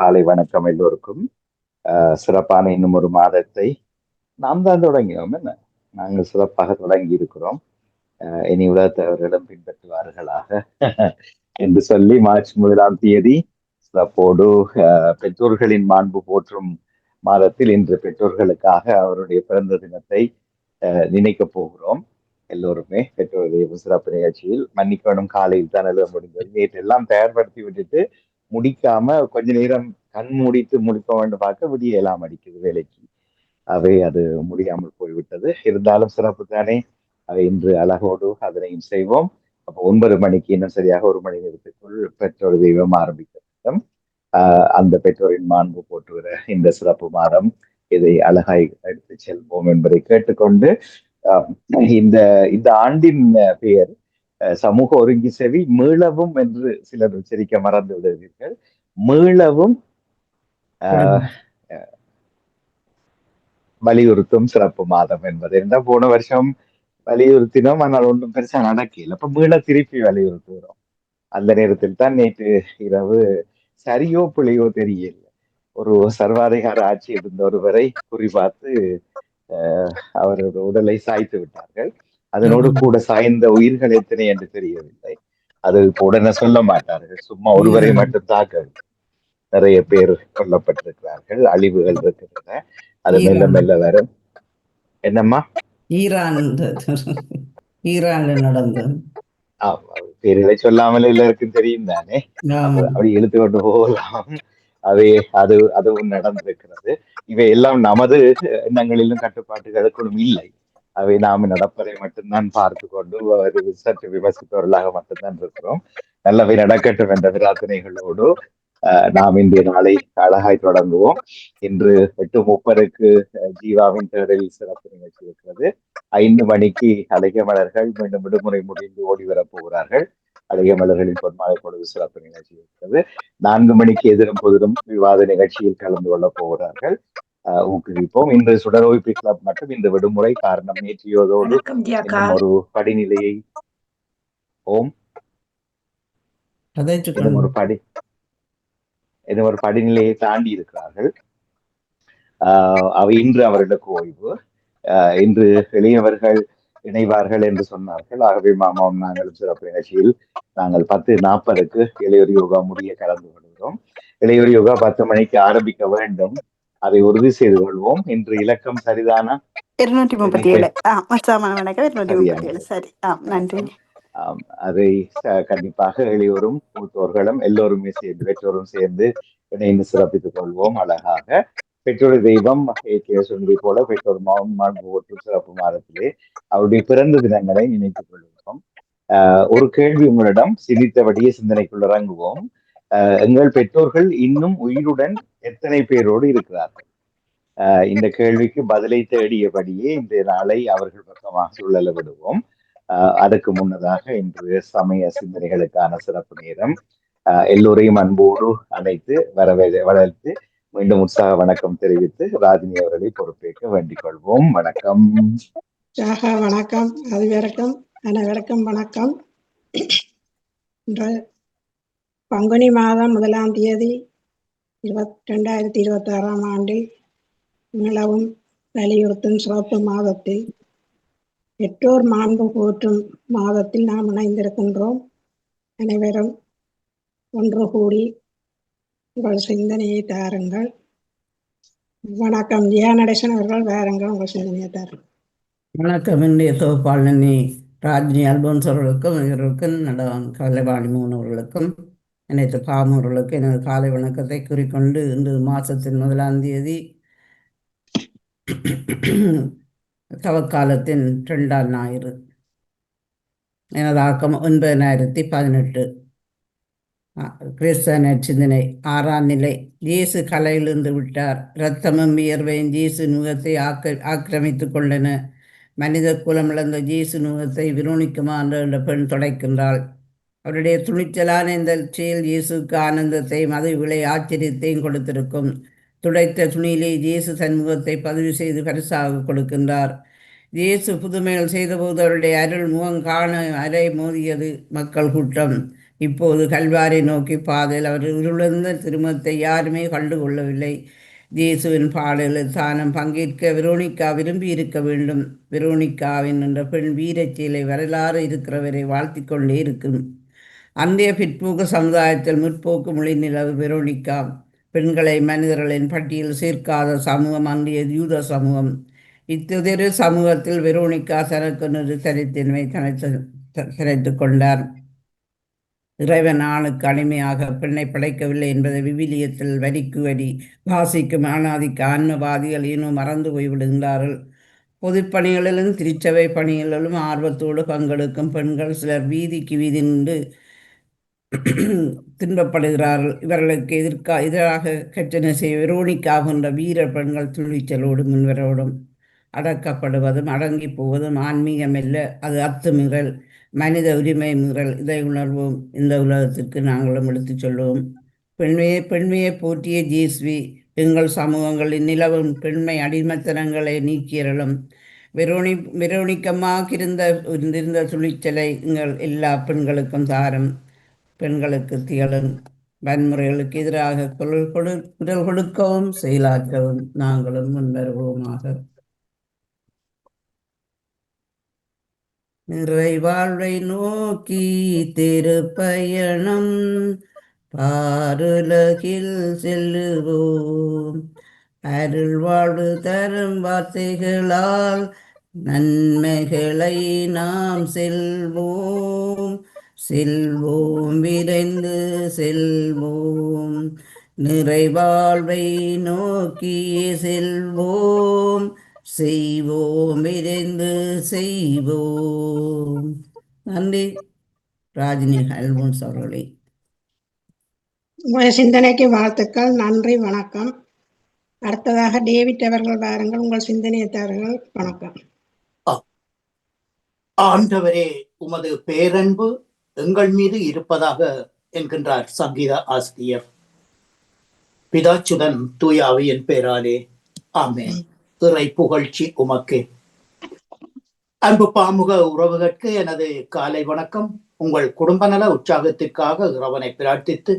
காலை வணக்கம் எல்லோருக்கும். சிறப்பான இன்னும் ஒரு மாதத்தை நாம் தான் தொடங்கினோம். என்ன நாங்கள் சிறப்பாக தொடங்கி இருக்கிறோம். இனி உலகத்தவர்களும் பின்பற்றுவார்களாக என்று சொல்லி மார்ச் 1 சிறப்போடு பெற்றோர்களின் மாண்பு போற்றும் மாதத்தில் இன்று பெற்றோர்களுக்காக அவருடைய பிறந்த தினத்தை நினைக்க போகிறோம். எல்லோருமே பெற்றோருடைய சிறப்பு நிகழ்ச்சியில் மன்னிக்கணும், காலையில் தான் எழுத முடிந்தது. நேற்று எல்லாம் தயார்படுத்தி விட்டுட்டு முடிக்காம கொஞ்ச நேரம் கண் மூடிட்டு முடிக்க வேண்டும் பார்க்க விடிய எல்லாம் அடிக்குது வேலைக்கு. அவை அது முடியாமல் போய்விட்டது. இருந்தாலும் சிறப்பு தானே. அவை இன்று அழகோடு அதனையும் செய்வோம். அப்போ 9 மணிக்கு இன்னும் சரியாக 1 மணி நேரத்துக்குள் பெற்றோர் தெய்வம் ஆரம்பிக்க வேண்டும். அந்த பெற்றோரின் மாண்பு போற்றுகிற இந்த சிறப்பு மாதம் இதை அழகாய் எடுத்து செல்வோம் என்பதை கேட்டுக்கொண்டு இந்த இந்த ஆண்டின் பெயர் சமூக ஒருங்கி செவி மீளவும் என்று சிலர் உச்சரிக்க மறந்து விடுவீர்கள். மீளவும் வலியுறுத்தும் சிறப்பு மாதம் என்பது என்ன. போன வருஷம் வலியுறுத்தினோம், ஆனால் ஒன்றும் பெருசா நடக்கல. அப்ப மீள திருப்பி வலியுறுத்துகிறோம். அந்த நேரத்தில் தான் நேற்று இரவு சரியோ பிழையோ தெரியல, ஒரு சர்வாதிகார ஆட்சி இருந்த ஒருவரை குறிபார்த்து அவரது உடலை சாய்த்து விட்டார்கள். அதனோடு கூட சாய்ந்த உயிர்கள் எத்தனை என்று தெரியவில்லை. அது உடனே சொல்ல மாட்டார்கள், சும்மா ஒருவரை மட்டும் தாக்க நிறைய பேர் கொல்லப்பட்டிருக்கிறார்கள், அழிவுகள் இருக்கின்றன. அது மெல்ல மெல்ல வரும். என்னம்மா? ஈரான்ல நடந்தது. பேர்களை சொல்லாமல் எல்லாருக்கும் தெரியும் தானே. அப்படி இழுத்து கொண்டு போகலாம். அதுவும் நடந்திருக்கிறது. இவை எல்லாம் நமது எண்ணங்களிலும் கட்டுப்பாட்டுகளுக்கும் இல்லை. அவை நாம் நடப்பதை மட்டும்தான் பார்த்து கொண்டு சற்று விமர்சிப்பவர்களாக மட்டும்தான் இருக்கிறோம். நல்லவை நடக்கட்டும் என்ற பிரார்த்தனைகளோடு நாம் இன்றைய நாளை அழகாய் தொடங்குவோம். இன்று 8:30 ஜீவாவின் தேடலில் சிறப்பு நிகழ்ச்சி இருக்கிறது. 5 மணிக்கு அழகிய மலர்கள் மீண்டும் விடுமுறை முடிந்து ஓடி வரப் போகிறார்கள். அழகிய மலர்களின் பொன்மாலை பொழுது சிறப்பு நிகழ்ச்சி இருக்கிறது. 4 மணிக்கு எதிரும் பொதிரும் விவாத நிகழ்ச்சியில் கலந்து கொள்ள போகிறார்கள். ஊக்குவிப்போம். இன்று சுடரோய்பி கிளப் மட்டும் இந்த விடுமுறை காரணம் நேற்றியோதோடு ஒரு படிநிலையை ஒரு படிநிலையை தாண்டி இருக்கிறார்கள். அவை இன்று அவர்களுக்கு ஓய்வு. இன்று எளியவர்கள் இணைவார்கள் என்று சொன்னார்கள். ஆகவே மாமாவும் நாங்களும் சிறப்பு நிகழ்ச்சியில் நாங்கள் 10:40 இளையோர் யோகா முடிய கலந்து கொள்கிறோம். இளையோர் யோகா 10 மணிக்கு ஆரம்பிக்க வேண்டும். அதை உறுதி செய்து கொள்வோம். இன்று இலக்கம் சரிதானா? 237. சரி, நன்றி. அதை கண்டிப்பாக எளியோரும் மூத்தோர்களும் எல்லோருமே சேர்ந்து பெற்றோரும் சேர்ந்து இணைந்து சிறப்பித்துக் கொள்வோம் அழகாக. பெற்றோர் தெய்வம் சொன்னதை போல பெற்றோர் மாண்பு சிறப்பு மாதத்திலே அவருடைய பிறந்த தினங்களை நினைத்துக் கொள்வோம். ஒரு கேள்வி உங்களிடம் சிந்தித்தபடியே சிந்தனைக்குள் இறங்குவோம். எங்கள் பெற்றோர்கள் இன்னும் உயிருடன் எத்தனை பேரோடு இருக்கிறார்கள்? இந்த கேள்விக்கு பதிலை தேடியபடியே இந்த நாளை அவர்கள் பக்கமாக சுழல விடுவோம். அதுக்கு முன்னதாக இன்று சமய சிந்தனைகளுக்கான சிறப்பு நேரம். எல்லோரையும் அன்போடு அழைத்து வரவேற்று மீண்டும் உற்சாக வணக்கம் தெரிவித்து ராஜினி அவர்களை பொறுப்பேற்க வேண்டிக் கொள்வோம். வணக்கம். வணக்கம். அதுவரைக்கும் அனைவருக்கும் வணக்கம். இன்று பங்குனி மாதம் 1ஆம் தேதி 2026ஆம் ஆண்டில் நிலவும் வலியுறுத்தும் சிறப்பு மாதத்தில் பெற்றோர் மாண்பு போற்றும் மாதத்தில் நாம் இணைந்திருக்கின்றோம். அனைவரும் ஒன்று கூடி உங்கள் சிந்தனையை தாருங்கள். வணக்கம். நடேசன் அவர்கள் வாருங்கள், உங்கள் சிந்தனையை தாருங்கள். வணக்கம். இன்றைய தொகுப்பாளனி ராஜினி அல்போன்ஸ் அவர்களுக்கும் இவர்களுக்கும் கலைவாணி மோகன் அவர்களுக்கும் அனைத்து பாமூர்களுக்கும் எனது காலை வணக்கத்தை கூறிக்கொண்டு இன்று மாதத்தின் 1ஆம் தேதி தவக்காலத்தின் 2ஆம் ஞாயிறு. எனது ஆக்கம் 9018. கிறிஸ்தவ நற்சிந்தனை 6ஆம் நிலை. இயேசு கலையிலிருந்து விட்டார். இரத்தமும் வியர்வையும் இயேசு நுகத்தை ஆக்கிரமித்துக் கொண்டன. மனித குலமிழந்த இயேசு நுகத்தை விரோணிக்குமா என்ற பெண் துடைக்கின்றாள். அவருடைய துணிச்சலான இந்த செயல் இயேசுக்கு ஆனந்தத்தையும் அது விளை ஆச்சரியத்தையும் கொடுத்திருக்கும். துடைத்த துணியிலே இயேசு தன் முகத்தை பதிவு செய்து பரிசாக கொடுக்கின்றார். இயேசு புதுமைகள் செய்தபோது அவருடைய அருள் முகம் காண அரை மோதியது மக்கள் கூட்டம். இப்போது கல்வாரை நோக்கி பாதையில் அவர் இருளர்ந்த திருமத்தை யாருமே கண்டுகொள்ளவில்லை. இயேசுவின் பாடலில் தானும் பங்கேற்க வெரோனிக்கா விரும்பி இருக்க வேண்டும். வெரோனிக்காவின் என்ற பெண் வீரச்சீலை வரலாறு இருக்கிறவரை வாழ்த்தி கொண்டே இருக்கும். அன்றைய பிற்போக்கு சமுதாயத்தில் முற்போக்கு மொழி நிலவு வெரோனிக்கா. பெண்களை மனிதர்களின் பட்டியல் சேர்க்காத சமூகம் அன்றைய யூத சமூகம். இத்தொரு சமூகத்தில் வெரோனிக்கா தனக்கொன்று தனித்தன்மை தனித்து கொண்டார். இறைவன் ஆணுக்கு அடிமையாக பெண்ணை படைக்கவில்லை என்பதை விவிலியத்தில் வரிக்கு வரி வாசிக்கும் ஆணாதிக்க ஆன்மவாதிகள் இன்னும் மறந்து போய்விடுகின்றார்கள். பொதுப்பணிகளிலும் திருச்சபை பணிகளிலும் ஆர்வத்தோடு பங்கெடுக்கும் பெண்கள் சிலர் வீதிக்கு வீதி நின்று துன்பப்படுகிறார்கள். இவர்களுக்கு எதிராக கற்றனை செய்ய வெரோனிக்காகின்ற வீர பெண்கள் துணிச்சலோடு முன்வரோடும் அடக்கப்படுவதும் அடங்கி போவதும் ஆன்மீகமல்ல, அது அத்துமீறல், மனித உரிமை மீறல். இதை உணர்வோம். இந்த உலகத்திற்கு நாங்களும் எடுத்துச் சொல்லுவோம். பெண்மையை போற்றிய ஜேசுவி எங்கள் சமூகங்களில் நிலவும் பெண்மை அடிமைத்தனங்களை நீக்கியறலும். வெரோனிக்கமாக இருந்த துணிச்சலை எங்கள் எல்லா பெண்களுக்கும் தாரும். பெண்களுக்கு திகழும் வன்முறைகளுக்கு எதிராக குரல் கொடுக்கவும் செயலாற்றவும் நாங்களும் முன்வருவோமாக. நிறைவாழ்வை நோக்கி திருப்பயணம் பாருலகில் செல்லுவோம். அருள் வாழ்வு தரும் வார்த்தைகளால் நன்மைகளை நாம் செல்வோம் விரைந்து செல்வோம். நிறைவாழ்வை நோக்கி செல்வோம் விரைந்து செய்வோம். நன்றி. ராஜினி அல்போன்ஸ் அவர்களே. உங்கள் சிந்தனைக்கு வாழ்த்துக்கள். நன்றி, வணக்கம். அடுத்ததாக டேவிட் அவர்கள் வாருங்கள். உங்கள் சிந்தனையை தாருங்கள். வணக்கம். ஆண்டவரே, உமது பேரன்பு எங்கள் மீது இருப்பதாக என்கின்றார் சங்கீத ஆசிரியர். பிதாச்சுதன் தூயாவியின் பேராலே ஆமென். இறை புகழ்ச்சி உமக்கு. அன்பு பாமுக உறவுகளுக்கு எனது காலை வணக்கம். உங்கள் குடும்ப நல உற்சாகத்திற்காக இறைவனை பிரார்த்தித்து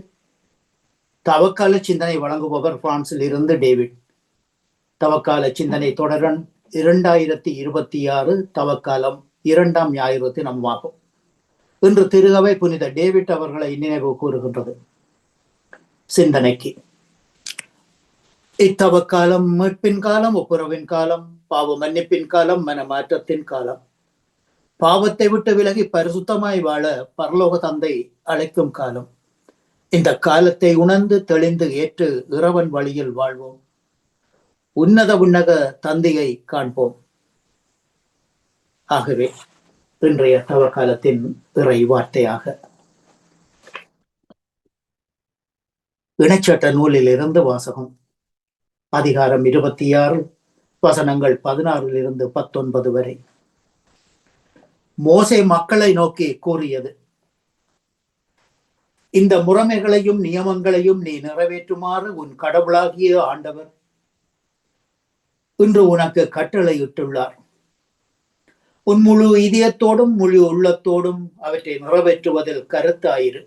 தவக்கால சிந்தனை வழங்குபவர் பிரான்சில் இருந்து டேவிட். தவக்கால சிந்தனை தொடரன் 2026 தவக்காலம் 2ஆம் ஞாயிறு தினமாகும். இன்று திருகவை புனித டேவிட் அவர்களை நினைவு கூறுகின்றது. சிந்தனைக்கு இத்தவக்காலம் மீட்பின் காலம், ஒப்புரவின் காலம், பாவ மன்னிப்பின் காலம், மனமாற்றத்தின் காலம். பாவத்தை விட்டு விலகி பரிசுத்தமாய் வாழ பரலோக தந்தை அழைக்கும் காலம். இந்த காலத்தை உணர்ந்து தெளிந்து ஏற்று இறைவன் வழியில் வாழ்வோம். உன்னத உன்னத தந்தையை காண்போம். ஆகவே இன்றைய தவக்காலத்தின் இறை வார்த்தையாக இணைச்சட்ட நூலில் இருந்து வாசகம். அதிகாரம் 26, வசனங்கள் 16 - 19 வரை. மோசே மக்களை நோக்கி கூறியது: இந்த முறைமைகளையும் நியமங்களையும் நீ நிறைவேற்றுமாறு உன் கடவுளாகிய ஆண்டவர் இன்று உனக்கு கட்டளையிட்டுள்ளார். உன் முழு இதயத்தோடும் முழு உள்ளத்தோடும் அவற்றை நிறைவேற்றுவதில் கருத்தாயிரு.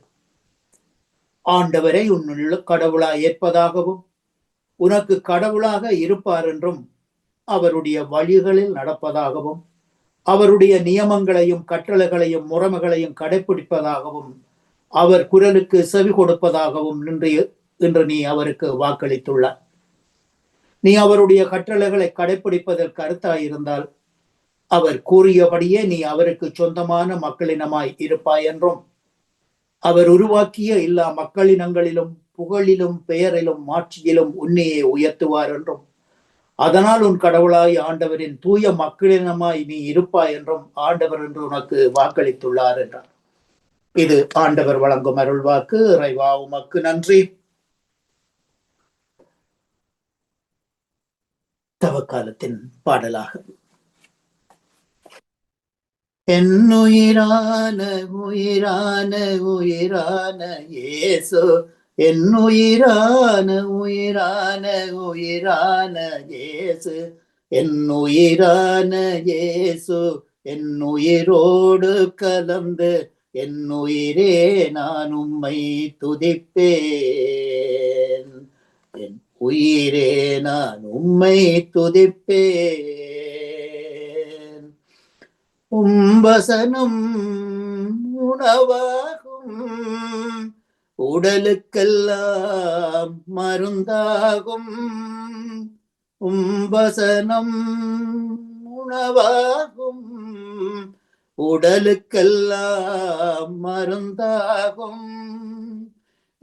ஆண்டவரை உன் கடவுளாய் ஏற்பதாகவும் உனக்கு கடவுளாக இருப்பார் என்றும் அவருடைய வழிகளில் நடப்பதாகவும் அவருடைய நியமங்களையும் கட்டளைகளையும் முறைமைகளையும் கடைபிடிப்பதாகவும் அவர் குரலுக்கு செவி கொடுப்பதாகவும் இன்று நீ அவருக்கு வாக்களித்துள்ளார். நீ அவருடைய கட்டளைகளை கடைபிடிப்பதில் கருத்தாயிருந்தால் அவர் கூறியபடியே நீ அவருக்கு சொந்தமான மக்களினமாய் இருப்பாய் என்றும் அவர் உருவாக்கிய எல்லா மக்களினங்களிலும் புகழிலும் பெயரிலும் மாட்சியிலும் உன்னையே உயர்த்துவார் என்றும் அதனால் உன் கடவுளாய் ஆண்டவரின் தூய மக்களினமாய் நீ இருப்பாய் என்றும் ஆண்டவர் என்று உனக்கு வாக்களித்துள்ளார் என்றார். இது ஆண்டவர் வழங்கும் அருள்வாக்கு. இறைவா உமக்கு நன்றி. தவக்காலத்தின் பாடலாக என்னுயிரான உயிரான உயிரான இயேசு, என்னுயிரான உயிரான உயிரான இயேசு, என்னுயிரான இயேசு என்னுயிரோடு கலந்து என் உயிரே நான் உம்மை துதிப்பேன். என் உயிரே நான் உம்மை துதிப்பேன். உம்பசனம் உணவாகும், உடலுக்கெல்லாம் மருந்தாகும். உம்பசனம் உணவாகும், உடலுக்கெல்லாம் மருந்தாகும்.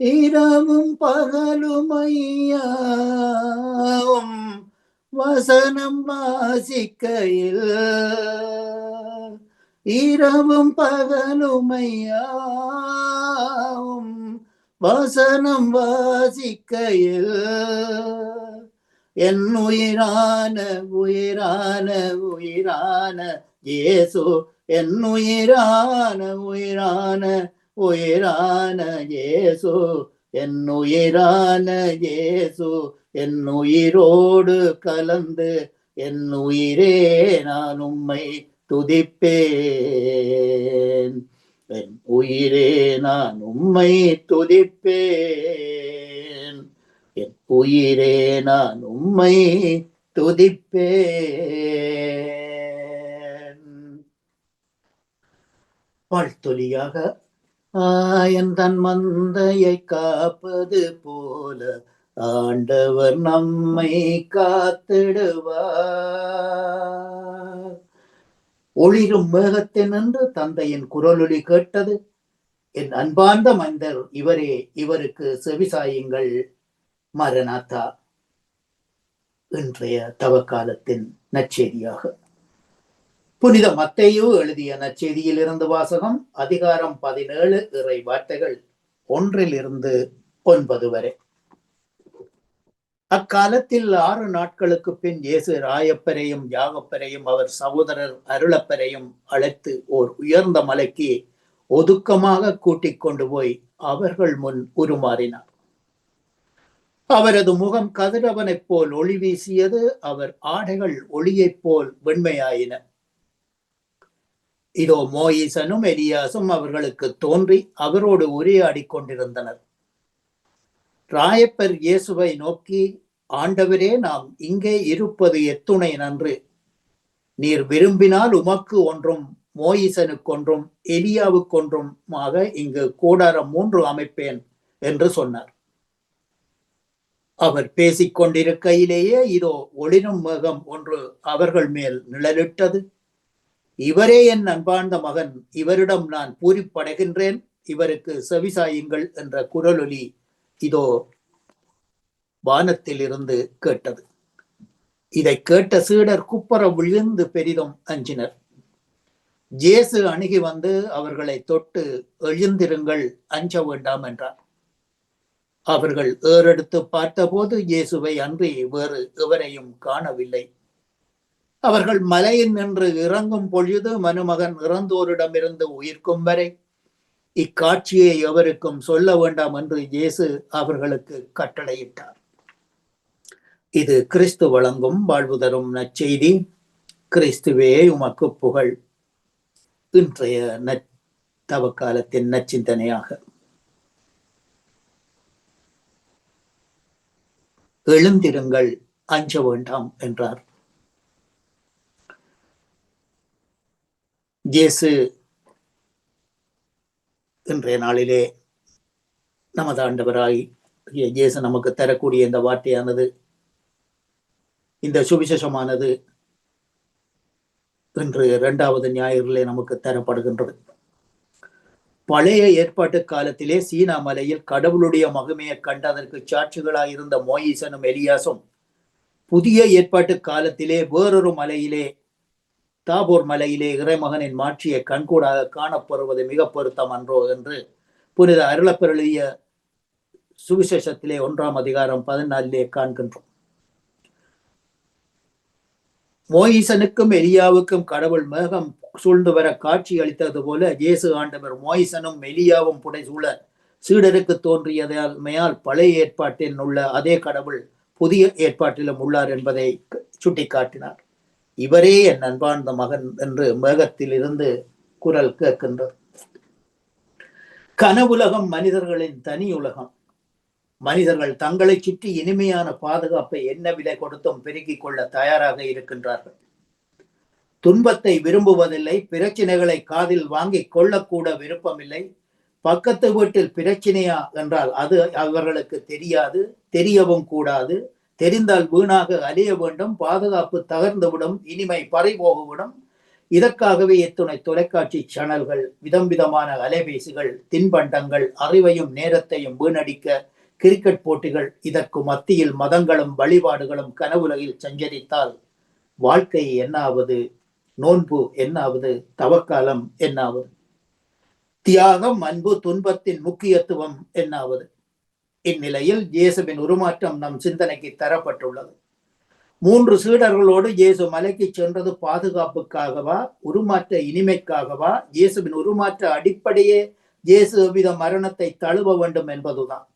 இரவும் பகலும் ஐயாவும் வசனம் வாசிக்கையில், இரவும் பகலும் ஐயாவும் வசனம் வாசிக்கையில், என் உயிரான உயிரான உயிரான இயேசு, என் உயிரான உயிரான உயிரான இயேசு, என் உயிரான இயேசு, என் உயிரோடு கலந்து என் உயிரே நான் உம்மை துதிப்பேன். என் உயிரே நான் உம்மை துதிப்பேன். என் உயிரே நான் உம்மை துதிப்பேன். வாழ்த்தொலியாக என் தன் மந்தையை காப்பது போல ஆண்டவர் நம்மை காத்திடுவார். ஒளிரும் மேகத்தினின்று தந்தையின் குரலொலி கேட்டது. என் அன்பார்ந்த மைந்தர் இவரே, இவருக்கு செவிசாயுங்கள். மரநாதா. இன்றைய தவக்காலத்தின் நற்செய்தியாக புனித மத்தேயு எழுதிய நற்செய்தியில் இருந்து வாசகம். அதிகாரம் 17, இறை வார்த்தைகள் 1 வரை. அக்காலத்தில் 6 நாட்களுக்கு பின் இயேசு ராயப்பரையும் யாகப்பரையும் அவர் சகோதரர் அருளப்பரையும் அழைத்து ஓர் உயர்ந்த மலைக்கு ஒதுக்கமாக கூட்டிக் கொண்டு போய் அவர்கள் முன் உருமாறினார். அவரது முகம் கதிரவனைப் போல் ஒளி வீசியது. அவர் ஆடைகள் ஒளியைப் போல் வெண்மையாயின. இதோ மோயிசனும் எலியாசும் அவர்களுக்கு தோன்றி அவரோடு உரையாடி கொண்டிருந்தனர். ராயப்பர் இயேசுவை நோக்கி, ஆண்டவரே, நாம் இங்கே இருப்பது எத்துணை நன்று. நீர் விரும்பினால் உமக்கு ஒன்றும் மோயிசனுக்கொன்றும் எலியாவுக்கொன்றுமாக இங்கு கூடாரம் 3 அமைப்பேன் என்று சொன்னார். அவர் பேசிக் கொண்டிருக்கையிலேயே இதோ ஒளிரும் மேகம் ஒன்று அவர்கள் மேல் நிழலிட்டது. இவரே என் அன்பார்ந்த மகன், இவரிடம் நான் பூரிப்படைகின்றேன், இவருக்கு செவிசாயுங்கள் என்ற குரலொலி இதோ வானத்தில் இருந்து கேட்டது. இதை கேட்ட சீடர் குப்பர விழுந்து பெரிதும் அஞ்சினர். இயேசு அணுகி வந்து அவர்களை தொட்டு, எழுந்திருங்கள், அஞ்ச வேண்டாம் என்றார். அவர்கள் ஏறெடுத்து பார்த்தபோது இயேசுவை அன்றி வேறு எவரையும் காணவில்லை. அவர்கள் மலையில் நின்று இறங்கும் பொழுது மனுமகன் இறந்தோரிடமிருந்து உயிர்க்கும் வரை இக்காட்சியை எவருக்கும் சொல்ல வேண்டாம் என்று இயேசு அவர்களுக்கு கட்டளையிட்டார். இது கிறிஸ்து வழங்கும் வாழ்வு தரும் நற்செய்தி. கிறிஸ்துவே உமக்கு புகழ். இன்றைய தவக்காலத்தின் நச்சிந்தனையாக, எழுந்திருங்கள், அஞ்ச வேண்டாம் என்றார். இயேசு இன்றைய நாளிலே நமது ஆண்டவராய் இயேசு நமக்கு தரக்கூடிய இந்த வார்த்தையானது, இந்த சுவிசேஷமானது இன்று 2வது ஞாயிறிலே நமக்கு தரப்படுகின்றது. பழைய ஏற்பாட்டு காலத்திலே சீனா மலையில் கடவுளுடைய மகிமையை கண்டதற்கு சாட்சிகளாயிருந்த மோயிசனும் எலியாசும் புதிய ஏற்பாட்டு காலத்திலே வேறொரு மலையிலே, தாபோர் மலையிலே இறைமகனின் மாட்சியை கண்கூடாக காணப்படுவது மிக பொருத்தம் அன்றோ என்று புனித அருளப்பர் எழுதிய சுவிசேஷத்திலே 1ஆம் அதிகாரம் 14 காண்கின்றோம். மோயிசனுக்கும் எலியாவுக்கும் கடவுள் மேகம் சூழ்ந்து வர காட்சி அளித்தது போல இயேசு ஆண்டவர் மோயிசனும் எலியாவும் புடைசூழ சீடருக்கு தோன்றியதால் பழைய ஏற்பாட்டில் உள்ள அதே கடவுள் புதிய ஏற்பாட்டிலும் உள்ளார் என்பதை சுட்டிக்காட்டினார். இவரே என் அன்பார்ந்த மகன் என்று மேகத்தில் இருந்து குரல் கேட்கின்றது. கனவுலகம் மனிதர்களின் தனி உலகம். மனிதர்கள் தங்களை சுற்றி இனிமையான பாதுகாப்பை என்ன விலை கொடுத்தும் பெருக்கிக் கொள்ள தயாராக இருக்கின்றார்கள். துன்பத்தை விரும்புவதில்லை, பிரச்சனைகளை காதில் வாங்கி கொள்ளக்கூட விருப்பமில்லை. பக்கத்து வீட்டில் பிரச்சனையா என்றால் அது அவர்களுக்கு தெரியாது, தெரியவும் கூடாது. தெரிந்தால் வீணாக அழிய வேண்டும், பாதுகாப்பு தகர்ந்துவிடும், இனிமை பறிபோகிவிடும். இதற்காகவே இத்துணை தொலைக்காட்சி சேனல்கள், விதம் விதமான அலைபேசிகள், தின்பண்டங்கள், அறிவையும் நேரத்தையும் வீணடிக்க கிரிக்கெட் போட்டிகள், இதற்கு மத்தியில் மதங்களும் வழிபாடுகளும் கனவுலகில் சஞ்சரித்தால் வாழ்க்கை என்னாவது? நோன்பு என்னாவது? தவக்காலம் என்னாவது? தியாகம், அன்பு, துன்பத்தின் முக்கியத்துவம் என்னாவது? இந்நிலையில் இயேசுவின் உருமாற்றம் நம் சிந்தனைக்கு தரப்பட்டுள்ளது. 3 சீடர்களோடு இயேசு மலைக்கு சென்றது பாதுகாப்புக்காகவா, உருமாற்ற இனிமைக்காகவா? இயேசுவின் உருமாற்ற அடிப்படையே இயேசு எவ்வித மரணத்தை தழுவ வேண்டும் என்பதுதான்.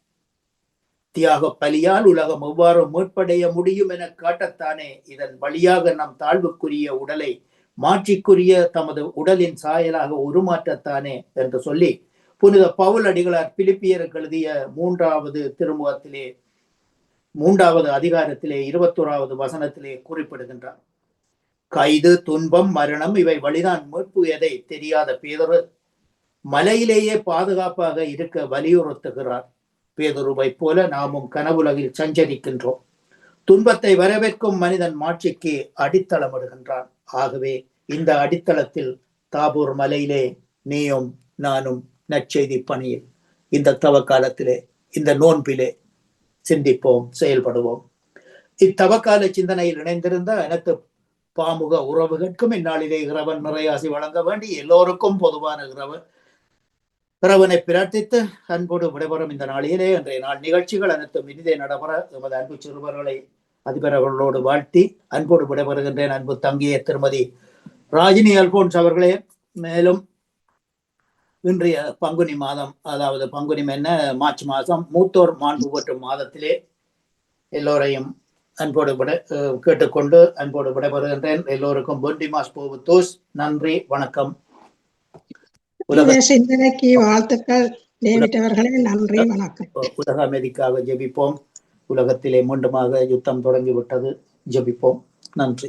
தியாக பலியால் உலகம் எவ்வாறு மீட்படைய முடியும் என காட்டத்தானே இதன் வழியாக நம் தாழ்வுக்குரிய உடலை மாற்றிக்குரிய தமது உடலின் சாயலாக உருமாற்றத்தானே என்று சொல்லி புனித பவுல் அடிகளார் பிலிப்பியருக்கு எழுதிய 3வது திருமுகத்திலே 3வது அதிகாரத்திலே 21வது வசனத்திலே குறிப்பிடுகின்றார். கைது, துன்பம், மரணம் இவை வழிதான் மீட்பு எதை தெரியாத பேதுரு மலையிலேயே பாதுகாப்பாக இருக்க வலியுறுத்துகிறார். பேதுருவை போல நாமும் கனவுலகில் சஞ்சரிக்கின்றோம். துன்பத்தை வரவேற்கும் மனிதன் மாட்சிக்கு அடித்தளமிடுகின்றான். ஆகவே இந்த அடித்தளத்தில் தாபூர் மலையிலே நீயும் நானும் நற்செய்தி பணியில் இந்த தவக்காலத்திலே, இந்த நோன்பிலே சிந்திப்போம், செயல்படுவோம். இத்தவக்கால சிந்தனையில் இணைந்திருந்த அனைத்து பாமுக உறவுகளுக்கும் இந்நாளிலே இறைவன் நிறையாசி வழங்க வேண்டி எல்லோருக்கும் பொதுவான இறைவனை பிரார்த்தித்து அன்போடு விடைபெறும் இந்த நாளிலே இன்றைய நாள் நிகழ்ச்சிகள் அனைத்தும் இனிதே நடைபெற எமது அன்பு சிறுவர்களை அதிபர்களோடு வாழ்த்தி அன்போடு விடைபெறுகின்றேன். அன்பு தங்கிய திருமதி ராஜினி அல்போன்ஸ் அவர்களே, மேலும் இன்றைய பங்குனி மாதம், அதாவது பங்குனி என்ன மார்ச் மாதம், மூத்தோர் மாண்பு பெற்றும் மாதத்திலே எல்லோரையும் அன்போடு கேட்டுக்கொண்டு அன்போடு விடைபெறுகின்றேன். எல்லோருக்கும் பொண்டிமாஸ் போவுத்தோஸ். நன்றி, வணக்கம். சிந்தனைக்கு வாழ்த்துக்கள் டேவிட் அவர்களே. நன்றி, வணக்கம். உலக அமைதிக்காக ஜெபிப்போம். உலகத்திலே மீண்டுமாக யுத்தம் தொடங்கிவிட்டது, ஜெபிப்போம். நன்றி,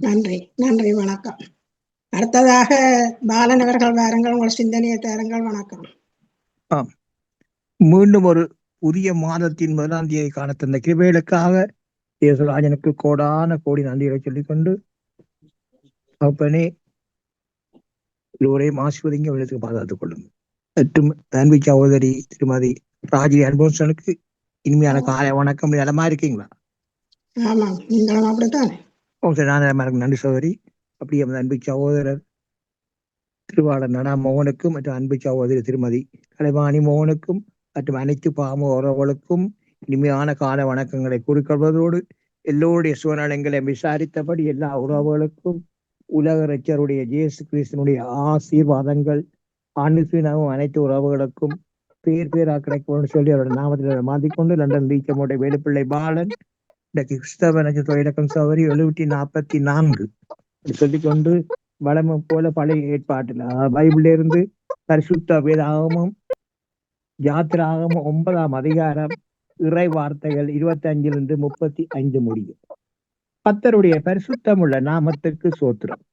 நன்றி, நன்றி, வணக்கம். அடுத்ததாக பாலன் அவர்கள் வாருங்கள், உங்கள் சிந்தனையை தாருங்கள். வணக்கம். மீண்டும் ஒரு உரிய மாதத்தின் 1ஆம் தேதி காண தந்த கிருபைகளுக்காக இயேசுராஜனுக்கு கோடான கோடி நன்றிகளை சொல்லிக்கொண்டு, அப்பனே எல்லோரையும் ஆசிர்வதிங்க, அவர்களுக்கு பாதுகாத்துக் கொள்ளுங்க. மற்றும் அன்பு சகோதரி திருமதி ராஜினி அல்போன்சனுக்கு இனிமையான காலை வணக்கம். நலமா இருக்கீங்களா? ஆமாம், நீங்களும் அப்படித்தானே? நான் நலமா இருக்கு. நன்றி சகோதரி. அப்படியே அன்பு சகோதரர் திருவாளர் நடா மோகனுக்கும் மற்றும் அன்பு சகோதரி திருமதி கலைவாணி மோகனுக்கும் மற்றும் அனைத்து பாம உறவுகளுக்கும் இனிமையான கால வணக்கங்களை கூறிக்கொள்வதோடு, எல்லோருடைய சூழ்நிலைகளை விசாரித்தபடி எல்லா உறவுகளுக்கும் உலக இரட்சகருடைய இயேசு கிறிஸ்துனுடைய ஆசீர்வாதங்கள் அனுப்பினவும் அனைத்து உறவுகளுக்கும் பேர் பேரா கிடைக்கும் சொல்லி அவருடைய நாமத்தில் மாற்றிக்கொண்டு லண்டன் ரீச்சமோட வேலுப்பிள்ளை பாலன் கிறிஸ்தவ நட்சத்திர இலக்கம் சவரி 744 சொல்லிக்கொண்டு, வளமை போல பழைய ஏற்பாட்டில் பைபிள்ல இருந்து பரிசுத்த வேதாகமம் யாத்திராகமம் 9ஆம் அதிகாரம் இறை வார்த்தைகள் 25 - 35 முடியும். கர்த்தருடைய பரிசுத்தமுள்ள நாமத்துக்கு சோத்திரம்.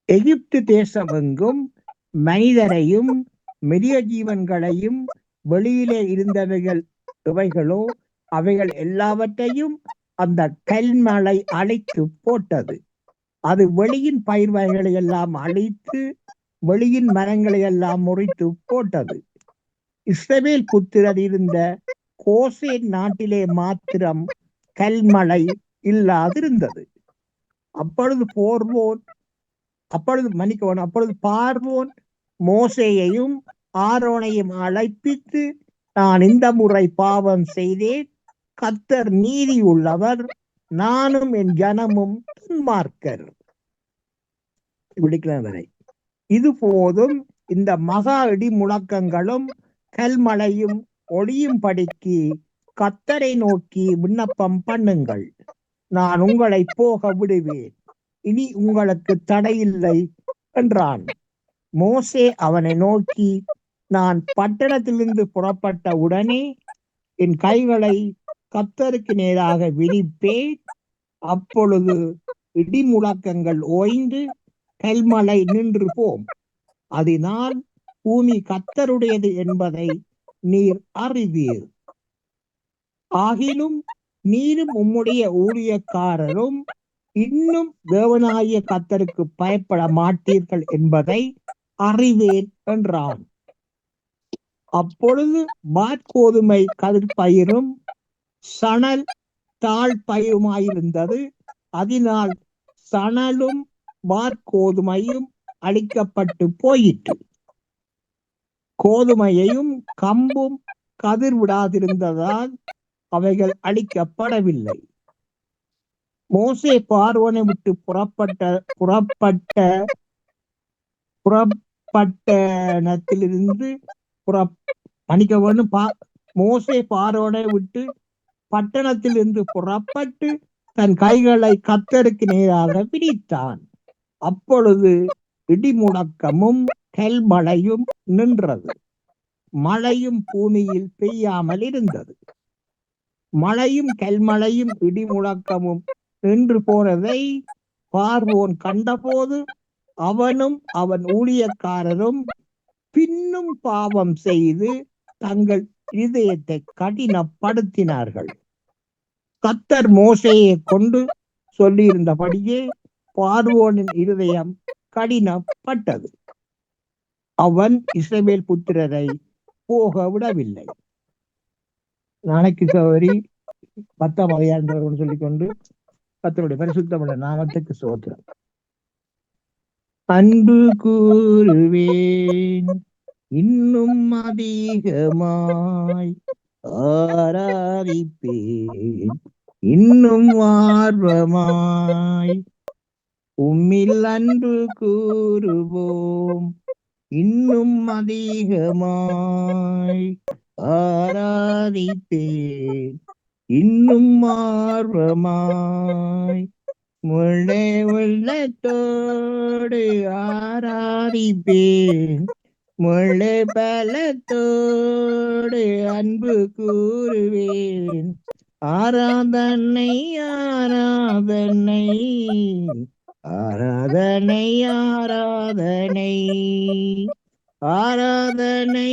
எகிப்து தேசம் எங்கும் மனிதரையும் மிருக ஜீவன்களையும் வெளியிலே இருந்தவைகள் இவைகளோ அவைகள் எல்லாவற்றையும் அந்த கல்மழை அழித்து போட்டது. அது வெளியின் பயிர் வகைகளை எல்லாம் அழித்து வெளியின் மரங்களை எல்லாம் முறித்து போட்டது. இஸ்ரவேல் புத்திரர் இருந்த கோசேன் நாட்டிலே மாத்திரம் கல்மழை இல்லாதிருந்தது. அப்பொழுது பார்வோன் மோசேயையும் ஆரோனையும் அழைப்பித்து, நான் இந்த முறை பாவம் செய்தேன், கர்த்தர் நீதி உள்ளவர், நானும் என் ஜனமும் துன்மார்க்கர். வரை இது போதும், இந்த மகா இடி முழக்கங்களும் கல்மழையும் ஒளியும் படிக்கு கர்த்தரை நோக்கி விண்ணப்பம் பண்ணுங்கள், நான் உங்களை போக விடுவேன், இனி உங்களுக்கு தடையில்லை என்றான். மோசே அவனை நோக்கி, நான் பட்டணத்திலிருந்து புறப்பட்ட உடனே என் கைகளை கர்த்தருக்கு நேராக விரிப்பேன். அப்பொழுது இடி முழக்கங்கள் ஓய்ந்து கல்மழை நின்று போம். அதனால் பூமி கர்த்தருடையது என்பதை நீர் அறிவீர். ஆகிலும் நீரும் உம்முடைய ஊழியக்காரரும் இன்னும் தேவனாகிய கர்த்தருக்கு பயப்பட மாட்டீர்கள் என்பதை அறிவேன் என்றான். அப்பொழுது வாற்கோதுமை கதிர்பயிரும் சணல் தாழ் பயிருமாயிருந்தது. அதனால் சணலும் வாற்கோதுமையும் அழிக்கப்பட்டு போயிற்று. கோதுமையையும் கம்பும் கதிர் விடாதிருந்ததால் அவைகள் அழிக்கப்படவில்லை. மோசே பார்வோனை விட்டு புறப்பட்டனத்திலிருந்து மோசே பார்வோனை விட்டு பட்டணத்திலிருந்து புறப்பட்டு தன் கைகளை கர்த்தருக்கு நேராக விரித்தான். அப்பொழுது இடிமுழக்கமும் கல்மழையும் நின்றது. மழையும் பூமியில் பெய்யாமல் இருந்தது. மழையும் கல்மழையும் இடிமுழக்கமும் நின்று போனதை பார்வோன் கண்டபோது அவனும் அவன் ஊழியக்காரரும் பின்னும் பாவம் செய்து தங்கள் இதயத்தை கடினப்படுத்தினார்கள். கர்த்தர் மோசேயை கொண்டு சொல்லியிருந்தபடியே பார்வோனின் இருதயம் கடினப்பட்டது. அவன் இஸ்ரவேல் புத்திரரை போக விடவில்லை. நாளைக்கு சோதரி 10ஆம் அதிகாரம் சொல்லிக்கொண்டு கர்த்தருடைய பரிசுத்தமுள்ள நாமத்துக்கு ஸ்தோத்திரம். அன்பு கூறுவேன் இன்னும் அதிகமாய், ஆராதிப்பேன் இன்னும் ஆர்வமாய், உம்மில் அன்பு கூறுவோம் இன்னும் அதிகமாய், ஆராதிப்பேன் இன்னும் ஆர்வமாய், முழு உள்ளத்தோடு ஆராதிப்பேன், முழு பலத்தோடு அன்பு கூறுவேன். ஆராதனை ஆராதனை ஆராதனை ஆராதனை ஆராதனை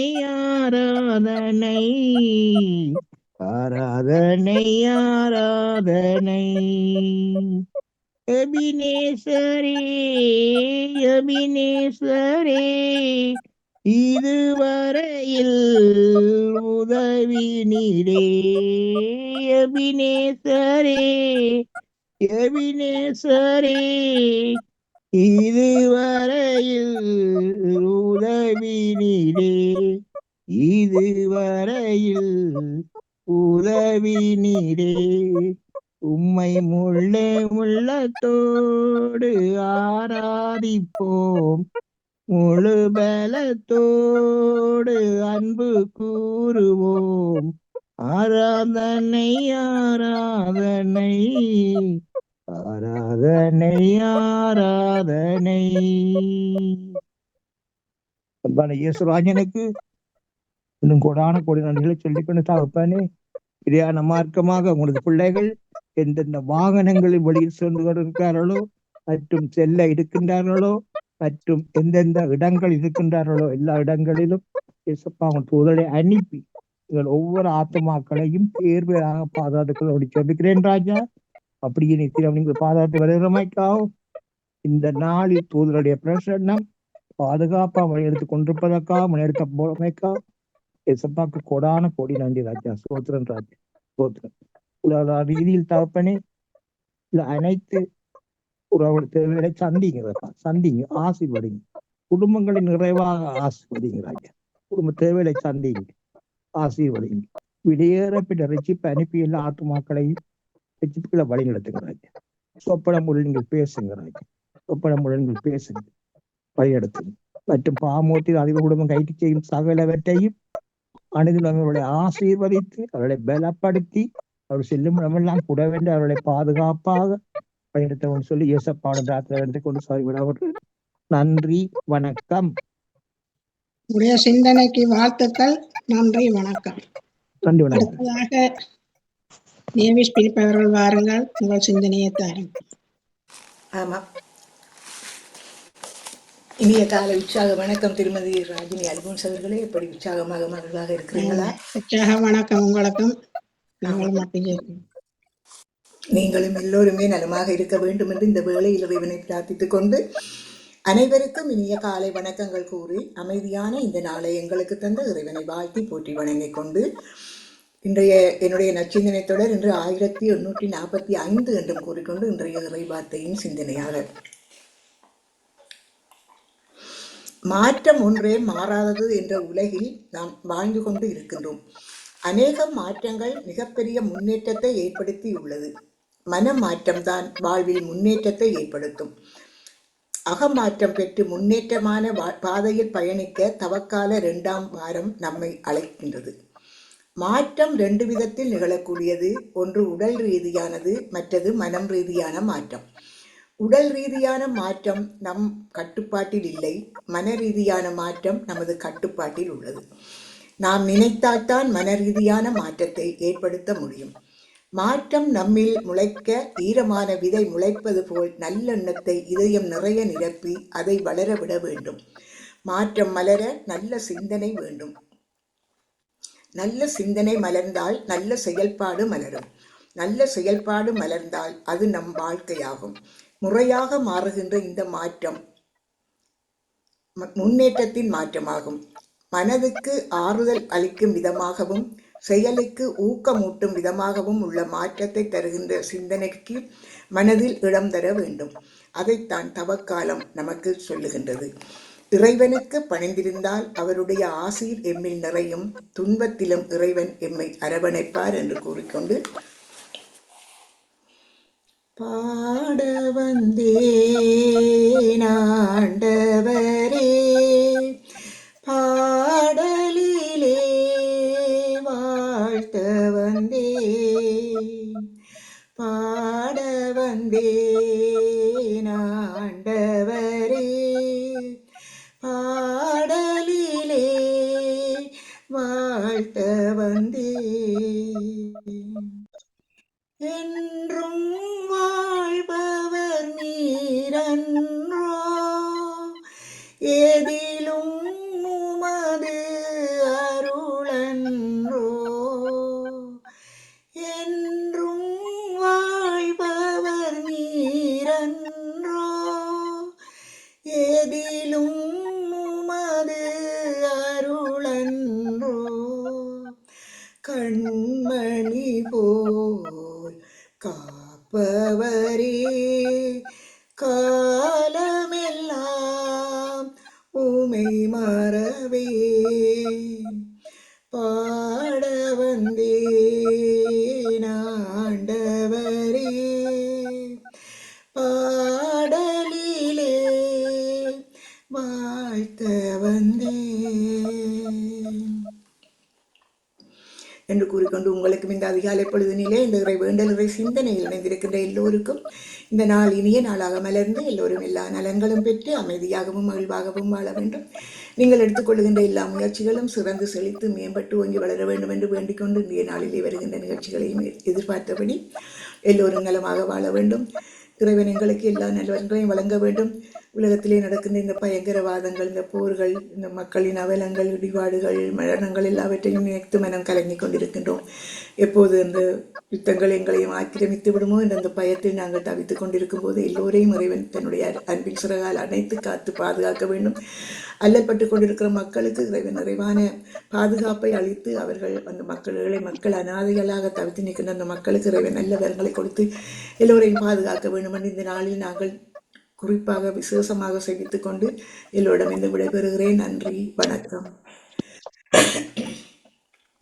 ஆராதனை ஆராதனை ஆராதனை. எபினேசரே எபினேசரே இதுவரையில் உதவி நீரே. எபினேசரே எபினேசரே இதுவரையில் உதவி நீரே. இதுவரையில் உதவி நீரே. உம்மை முள்ளே உள்ளத்தோடு ஆராதிப்போம், முழு பலத்தோடு அன்பு கூறுவோம். ஆராதனை ஆராதனை ஆராதனை ஆராதனை. இயேசுராஜனுக்கு இன்னும் கோடான கோடி நன்றிகளை சொல்லிக்கொண்டு தகப்பனே, சரியான மார்க்கமாக உங்களது பிள்ளைகள் எந்தெந்த வாகனங்களில் வெளியில் சென்று கொண்டிருக்கிறார்களோ மற்றும் செல்ல இருக்கின்றார்களோ மற்றும் எந்தெந்த இடங்கள் இருக்கின்றார்களோ எல்லா இடங்களிலும் உங்கள் தூதரை அனுப்பி எங்கள் ஒவ்வொரு ஆத்மாக்களையும் பேர் பேராக பாதுகாத்துக்கள் சொல்லிக்கிறேன் ராஜா. அப்படியே நீங்கள் பாதுகாத்து வருகிறமைக்காகவும் இந்த நாளில் தூதருடைய பிரசன்னம் பாதுகாப்பா எடுத்துக் கொண்டிருப்பதற்காக முன்னெடுக்க போறமைக்காக எசப்பாக்கு கோடான கோடி நன்றி ராஜா. சோத்திரன் ராஜா, சோத்திரன். உலக ரீதியில் தகப்பனே இல்ல அனைத்து உறவுகள் தேவைகளை சந்திங்க ஆசீர்வதிங்க. குடும்பங்களை நிறைவாக ஆசீர்வதிங்க ராஜா. குடும்ப தேவைகளை சந்திங்க ஆசீர்வதிங்க. வெளியேறப்பட்ட ரட்சிப்பு அனுப்பி எல்லா ஆத்துமாக்களையும் ரட்சிப்புகளை வழி நடத்துங்க ராஜா. சொப்பனமுடன் நீங்கள் பேசுங்க ராஜா. சொப்பனமுடன் நீங்கள் பேசுங்க, வழிநடத்துங்க. மற்றும் பாமூர்த்தி அதிக குடும்பம் கைக்கு செய்யும் சகலவற்றையும் அணுகில் அவர்களை ஆசீர்வதித்து அவர்களை பலப்படுத்தி அவர் செல்லும் இடமெல்லாம் கூட வேண்டி அவர்களை பாதுகாப்பாக பயணித்தவன் சொல்லி இயேசப்பாடு பிரார்த்தனை எடுத்துக் கொண்டு சாதிவிட. நன்றி, வணக்கம். உடைய சிந்தனைக்கு வாழ்த்துக்கள். நன்றி, வணக்கம். நன்றி வணக்கம். அடுத்ததாக நேவிஸ் பிலிப் அவர்கள் வாருங்கள், உங்கள் சிந்தனையை தாருங்கள். ஆமாம், இனிய காலை உற்சாக வணக்கம் திருமதி ராஜினி அல்போன்ஸ் அவர்களே. எப்படி உற்சாகமாக மகிழ்வாக இருக்கிறீங்களா? உற்சாக வணக்கம் உங்களுக்கும். நாங்கள் மட்டும் நீங்களும் எல்லோருமே நலமாக இருக்க வேண்டும் என்று இந்த வேளையில் இறைவனை பிரார்த்தித்துக் கொண்டு அனைவருக்கும் இனிய காலை வணக்கங்கள் கூறி அமைதியான இந்த நாளை எங்களுக்கு தந்த இறைவனை வாழ்த்தி போற்றி வணங்கிக் கொண்டு இன்றைய என்னுடைய நச்சிந்தனை தொடர் இன்று 1845 என்றும் கூறிக்கொண்டு இன்றைய இறைவார்த்தையின் சிந்தனையாக, மாற்றம் ஒன்றே மாறாதது என்ற உலகில் நாம் வாழ்ந்து கொண்டு இருக்கின்றோம். அநேக மாற்றங்கள் மிகப்பெரிய முன்னேற்றத்தை ஏற்படுத்தி உள்ளது. மனமாற்றம்தான் வாழ்வில் முன்னேற்றத்தை ஏற்படுத்தும். அகமாற்றம் பெற்று முன்னேற்றமான பாதையில் பயணிக்க தவக்கால 2ஆம் வாரம் நம்மை அழைக்கின்றது. மாற்றம் 2 விதத்தில் நிகழக்கூடியது. ஒன்று உடல் ரீதியானது, மற்றது மனம் ரீதியான மாற்றம். உடல் ரீதியான மாற்றம் நம் கட்டுப்பாட்டில் இல்லை, மன ரீதியான மாற்றம் நமது கட்டுப்பாட்டில் உள்ளது. நாம் நினைத்தால்தான் மன ரீதியான மாற்றத்தை ஏற்படுத்த முடியும். மாற்றம் நம்மில் முளைக்க ஈரமான விதை முளைப்பது போல் நல்லெண்ணத்தை இதயம் நிறைய நிரப்பி அதை வளர விட வேண்டும். மாற்றம் மலர நல்ல சிந்தனை வேண்டும். நல்ல சிந்தனை மலர்ந்தால் நல்ல செயல்பாடு மலரும். நல்ல செயல்பாடு மலர்ந்தால் அது நம் வாழ்க்கையாகும். முறையாக மாறுகின்ற இந்த மாற்றம் முன்னேற்றத்தின் மாற்றமாகும். மனதுக்கு ஆறுதல் அளிக்கும் விதமாகவும் செயலுக்கு ஊக்கமூட்டும் விதமாகவும் உள்ள மாற்றத்தை தருகின்ற சிந்தனைக்கு மனதில் இடம் தர வேண்டும். அதைத்தான் தவக்காலம் நமக்கு சொல்லுகின்றது. இறைவனுக்கு பணிந்திருந்தால் அவருடைய ஆசீர் எம்மில் நிறையும், துன்பத்திலும் இறைவன் எம்மை அரவணைப்பார் என்று கூறிக்கொண்டு பாட வந்தேன் ஆண்டவரே, பாடலிலே வாழ்த்த வந்தேன், பாட வந்தேன் ஆண்டவரே, பாடலிலே வாழ்த்த வந்தேன். என்றும் வாழ்பவர் நீரன்றோ, ஏதிலும் உமது அருளன்றோ. என்றும் வாழ்பவர் நீரன்றோ, ஏதிலும் உமது அருளன்றோ. கண்மணி போல் காப்பவரே, காலமெல்லாம் உமை மறவேன். பாட வந்தேன் ஆண்டவரே, பாடலிலே வாழ்த்த வந்தேன் என்று கூறிக்கொண்டு உங்களுக்கும் இந்த அதிகாலை பொழுதினிலே இந்த இறை வேண்டல் இறை சிந்தனையில் இணைந்திருக்கின்ற எல்லோருக்கும் இந்த நாள் இனிய நாளாக மலர்ந்து எல்லோரும் எல்லா நலன்களும் பெற்று அமைதியாகவும் மகிழ்வாகவும் வாழ வேண்டும். நீங்கள் எடுத்துக்கொள்கின்ற எல்லா முயற்சிகளும் சிறந்து செழித்து மேம்பட்டு ஓங்கி வளர வேண்டும் என்று வேண்டிக் கொண்டு இன்றைய நாளிலே வருகின்ற நிகழ்ச்சிகளையும் எதிர்பார்த்தபடி எல்லோரும் நலமாக வாழ வேண்டும். இறைவன் எங்களுக்கு எல்லா நலன்களையும் வழங்க வேண்டும். உலகத்திலே நடக்கின்ற இந்த பயங்கரவாதங்கள், இந்த போர்கள், இந்த மக்களின் அவலங்கள், இடிபாடுகள், மரணங்கள் எல்லாவற்றையும் நினைத்து மனம் கலங்கி கொண்டிருக்கின்றோம். எப்போது அந்த யுத்தங்கள் எங்களையும் ஆக்கிரமித்து விடுமோ என்ற அந்த பயத்தில் நாங்கள் தவித்துக் கொண்டிருக்கும் போது எல்லோரையும் இறைவன் தன்னுடைய அன்பின் சிறகால் அணைத்து காத்து பாதுகாக்க வேண்டும். அல்லற்பட்டு கொண்டிருக்கிற மக்களுக்கு இறைவன் நிறைவான பாதுகாப்பை அளித்து அவர்கள் அந்த மக்கள் அநாதைகளாக தவித்து நிற்கின்ற அந்த மக்களுக்கு இறைவன் நல்ல வரங்களை கொடுத்து எல்லோரையும் பாதுகாக்க வேண்டும் என்று இந்த நாளில் நாங்கள் குறிப்பாக விசேஷமாக சேவித்துக் கொண்டு எல்லோரிடம் இருந்து விடைபெறுகிறேன். நன்றி, வணக்கம்.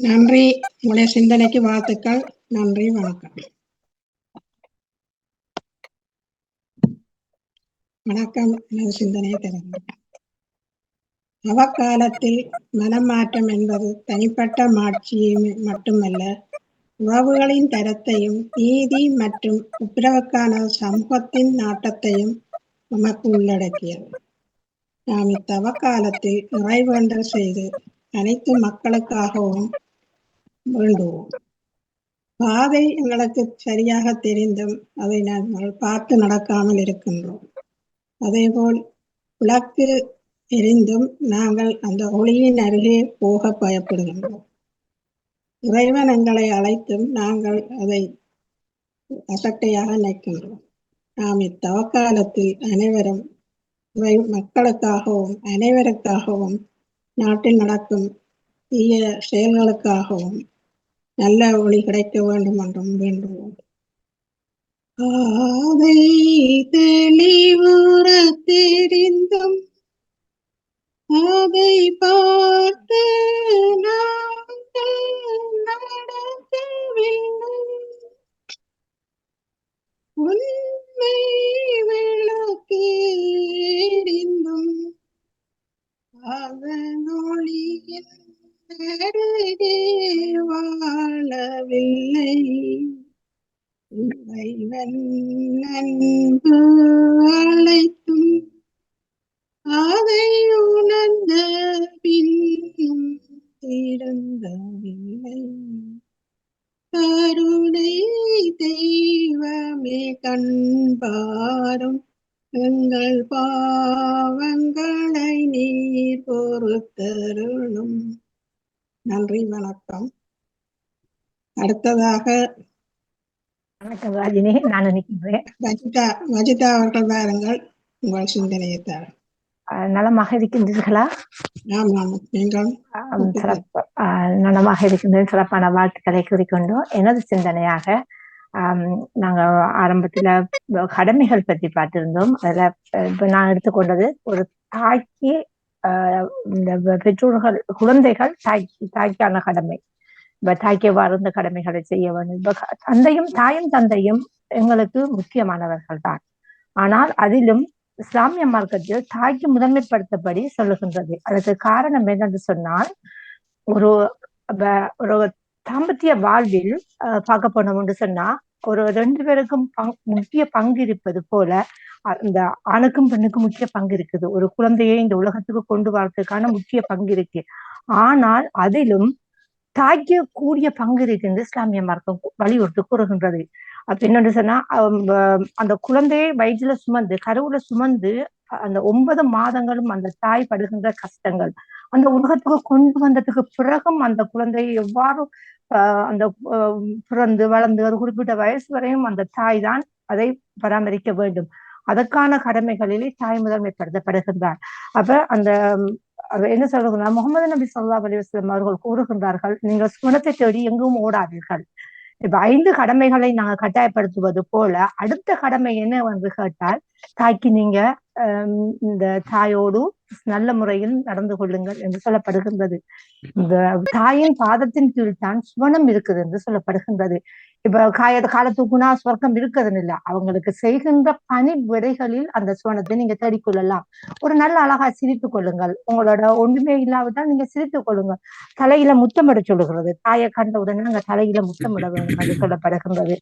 நன்றி, உங்களுடைய சிந்தனைக்கு வாழ்த்துக்கள். நன்றி, வணக்கம். வணக்கம். எனது சிந்தனையை தெரிவிக்கிறேன். அவக்காலத்தில் மனமாற்றம் என்பது தனிப்பட்ட மாட்சியை மட்டுமல்ல, உறவுகளின் தரத்தையும் நீதி மற்றும் ஒப்புரவுக்கான சமூகத்தின் நாட்டத்தையும் நமக்கு உள்ளடக்கியது. நாம் இத்தவக்காலத்தில் இறைவேண்டல் செய்து அனைத்து மக்களுக்காகவும் வேண்டுவோம். பாதை எங்களுக்கு சரியாக தெரிந்தும் அதை நாங்கள் பார்த்து நடக்காமல் இருக்கின்றோம். அதேபோல் விளக்கு எரிந்தும் நாங்கள் அந்த ஒளியின் அருகே போக பயப்படுகின்றோம். இறைவன் எங்களை அழைத்தும் நாங்கள் அதை அசட்டையாக நினைக்கின்றோம். நாம் இத்தவக்காலத்தில் அனைவரும் மக்களுக்காகவும் அனைவருக்காகவும் நாட்டில் நடக்கும் தீய செயல்களுக்காகவும் நல்ல ஒளி கிடைக்க வேண்டும் என்றும் வேண்டுவோம். அதை தெளிவுற தெரிந்தும் அதை பார்த்து நாங்கள் நடக்கவில்லை. உண்மை விளக்கேறிந்தும் அதன் ஒளியின் அருகே வாழவில்லை. இறைவன் அன்பு அழைத்தும் அதை உணர்ந்த பின்னும் திருந்தவில்லை. கருணை தெய்வமே கண்பாரும் எங்கள் பாவங்களை நீர் பொறுத்தருளும். நன்றி, வணக்கம். அடுத்ததாக வணக்கம் ராஜினி, நான் நினைக்கின்றேன். வஜிதா அவர்கள் வாருங்கள், உங்கள் சிந்தனையை தர. நலமாக இருக்கின்றீர்களா? ஆமாம், நீங்கள் நலமாக இருக்கின்றேன். சிறப்பான வாழ்த்துக்களை கூறிக்கொண்டோம். எனது சிந்தனையாக நாங்கள் ஆரம்பத்துல கடமைகள் பற்றி பார்த்திருந்தோம். அதுல இப்ப நான் எடுத்துக்கொண்டது, ஒரு தாய்க்கு இந்த பெற்றோர்கள் குழந்தைகள் தாய்க்கான கடமை. இப்ப தாய்க்கு எவ்வாறு கடமைகளை செய்ய வேண்டும். இப்ப தாயும் தந்தையும் எங்களுக்கு முக்கியமானவர்கள் தான். ஆனால் அதிலும் இஸ்லாமிய மார்க்கத்தில் தாய்க்கு முதன்மைப்படுத்தபடி சொல்லுகின்றது. அதுக்கு காரணம் என்னென்று சொன்னால், ஒரு தாம்பத்திய வாழ்வில் பார்க்க போனோம் என்று சொன்னா, ஒரு 2 பேருக்கும் முக்கிய பங்கு இருப்பது போல இந்த ஆணுக்கும் பெண்ணுக்கும் முக்கிய பங்கு இருக்குது. ஒரு குழந்தையை இந்த உலகத்துக்கு கொண்டு வரதுக்கான முக்கிய பங்கு இருக்கு. ஆனால் அதிலும் தாய்க்கு கூடிய பங்கு இருக்கு என்று இஸ்லாமிய மார்க்கம் வலியுறுத்தி கூறுகின்றது. அப்ப என்னன்னு சொன்னா, அந்த குழந்தையை வயிற்றுல சுமந்து கருவுல சுமந்து அந்த 9 மாதங்களும் அந்த தாய் படுகின்ற கஷ்டங்கள், அந்த உலகத்துக்கு கொண்டு வந்ததுக்கு பிறகும் அந்த குழந்தையை எவ்வாறு அந்த பிறந்து வளர்ந்து ஒரு குறிப்பிட்ட வயசு வரையும் அந்த தாய் தான் அதை பராமரிக்க வேண்டும். அதற்கான கடமைகளிலே தாய் முதன்மைப்படுத்தப்படுகின்றார். அப்ப அந்த என்ன சொல்றாங்கன்னா, முகமது நபி ஸல்லல்லாஹு அலைஹி வஸல்லம் அவர்கள் கூறுகின்றார்கள், நீங்கள் சுவனத்தை தேடி எங்கும் ஓடாதீர்கள். இப்ப 5 கடமைகளை நாங்க கட்டாயப்படுத்துவது போல அடுத்த கடமை என்ன என்று கேட்டால், தாய்க்கு நீங்க இந்த தாயோடு நல்ல முறையில் நடந்து கொள்ளுங்கள் என்று சொல்லப்படுகின்றது. இந்த தாயின் பாதத்தின் கீழ் தான் சுவனம் இருக்குது என்று சொல்லப்படுகின்றது. இப்ப காலத்துக்குனா சுவர்க்கம் இருக்கிறது இல்லை, அவங்களுக்கு செய்கின்ற பணி விடைகளில் அந்த சுவனத்தை நீங்க தேடிக்கொள்ளலாம். ஒரு நல்ல அழகா சிரித்துக் கொள்ளுங்கள், உங்களோட ஒன்றுமே இல்லாவிட்டால் நீங்க சிரித்துக் கொள்ளுங்கள். தலையில முத்தமிட சொல்லுகிறது, தாயை கண்ட உடனே நாங்க தலையில முத்தமிட வேண்டும் என்று சொல்லப்படுகின்றது.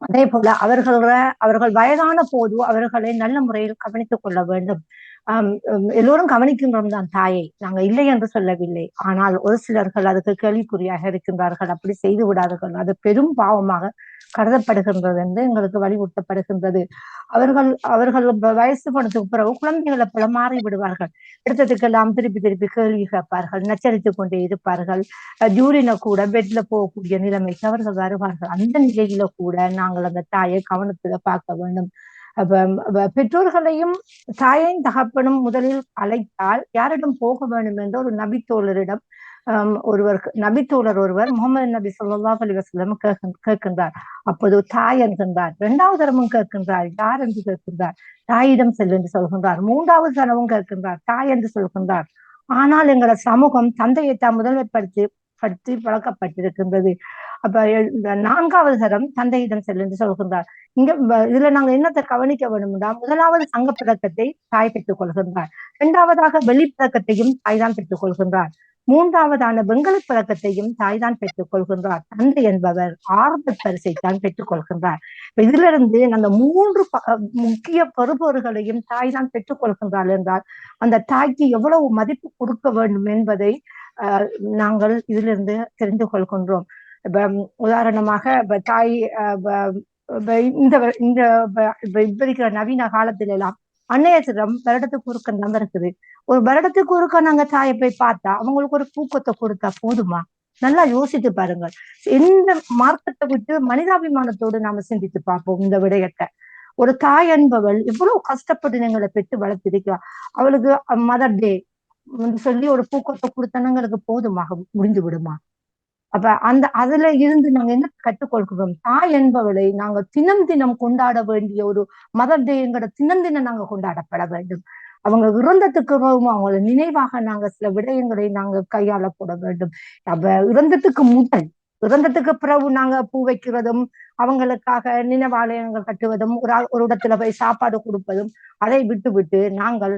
அதே போல அவர்கள் வயதான போது அவர்களை நல்ல முறையில் கவனித்துக் கொள்ள வேண்டும். எல்லோரும் கவனிக்கின்றோம் தான் தாயை, நாங்க இல்லை என்று சொல்லவில்லை. ஆனால் ஒரு சிலர்கள் அதுக்கு கேள்விக்குறியாக இருக்கின்றார்கள். அப்படி செய்து விடாதீர்கள், அது பெரும் பாவமாக கருதப்படுகின்றது என்று எங்களுக்கு வலியுறுத்தப்படுகின்றது. அவர்கள் வயசு போனதுக்கு பிறகு குழந்தைகளை போல மாறி விடுவார்கள். எடுத்ததுக்கெல்லாம் திருப்பி திருப்பி கேள்வி கேட்பார்கள், நச்சரித்துக் கொண்டே இருப்பார்கள். ஜூரின கூட பெட்ல போகக்கூடிய நிலைமைக்கு அவர்கள் வருவார்கள். அந்த நிலையில கூட நாங்கள் அந்த தாயை கவனத்துல பார்க்க வேண்டும். பெற்றோர்களையும் தாயையும் தகப்பனும் முதலில் அழைத்தால் யாரிடம் போக வேண்டும் என்ற ஒரு நபித்தோழரிடம் நபித்தோழர் ஒருவர் முகமது நபி ஸல்லல்லாஹு அலைஹி வஸல்லம் கேட்கின்றார். அப்போது தாய் என்கின்றார். 2வது தரமும் கேட்கின்றார், யார் என்று கேட்கின்றார். தாயிடம் செல் என்று சொல்கின்றார். 3வது தரமும் கேட்கின்றார், தாய் என்று சொல்கின்றார். ஆனால் எங்களோட சமூகம் தந்தையைத்தான் முதன்மைப்படுத்தி பழக்கப்பட்டிருக்கின்றது. அப்ப 4வது தரம் தந்தையிடம் செல் என்று சொல்கின்றார். இதுல நாங்க என்னத்தை கவனிக்க வேண்டும்னா, 1வது சங்க பிறக்கத்தை தாய் பெற்றுக் கொள்கின்றார், 2வதாக வெளிப்பழக்கத்தையும் தாய் தான் பெற்றுக் கொள்கின்றார். மூன்றாவதான வெண்கல பதக்கத்தையும் தாய் தான் பெற்றுக் கொள்கின்றார். தந்தை என்பவர் ஆறுதல் பரிசை தான் பெற்றுக் கொள்கின்றார். இதுல இருந்து அந்த மூன்று முக்கிய பெறுபவர்களையும் தாய் தான் பெற்றுக் கொள்கின்றார் என்றால் அந்த தாய்க்கு எவ்வளவு மதிப்பு கொடுக்க வேண்டும் என்பதை நாங்கள் இதிலிருந்து தெரிந்து கொள்கின்றோம். உதாரணமாக தாய் இப்ப இருக்கிற நவீன காலத்தில எல்லாம் அன்னையத்திடம் வருடத்துக்கு ஒருக்க நம்பர் இருக்குது. ஒரு வருடத்துக்கு ஒருக்க நாங்க தாயை போய் பார்த்தா அவங்களுக்கு ஒரு பூக்கத்தை கொடுத்தா போதுமா? நல்லா யோசித்து பாருங்கள். எந்த மார்க்கத்தை விட்டு மனிதாபிமானத்தோடு நாம சிந்தித்து பார்ப்போம் இந்த விடயத்தை. ஒரு தாய் என்பவள் எவ்வளவு கஷ்டப்பட்டு எங்களை பெற்று வளர்த்திருக்கிறா. அவளுக்கு மதர் டே சொல்லி ஒரு பூக்கத்தை கொடுத்தனங்களுக்கு போதுமாக முடிந்து விடுமா? அப்ப அதுல இருந்து நாங்க என்ன கற்றுக்கொள்கிறோம்? தாய் என்பவளை நாங்க தினம் தினம் கொண்டாட வேண்டிய ஒரு மதர் டே எங்கட தினம் தினம் நாங்க கொண்டாடப்பட வேண்டும். அவங்க இறந்ததுக்கு அவங்கள நினைவாக நாங்க சில விடயங்களை நாங்க கையாளப்பட வேண்டும். அப்ப இறந்ததுக்கு பிறகு நாங்க பூ வைக்கிறதும் அவங்களுக்காக நினைவாலயங்கள் கட்டுவதும் ஒரு இடத்துல போய் சாப்பாடு கொடுப்பதும் அதை விட்டு நாங்கள்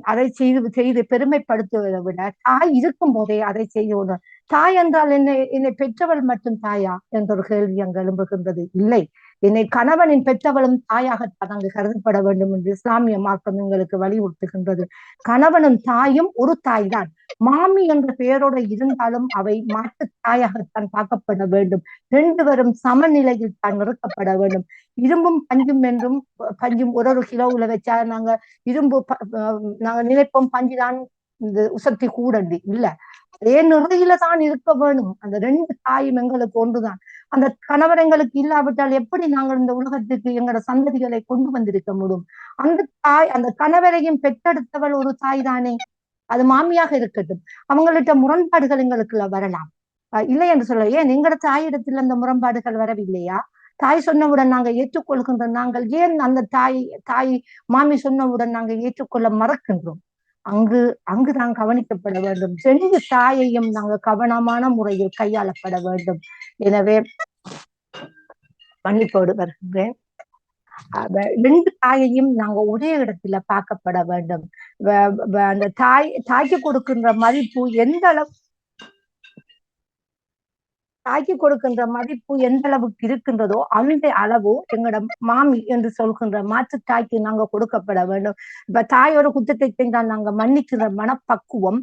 அதை செய்து பெருமைப்படுத்துவதை விட தாய் இருக்கும் போதே அதை செய்து. தாய் என்றால் என்னை பெற்றவள் மட்டும் தாயா என்ற ஒரு கேள்வி அங்கு எழும்புகின்றது. இல்லை, என்னை கணவனின் பெற்றவளும் தாயாகத்தான் அங்கு கருதப்பட வேண்டும் என்று இஸ்லாமிய மார்க்கம் எங்களுக்கு வலியுறுத்துகின்றது. கணவனும் தாயும் ஒரு தாய் தான். மாமி என்ற பெயரோடு இருந்தாலும் அவை மாற்று தாயாகத்தான் பார்க்கப்பட வேண்டும். ரெண்டு பேரும் சமநிலையில் தான் நிறுத்தப்பட வேண்டும். இரும்பும் பஞ்சும் என்றும் பஞ்சும் ஒரு கிலோவுல வச்சா நாங்க நாங்க நினைப்போம் பஞ்சுதான் இந்த உசக்தி கூடண்டு இல்ல, அதே நிறையில தான் இருக்க வேணும். அந்த ரெண்டு தாயும் எங்களுக்கு ஒன்றுதான். அந்த கணவர் எங்களுக்கு இல்லாவிட்டால் எப்படி நாங்கள் இந்த உலகத்துக்கு எங்களோட சந்ததிகளை கொண்டு வந்திருக்க முடியும்? அந்த கணவரையும் பெற்றெடுத்தவள் ஒரு தாய் தானே. அது மாமியாக இருக்கட்டும், அவங்கள்ட்ட முரண்பாடுகள் எங்களுக்குள்ள வரலாம், இல்லை என்று சொல்ல. ஏன் எங்களோட தாயிடத்தில் அந்த முரண்பாடுகள் வரவில்லையா? தாய் சொன்னவுடன் நாங்க ஏற்றுக்கொள்கின்ற நாங்கள் ஏன் அந்த தாய் மாமி சொன்னவுடன் நாங்க ஏற்றுக்கொள்ள மறக்கின்றோம்? அங்குதான் கவனிக்கப்பட வேண்டும். ரெண்டு தாயையும் நாங்க கவனமான முறையில் கையாளப்பட வேண்டும். எனவே மன்னிப்போடு வருகின்றேன். ரெண்டு தாயையும் நாங்க ஒரே இடத்துல பார்க்கப்பட வேண்டும். அந்த தாய்க்கு கொடுக்கின்ற மதிப்பு எந்த அளவுக்கு இருக்கின்றதோ அந்த அளவு எங்களோட மாமி என்று சொல்கின்ற மாற்று தாய்க்கு நாங்க கொடுக்கப்பட வேண்டும். இப்ப தாய் ஒரு குற்றத்தை செஞ்சால் நாங்க மன்னிக்கின்ற மனப்பக்குவம்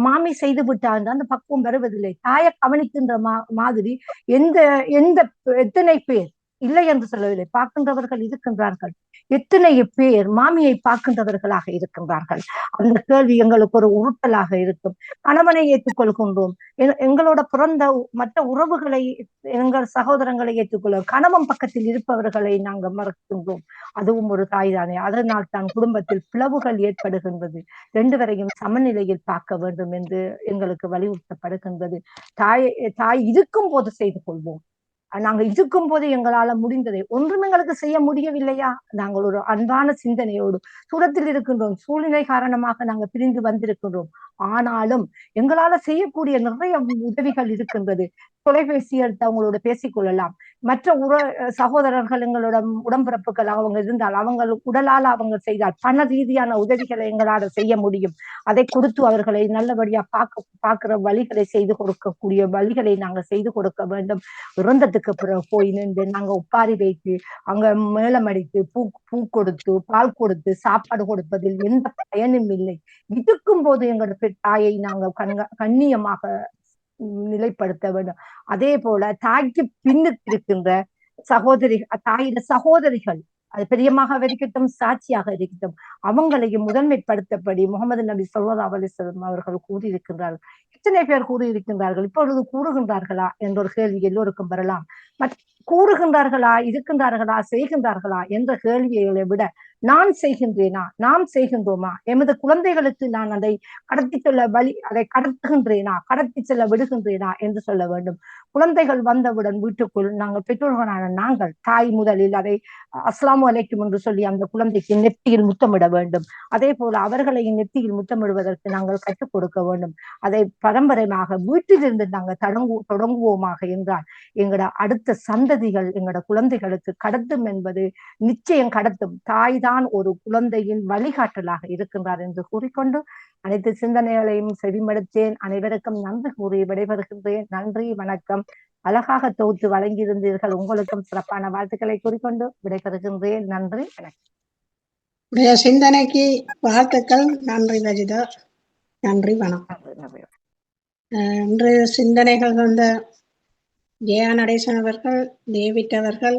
மாமி செய்து விட்டால் அந்த பக்குவம் வருவதில்லை. தாயை கவனிக்கின்ற மாதிரி எத்தனை பேர் இல்லை என்று சொல்லவில்லை, பார்க்கின்றவர்கள் இருக்கின்றார்கள். எத்தனை பேர் மாமியை பார்க்கின்றவர்களாக இருக்கின்றார்கள்? அந்த கேள்வி எங்களுக்கு ஒரு உறுத்தலாக இருக்கும். கணவனை ஏற்றுக்கொள்கின்றோம், எங்களோட பிறந்த மற்ற உறவுகளை எங்கள் சகோதரங்களை ஏற்றுக்கொள்ளும், கணவன் பக்கத்தில் இருப்பவர்களை நாங்கள் மறக்கின்றோம். அதுவும் ஒரு தாய் தானே. அதனால் தான் குடும்பத்தில் பிளவுகள் ஏற்படுகின்றது. ரெண்டு வரையும் சமநிலையில் பார்க்க வேண்டும் என்று எங்களுக்கு வலியுறுத்தப்படுகின்றது. தாய் இருக்கும் போது செய்து கொள்வோம். நாங்க இருக்கும் போது எங்களால முடிந்ததை ஒன்றும் எங்களுக்கு செய்ய முடியவில்லையா? நாங்கள் ஒரு அன்பான சிந்தனையோடு தூரத்தில் இருக்கின்றோம், சூழ்நிலை காரணமாக நாங்க பிரிந்து வந்திருக்கின்றோம். ஆனாலும் எங்களால செய்யக்கூடிய நிறைய உதவிகள் இருக்கின்றது. தொலைபேசி எடுத்து அவங்களோட பேசிக்கொள்ளலாம். மற்ற சகோதரர்கள் எங்களோட உடம்பிறப்புகள் அவங்க இருந்தால் அவங்க உடலால் அவங்க செய்தால் பண ரீதியான உதவிகளை எங்களால் செய்ய முடியும். அதை கொடுத்து அவர்களை நல்லபடியா பார்க்கிற வழிகளை செய்து கொடுக்கக்கூடிய வழிகளை நாங்க செய்து கொடுக்க வேண்டும். இறந்ததுக்கு பிறகு போய் நின்று நாங்க ஒப்பாரி வைத்து அங்க மேளமடித்து பூ கொடுத்து பால் கொடுத்து சாப்பாடு கொடுப்பதில் எந்த பயனும் இல்லை. இருக்கும் போது எங்களோட தாயை நாங்க கண்ணியமாக நிலைப்படுத்த வேண்டும். அதே போல தாய்க்கு பின்னுக்கு இருக்கின்ற தாயிட சகோதரிகள், அது பெரியமாக இருக்கட்டும் சாட்சியாக இருக்கட்டும், அவங்களையும் முதன்மைப்படுத்தபடி முகமது நபி ஸல்லல்லாஹு அலைஹி வஸல்லம் அவர்கள் கூறியிருக்கின்றார்கள். எத்தனை பேர் கூறியிருக்கின்றார்கள்? இப்பொழுது கூறுகின்றார்களா என்ற ஒரு கேள்வி எல்லோருக்கும் வரலாம். கூறுகின்றார்களா, இருக்கின்றார்களா, செய்கின்றார்களா என்ற கேள்விகளை விட நான் செய்கின்றேனா, நாம் செய்கின்றோமா, எமது குழந்தைகளுக்கு நான் அதை கடத்துகின்றேனா, கடத்தி செல்ல விடுகின்றேனா என்று சொல்ல வேண்டும். குழந்தைகள் வந்தவுடன் வீட்டுக்குள் நாங்கள் பெற்றோர்களான நாங்கள் தாய் முதலில் அதை அஸ்ஸலாமு அலைக்கும் என்று சொல்லி அந்த குழந்தைக்கு நெத்தியில் முத்தமிட வேண்டும். அதே போல அவர்களை நெத்தியில் முத்தமிடுவதற்கு நாங்கள் கற்றுக் கொடுக்க வேண்டும். அதை பரம்பரையாக வீட்டிலிருந்து நாங்கள் தொடங்குவோமாக என்றால் எங்களோட அடுத்த சந்ததிகள் எங்களோட குழந்தைகளுக்கு கடத்தும் என்பது நிச்சயம் கடத்தும். தாய் தான் ஒரு குழந்தையின் வழிகாட்டலாக இருக்கின்றார் என்று கூறிக்கொண்டு அனைத்து சிந்தனைகளையும் செவிமடுத்தேன். அனைவருக்கும் நன்றி கூறி விடைபெறுகின்றேன். நன்றி, வணக்கம். அழகாக தொகுத்து வழங்கியிருந்தீர்கள். உங்களுக்கும் சிறப்பான வாழ்த்துக்களை கூறிக்கொண்டு விடைபெறுகின்றேன். நன்றி, வணக்கம். உடைய சிந்தனைக்கு வாழ்த்துக்கள். நன்றி ரஜிதா. நன்றி, வணக்கம். இன்று சிந்தனைகள் வந்த ஜெயா நடேசன் அவர்கள், டேவிட் அவர்கள்,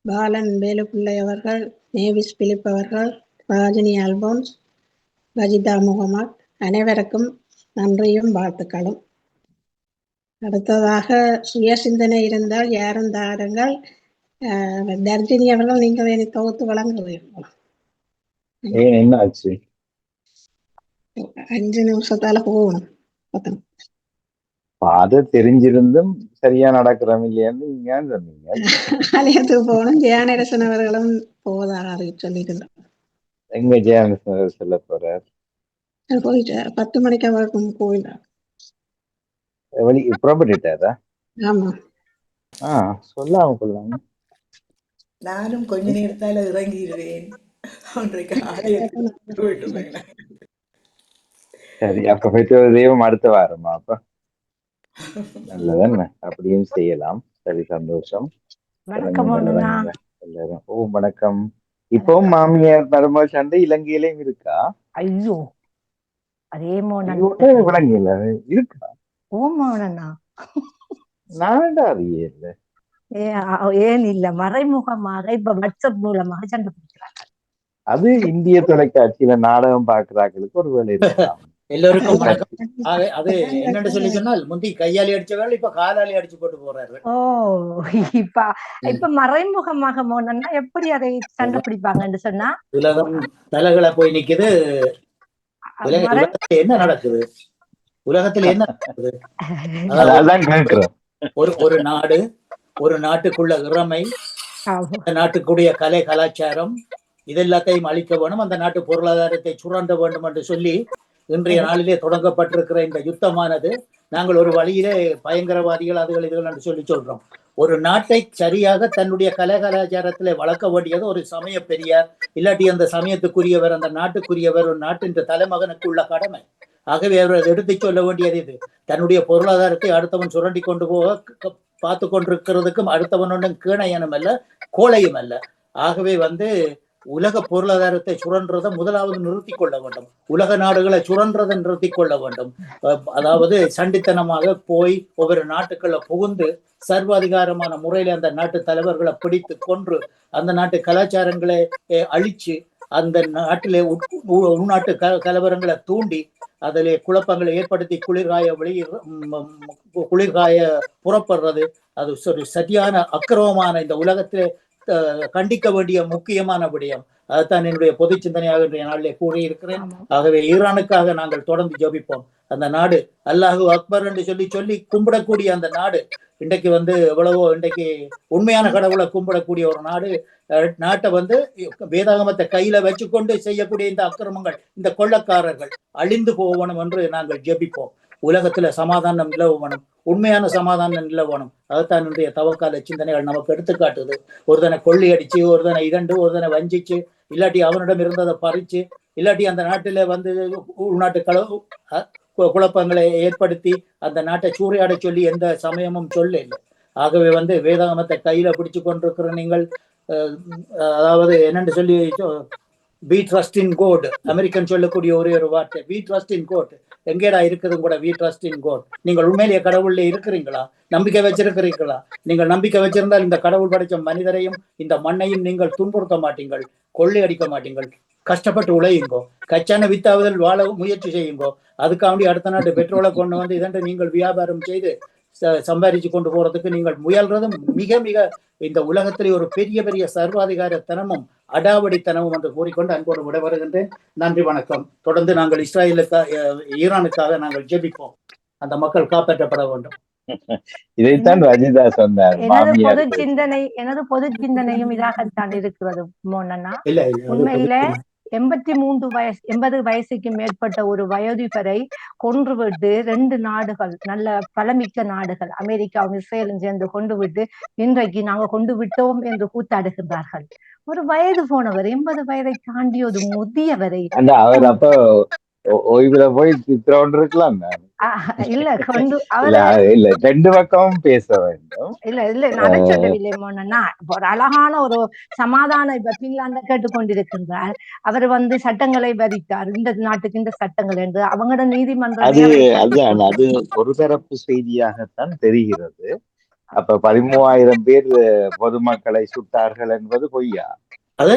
பாலன் வேலுப்பிள்ளை அவர்கள், நேவிஸ் பிலிப் அவர்கள், ராஜினி அல்போன்ஸ், ரஜிதா முகமது, அனைவருக்கும் நன்றியும் வாழ்த்துக்களும். அடுத்ததாக சுய சிந்தனை இருந்தால் யாரும் தாருங்கள். தர்ஜினி அவர்கள் நீங்கள் என்னை தொகுத்து வழங்குவீர்கள். என்ன ஆச்சு? 5 நிமிஷத்தால போகணும். அது தெரிஞ்சிருந்தும் சரியா நடக்கிறோம் இல்லையான்னு நீங்க சொன்னீங்க. ஆலயத்துக்கு போகணும். ஜெயானரசன் அவர்களும் போவதாக சொல்லியிருந்தார். எங்க ஜெயானரசன் சொல்ல போறார்? போயிட்டு 10 மணிக்கு அவருக்கும் கோயில் வழி புறப்பட்டுட்டாரா? ஆமா. சொல்லாம கொள்ளாம நானும் கொஞ்ச நேரத்தால இறங்கிடுவேன். சரி, அப்ப பெற்றோர் தெய்வம் அடுத்த வாரமா? அப்ப நல்லதானே, அப்படியும் செய்யலாம். சரி, சந்தோஷம். எல்லாரும் வணக்கம். இப்பவும் மாமியார் மருமகள் சண்டை இலங்கையிலும் இருக்கா? ஐயோ, அதே விளங்கல இருக்கா? நான்டா அறியே இல்ல. ஏன் இல்ல, மறைமுகமாக இப்ப வாட்ஸ்அப் மூலமாக சண்டை பிடிக்கிறாங்க. அது இந்திய தொலைக்காட்சியில நாடகம் பாக்குறாங்களுக்கு ஒருவேளை இருக்கலாம். எல்லோருக்கும் அது என்னன்னு சொல்லி சொன்னால், முந்தி கையாளி அடிச்சவர்கள் இப்ப காலாளி அடிச்சு போட்டு போறார்கள். இப்ப மறைமுகமாக போனா எப்படி அதை சண்டை பிடிப்பாங்கன்னு சொன்னா, உலகம் தலைகளை போய் நிக்குது. என்ன நடக்குது உலகத்துல? என்ன நடக்குது? ஒரு நாட்டுக்குள்ள இறமை, நாட்டுக்குடைய கலை கலாச்சாரம் இதெல்லாத்தையும் அழிக்க வேணும், அந்த நாட்டு பொருளாதாரத்தை சுரண்ட வேண்டும் என்று சொல்லி இன்றைய நாளிலே தொடங்கப்பட்டிருக்கிற இந்த யுத்தமானது, நாங்கள் ஒரு வழியிலே பயங்கரவாதிகள் அதுகள் இதுகள் என்று சொல்லி சொல்றோம். ஒரு நாட்டை சரியாக தன்னுடைய கலை கலாச்சாரத்திலே வளர்க்க வேண்டியது ஒரு சமய பெரியார், இல்லாட்டி அந்த சமயத்துக்குரியவர், அந்த நாட்டுக்குரியவர், ஒரு நாட்டின் தலைமகனுக்கு உள்ள கடமை. ஆகவே அவர் எடுத்து சொல்ல வேண்டியது இது. தன்னுடைய பொருளாதாரத்தை அடுத்தவன் சுரண்டி கொண்டு போக பார்த்து கொண்டிருக்கிறதுக்கும் அடுத்தவன் ஒன்றும் கீணையனும் அல்ல, கோழையும் அல்ல. ஆகவே உலக பொருளாதாரத்தை சுரன்றதை முதலாவது நிறுத்தி கொள்ள வேண்டும். உலக நாடுகளை சுரன்றதை நிறுத்தி கொள்ள வேண்டும். அதாவது சண்டித்தனமாக போய் ஒவ்வொரு நாட்டுக்களை புகுந்து சர்வாதிகாரமான முறையில அந்த நாட்டு தலைவர்களை பிடித்து கொன்று அந்த நாட்டு கலாச்சாரங்களை அழிச்சு அந்த நாட்டிலே உள்நாட்டு கலவரங்களை தூண்டி அதிலே குழப்பங்களை ஏற்படுத்தி குளிர்காய புறப்படுறது, அது ஒரு சரியான அக்கிரமமான இந்த உலகத்திலே கண்டிக்க வேண்டிய முக்கியமான விடயம். அதுதான் என்னுடைய பொது சிந்தனையாக இன்றைய நாளிலே கூறியிருக்கிறேன். ஆகவே ஈரானுக்காக நாங்கள் தொடர்ந்து ஜெபிப்போம். அந்த நாடு அல்லாஹு அக்பர் என்று சொல்லி கும்பிடக்கூடிய அந்த நாடு இன்றைக்கு எவ்வளவோ இன்றைக்கு உண்மையான கடவுளை கும்பிடக்கூடிய ஒரு நாட்டை வேதாகமத்தை கையில வச்சுக்கொண்டு செய்யக்கூடிய இந்த அக்கிரமங்கள், இந்த கொள்ளக்காரர்கள் அழிந்து போகணும் என்று நாங்கள் ஜெபிப்போம். உலகத்துல சமாதானம் நிலவணும், உண்மையான சமாதானம் நிலவணும். அதுதான் இன்றைய தவக்கால சிந்தனைகள் நமக்கு எடுத்துக்காட்டுது. ஒருதனை கொள்ளி அடிச்சு, ஒருதனை இதண்டு, ஒருதனை வஞ்சிச்சு, இல்லாட்டி அவனிடம் இருந்ததை பறிச்சு, இல்லாட்டி அந்த நாட்டில உள்நாட்டு குழப்பங்களை ஏற்படுத்தி அந்த நாட்டை சூறையாட சொல்லி எந்த சமயமும் சொல்ல இல்லை. ஆகவே வேதாகமத்தை கையில பிடிச்சு கொண்டிருக்கிற நீங்கள், அதாவது என்னன்னு சொல்லி we trust in God, American சொல்லக்கூடிய ஒரே ஒரு வார்த்தை we trust in God. எங்கேடா இருக்குது கூட we trust in God? நீங்கள் உண்மையிலேயே கடவுள்ல இருக்கிறீங்களா? நம்பிக்கை வச்சிருக்கிறீங்களா? நீங்கள் நம்பிக்கை வச்சிருந்தால் இந்த கடவுள் படைச்ச மனிதரையும் இந்த மண்ணையும் நீங்கள் துன்புறுத்த மாட்டீங்கள், கொள்ளை அடிக்க மாட்டீங்கள். கஷ்டப்பட்டு உழையுங்கோ, கச்சான வித்தாவதில் வாழ முயற்சி செய்யுங்கோ. அதுக்காண்டி அடுத்த நாட்டு பெட்ரோலை கொண்டு இதென்று நீங்கள் வியாபாரம் செய்து சம்பாதிச்சு கொண்டு போறதுக்கு நீங்கள் முயல்றதும் மிக மிக இந்த உலகத்திலே ஒரு பெரிய பெரிய சர்வாதிகாரத்தனமும் அடாவடித்தனமும் என்று கூறிக்கொண்டு அன்போடு விட வருகின்றேன். நன்றி, வணக்கம். தொடர்ந்து நாங்கள் ஈரானுக்காக நாங்கள் ஜெபிப்போம். அந்த மக்கள் காப்பாற்றப்பட வேண்டும். இதைத்தான் ரஜிதா சொன்னார். எனது பொது சிந்தனையும் இதாகத்தான் இருக்கிறது மோனண்ணா. உண்மையில 80 வயசுக்கு மேற்பட்ட ஒரு வயோதிபரை கொன்றுவிட்டு 2 நாடுகள், நல்ல பலமிக்க நாடுகள், அமெரிக்காவும் இஸ்ரேலும் சேர்ந்து கொண்டு விட்டு இன்றைக்கு நாங்க கொண்டு விட்டோம் என்று கூத்தாடுகின்றார்கள். ஒரு வயது போனவர், 80 வயதை தாண்டிய ஒரு முதியவரை அவர் அப்போ ஓய்வுல போய் சித்திரம் இருக்கலாம் நான். இல்ல கொண்டு இல்ல அவரு இல்ல 2 பக்கமும் பேச வேண்டும். இல்ல நான் அதை சொல்லவில்லை மோனன்னா. ஒரு அழகான ஒரு சமாதான இப்ப பின்லாந்த கேட்டுக்கொண்டிருக்கின்றார். அவர் வந்து சட்டங்களை வரித்தார், இந்த நாட்டுக்கு இந்த சட்டங்கள் என்று அவங்களோட நீதிமன்றமே அதுதான் அது ஒரு தரப்பு செய்தியாகத்தான் தெரிகிறது. அப்ப 13,000 பேர் பொதுமக்களை சுட்டார்கள் என்பது பொய்யா? அது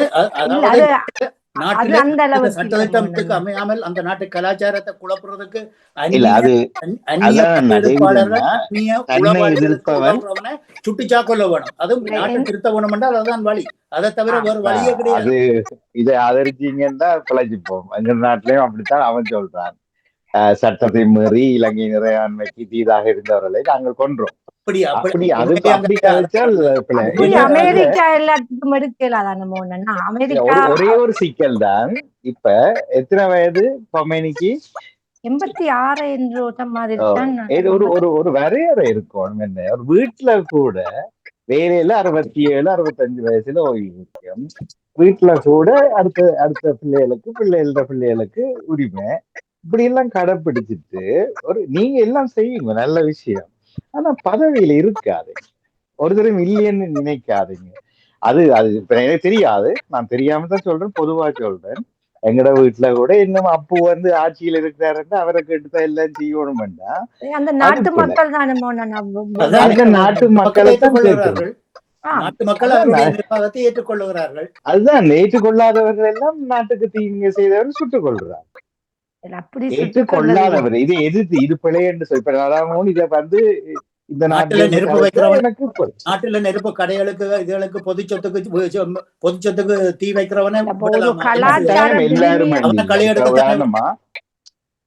இல்ல அதாவது அது நாட்டிலே அந்த அளவுக்கு சட்டத்திட்டத்துக்கு அமையாமல் அந்த நாட்டு கலாச்சாரத்தை குழப்புறதுக்கு இல்ல அது அந்நிய படையெடுப்பாளர்கள், அந்நிய தன்னை உளவாளிகளுக்கு எதிர்ப்பவன் உதவுறவனை சுட்டுச்சா கொள்ள வேணும். அதுவும் நாட்டை திருத்த வேணும் என்றால் அதுதான் வழி. அதை தவிர வேறு வழியே கிடையாது. அது இதை ஆதரிச்சீங்கன்னா பிழைச்சிப்போம். எங்க நாட்டிலையும் அப்படித்தான் அவன் சொல்றான். சட்டத்தை மீறி இலங்கை இறையாண்மைக்கு தீதாக இருந்தவர்களை நாங்கள் கொன்றோம். அப்படி கதைச்சால் அமெரிக்கா எல்லாத்துக்கும் எடுக்கலாதான மோனன்னா. அமெரிக்கா ஒரே ஒரு சிக்கல் தான். இப்ப எத்தனை வயது கொமேனிக்கு? 86 என்ற மாதிரி தான். ஒரு வரையறை இருக்கும். என்ன ஒரு வீட்டுல கூட வேலையில 67 65 வயசுல ஓய்வு முக்கியம். வீட்டுல கூட அடுத்த பிள்ளைகளுக்கு உரிமை இப்படி எல்லாம் கடைப்பிடிச்சிட்டு நீங்க எல்லாம் செய்யுங்க, நல்ல விஷயம். ஆனா பதவியில இருக்காது, ஒரு தரம் இல்லைன்னு நினைக்காதீங்க. அது இப்ப எனக்கு தெரியாது, நான் தெரியாம தான் சொல்றேன், பொதுவா சொல்றேன். எங்கட வீட்டுல கூட இன்னும் அப்பு வந்து ஆட்சியில் இருக்கிறாருன்னா அவரை கேட்டுதான் எல்லாம் செய்யணும்னா அந்த நாட்டு மக்கள் தானே நாட்டு மக்களை தான் கேட்கிறார்கள். நாட்டு மக்கள் அவருடைய நிர்வாகத்தை ஏற்றுக்கொள்ளுகிறார்கள். அதுதான் ஏற்றுக்கொள்ளாதவர்கள் எல்லாம் நாட்டுக்கு தீங்கு செய்தவர் சுட்டுக் கொள்றார். ஏற்றுக்கொள்ளாதவர் இதை எதிர்த்து இது பிழை என்று சொல்லி இதை வந்து இந்த நாட்டுல நெருப்பு வைக்கிறவன், நாட்டுல நெருப்பு கடைகளுக்கு இதுகளுக்கு பொது சொத்துக்கு தீ வைக்கிறவனே எல்லாருமே.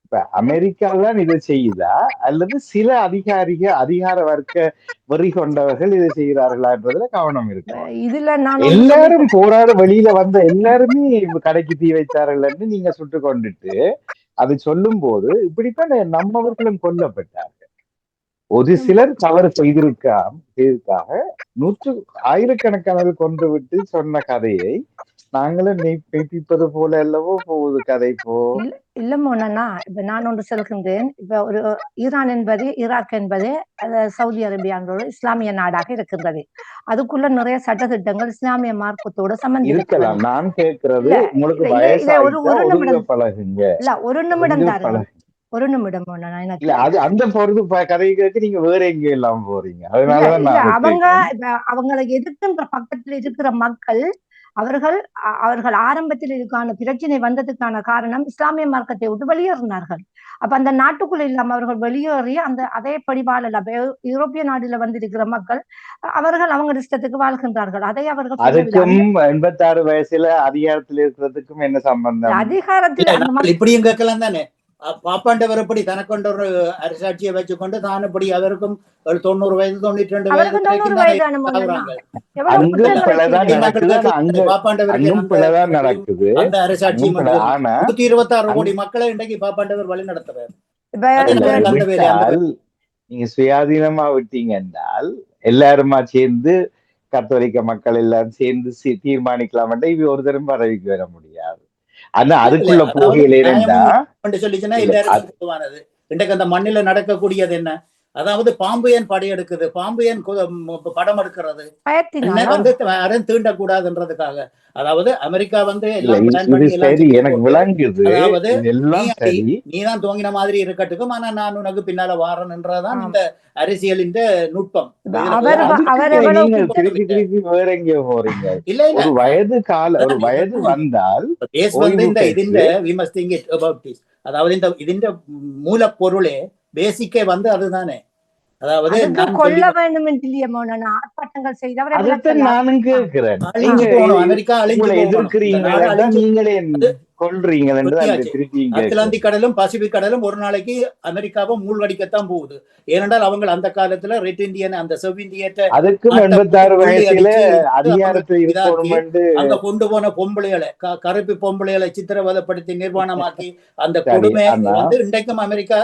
இப்ப அமெரிக்காதான் இதை செய்யுதா அல்லது சில அதிகார வர்க்க வெறி கொண்டவர்கள் இதை செய்கிறார்களான்றதுல கவனம் இருக்கு. எல்லாரும் போராட வெளியில வந்த எல்லாருமே கடைக்கு தீ வைத்தார்கள் நீங்க சுட்டு கொண்டுட்டு அது சொல்லும் போது இப்படித்தான் நம்மவர்களும் கொல்லப்பட்டார்கள். ஒரு சிலர் தவறு செய்திருக்காக ஆயிரக்கணக்கானவர்கள் கொண்டு விட்டு சொன்ன கதையை நாங்களும் மெய்ப்பிப்பது போல அல்லவோ போகுது கதை. இல்ல மோனன்னா, இப்ப நான் ஒன்று சொல்கின்றேன். இப்ப ஒரு ஈரான் என்பது, ஈராக் என்பது சவுதி அரேபியாவோட இஸ்லாமிய நாடாக இருக்கின்றது. அதுக்குள்ள நிறைய சட்டத்திட்டங்கள் இஸ்லாமிய மார்க்கத்தோட சம்பந்தம். நான் கேட்கிறது உங்களுக்கு ஒரு நிமிடம் தாரு, ஒரு நிமிடம். அந்த பொறுத்து கதை கேட்டு நீங்க வேற எங்க எல்லாம் போறீங்க. அவங்களை எதிர்க்கின்ற பக்கத்துல இருக்கிற மக்கள் அவர்கள் ஆரம்பத்தில் இதுக்கான பிரச்சனை வந்ததுக்கான காரணம் இஸ்லாமிய மார்க்கத்தை விட்டு வெளியேறினார்கள். அப்ப அந்த நாட்டுக்குள்ள இல்லாம அவர்கள் வெளியேறி அதே படிவாள யூரோப்பிய நாடுல வந்திருக்கிற மக்கள் அவங்க இஷ்டத்துக்கு வாழ்கின்றார்கள். அதை அவர்கள் 86 வயசுல அதிகாரத்தில் இருக்கிறதுக்கும் என்ன சம்பந்தம்? அதிகாரத்தில் இப்படியும் கேட்கலாம் தானே. பாப்பாண்டவர் எப்படி தனக்கொண்ட ஒரு அரசாட்சியை வச்சுக்கொண்டு தானப்படி அவருக்கும் 90 வயது 92 வயது அந்த அரசாட்சி 126 கோடி மக்களை இன்றைக்கு பாப்பாண்டவர் வழி நடத்துறாரு. நீங்க சுயாதீனமா விட்டீங்க என்றால் எல்லாருமா சேர்ந்து கத்தோலிக்க மக்கள் எல்லாரும் சேர்ந்து தீர்மானிக்கலாம். இவ ஒரு தரம் பதவிக்கு வர முடியாது. ஆனா அதுக்குள்ள போகையில சொல்லிச்சுன்னா இன்றைக்கு அந்த மண்ணில நடக்கக்கூடியது என்ன? அதாவது பாம்பு ஏன் படையெடுக்குது, பாம்பு ஏன் படம் எடுக்கிறது வந்து தீண்டக்கூடாதுன்றதுக்காக. அதாவது அமெரிக்கா வந்து எனக்கு விளங்குது, அதாவது நீதான் தோங்கின மாதிரி இருக்கட்டுக்கும், ஆனா நான் உனக்கு பின்னால வாரன்ன்றதான் இந்த அரசியலின் நுட்பம். வேற எங்க போறீங்க? இல்ல ஒரு வயது வந்தால் இதுன்ற மூலப்பொருளே பேசிக்கே வந்து அதுதானே. அதாவது கொல்ல வேண்டும் ஆர்ப்பாட்டங்கள் செய்தவர் நானும் கேட்கிறேன். அமெரிக்கா நீங்களே கொல்றீங்க. அட்லாந்திக் கடலும் பசிபிக் கடலும் ஒரு நாளைக்கு அமெரிக்காவை மூழ்கடிக்கத்தான் போகுது. ஏனென்றால் அவங்க அந்த காலத்துல ரெட் இந்தியன் அந்த செவ்விந்தியத்தை அதுக்கும் 86 வயசுல அதிகாரத்தை அங்க கொண்டு போன பொம்பளைகளை, கருப்பு பொம்பளைகளை சித்திரவதைப்படுத்தி நிர்வாணமாக்கி அந்த கொடுமை வந்து இன்றைக்கும் அமெரிக்கா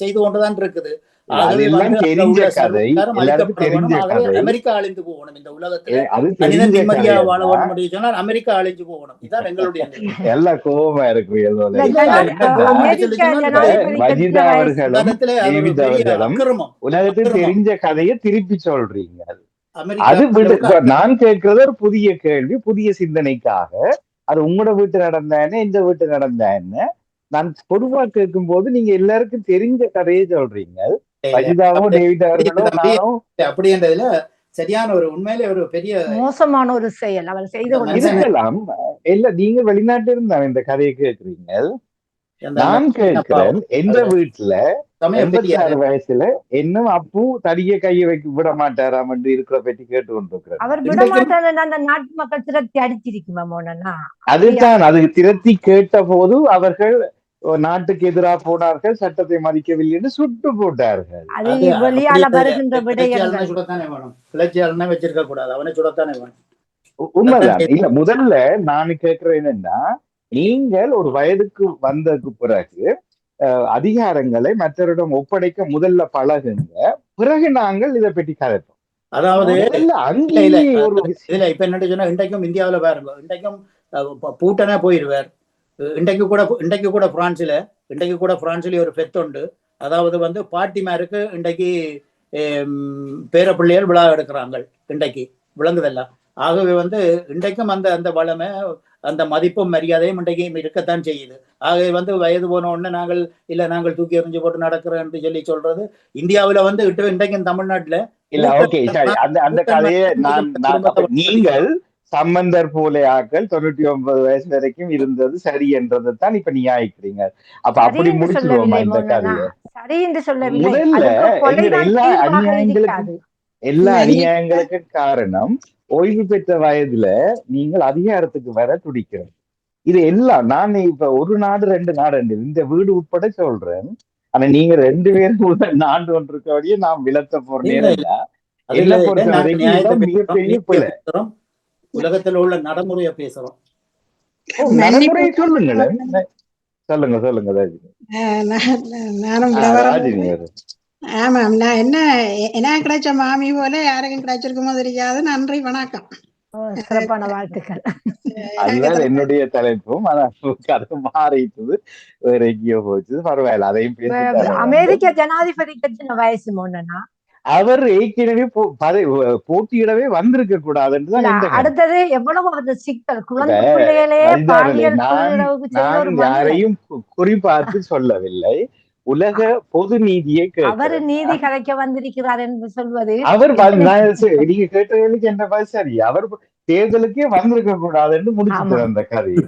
செய்து கொண்டுதான் இருக்குது. ஆகவே அதெல்லாம் வந்து அங்க தெரிஞ்ச உள்ள கதை, சர்வதிகாரம் எல்லாருக்கும் அழிக்கப்பட வேணும். தெரிஞ்ச ஆகவே கதை. அமெரிக்கா அழிந்து போகணும். இந்த உலகத்துல அது மனிதன் தெரிஞ்ச நிம்மதியா வாழ கதையெல்லாம் வேணும் என்று சொன்னால் அமெரிக்கா அழிஞ்சு போகணும். இதான் எங்களுடைய நிலை. எல்லாம் கோபமா இருக்கு. இல்ல இல்ல இல்ல ஜனாதி கோபம் என்று சொல்லி அமெரிக்க சொன்னால் இப்ப ஜனாதிபதி வஜிதா கட்டின வயசு அவர்களும் உலகத்திலே அது ஒரு டேவிட் பெரிய அவர்களும் அக்கிரமம். உலகத்துக்கு அக்கிரமம் தெரிஞ்ச கதையை திருப்பி சொல்றீங்க. அமெரிக்கா அது விட்டு அளவுக்கு இப்ப நான் கேட்கறது ஒரு புதிய கேள்வி, புதிய சிந்தனைக்காக. அது உங்களோட வீட்டு நடந்தா என்ன, இந்த வீட்டு நடந்தா என்ன? நான் பொதுவா கேட்கும் போது நீங்க எல்லாருக்கும் தெரிஞ்ச கதையை சொல்றீங்க. வஜிதாவோ டேவிட் அவர்களோ தம்பி நானும் அப்படின்றதுல சரியான ஒரு உண்மையிலே ஒரு பெரிய மோசமான ஒரு செயல் அவர் செய்து இந்த கொண்டு மனுஷனை இருக்கலாம். இல்ல, நீங்க வெளிநாட்டு இருந்தா இந்த கதையை கேட்கறீங்க. அந்த நான் மனுஷனை கேட்கிறேன், பாவம். எந்த அதுல வீட்டுல சமயம் 86 வயசுல இன்னும் அப்பு தடிய கையை வைக்க விட மாட்டாராம் என்று இருக்கிற பற்றி கேட்டு கொண்டிருக்கிறேன். அவர் இன்றைக்கும் விடமாட்டார் அந்த நாட்டு மக்கள் திரட்டி அடிச்சிருக்குமா மோனனா அதுதான், அது திரட்டி கேட்ட போது அவர்கள் நாட்டுக்கு எதிராக போனார்கள், சட்டத்தை மதிக்கவில்லை என்று சுட்டு போட்டார்கள். அது அது வெளியால அப்படி வருகின்ற கிளர்ச்சியாளனை விடயங்கள் சுடத்தானே வேணும். கிளர்ச்சியாளனை வச்சிருக்க கூடாது, அவனை சுடத்தானே வேணும். உண்மைதான். இல்ல, முதல்ல நான் கேட்கிறேன் என்னன்னா, நீங்கள் ஒரு வயதுக்கு வந்ததுக்கு பிறகு அதிகாரங்களை மற்றவரிடம் ஒப்படைக்க முதல்ல பழகுங்க, பிறகு நாங்கள் இதை பற்றி கதைப்போம். அதாவது முதல்ல இல்ல அங்கேயே ஒரு இதுல இப்ப என்ன சொன்னா, இன்றைக்கும் இந்தியாவில பாருங்க, இன்றைக்கும் பூட்டனே போயிருவார். இன்றைக்கு கூட பிரான்சில ஒரு பெத் உண்டு. அதாவது வந்து பாட்டிமாருக்கு இன்றைக்கு பேர பிள்ளைகள் விழா எடுக்கிறாங்க. இன்றைக்கு விளங்குதல்ல. ஆகவே வந்து இன்றைக்கும் அந்த அந்த வளமை, அந்த மதிப்பும் மரியாதையும் இன்றைக்கும் இருக்கத்தான் செய்யுது. ஆகவே வந்து வயது போன உடனே நாங்கள் தூக்கி எறிஞ்சு போட்டு நடக்கிறோம் என்று சொல்லி சொல்றது இந்தியாவில வந்து இன்றைக்கும் தமிழ்நாட்டுல இல்ல. ஓகே, சரி. அந்த கதையை நீங்கள் சம்பந்தர் போல ஆக்கள் 99 வயசு வரைக்கும் இருந்தது சரி என்றதை தான் இப்ப நியாயிக்கிறீங்க. அப்ப அப்படி முடிச்சிருவோமா இந்த கதையை? சரி என்று சொல்லவில்லை. முதல்ல எல்லா அநியாயங்களுக்கும் காரணம் ஓய்வு பெற்ற வயதுல நீங்கள் அதிகாரத்துக்கு வர துடிக்கிறோம். இது எல்லாம் நான் இப்ப ஒரு நாடு 2 நாடு இந்த வீடு உட்பட சொல்றேன். ஆனா நீங்க 2 பேரும் நாடு ஒன்று இருக்கபடியே நாம் விளக்க போறேன். என்ன பொறுத்த வரைக்கும் மிகப்பெரிய பிள்ளை. உலகத்துல உள்ள நடைமுறைய பேசுறோம். நடைமுறை சொல்லுங்களேன். சொல்லுங்க நானும் ராஜினி. ஆமாம், நான் என்ன கிடைச்ச மாமி போல யாருக்கும் கிடைச்சிருக்குமோ தெரியாது. நன்றி, வணக்கம். சிறப்பான வாழ்த்துக்கள். அதுதான் என்னுடைய தலைப்பும். ஆனா கதை மாறிட்டது, வேற எங்கேயோ போச்சு. பரவாயில்ல, அதையும் பேச. அமெரிக்க ஜனாதிபதி கட்சின வயசு மோனனா அவர் ஏற்கனவே போட்டியிடவே வந்திருக்க கூடாதுன்னு. அடுத்தது எவ்வளவு அந்த சிக்கல், குழந்தை பிள்ளைகளே பாலியல் நான் யாரையும் குறிப்பார்த்து சொல்லவில்லை. உலக பொது நீதியை அவர் நீதி கலைக்க வந்திருக்கிறார் என்று சொல்வது. அவர் நீங்க கேட்டவர்களுக்கு என்ன பதில் சரி? அவர் தேர்தலுக்கே வந்திருக்க கூடாது என்று முடிச்சுட்டு அந்த கதையை.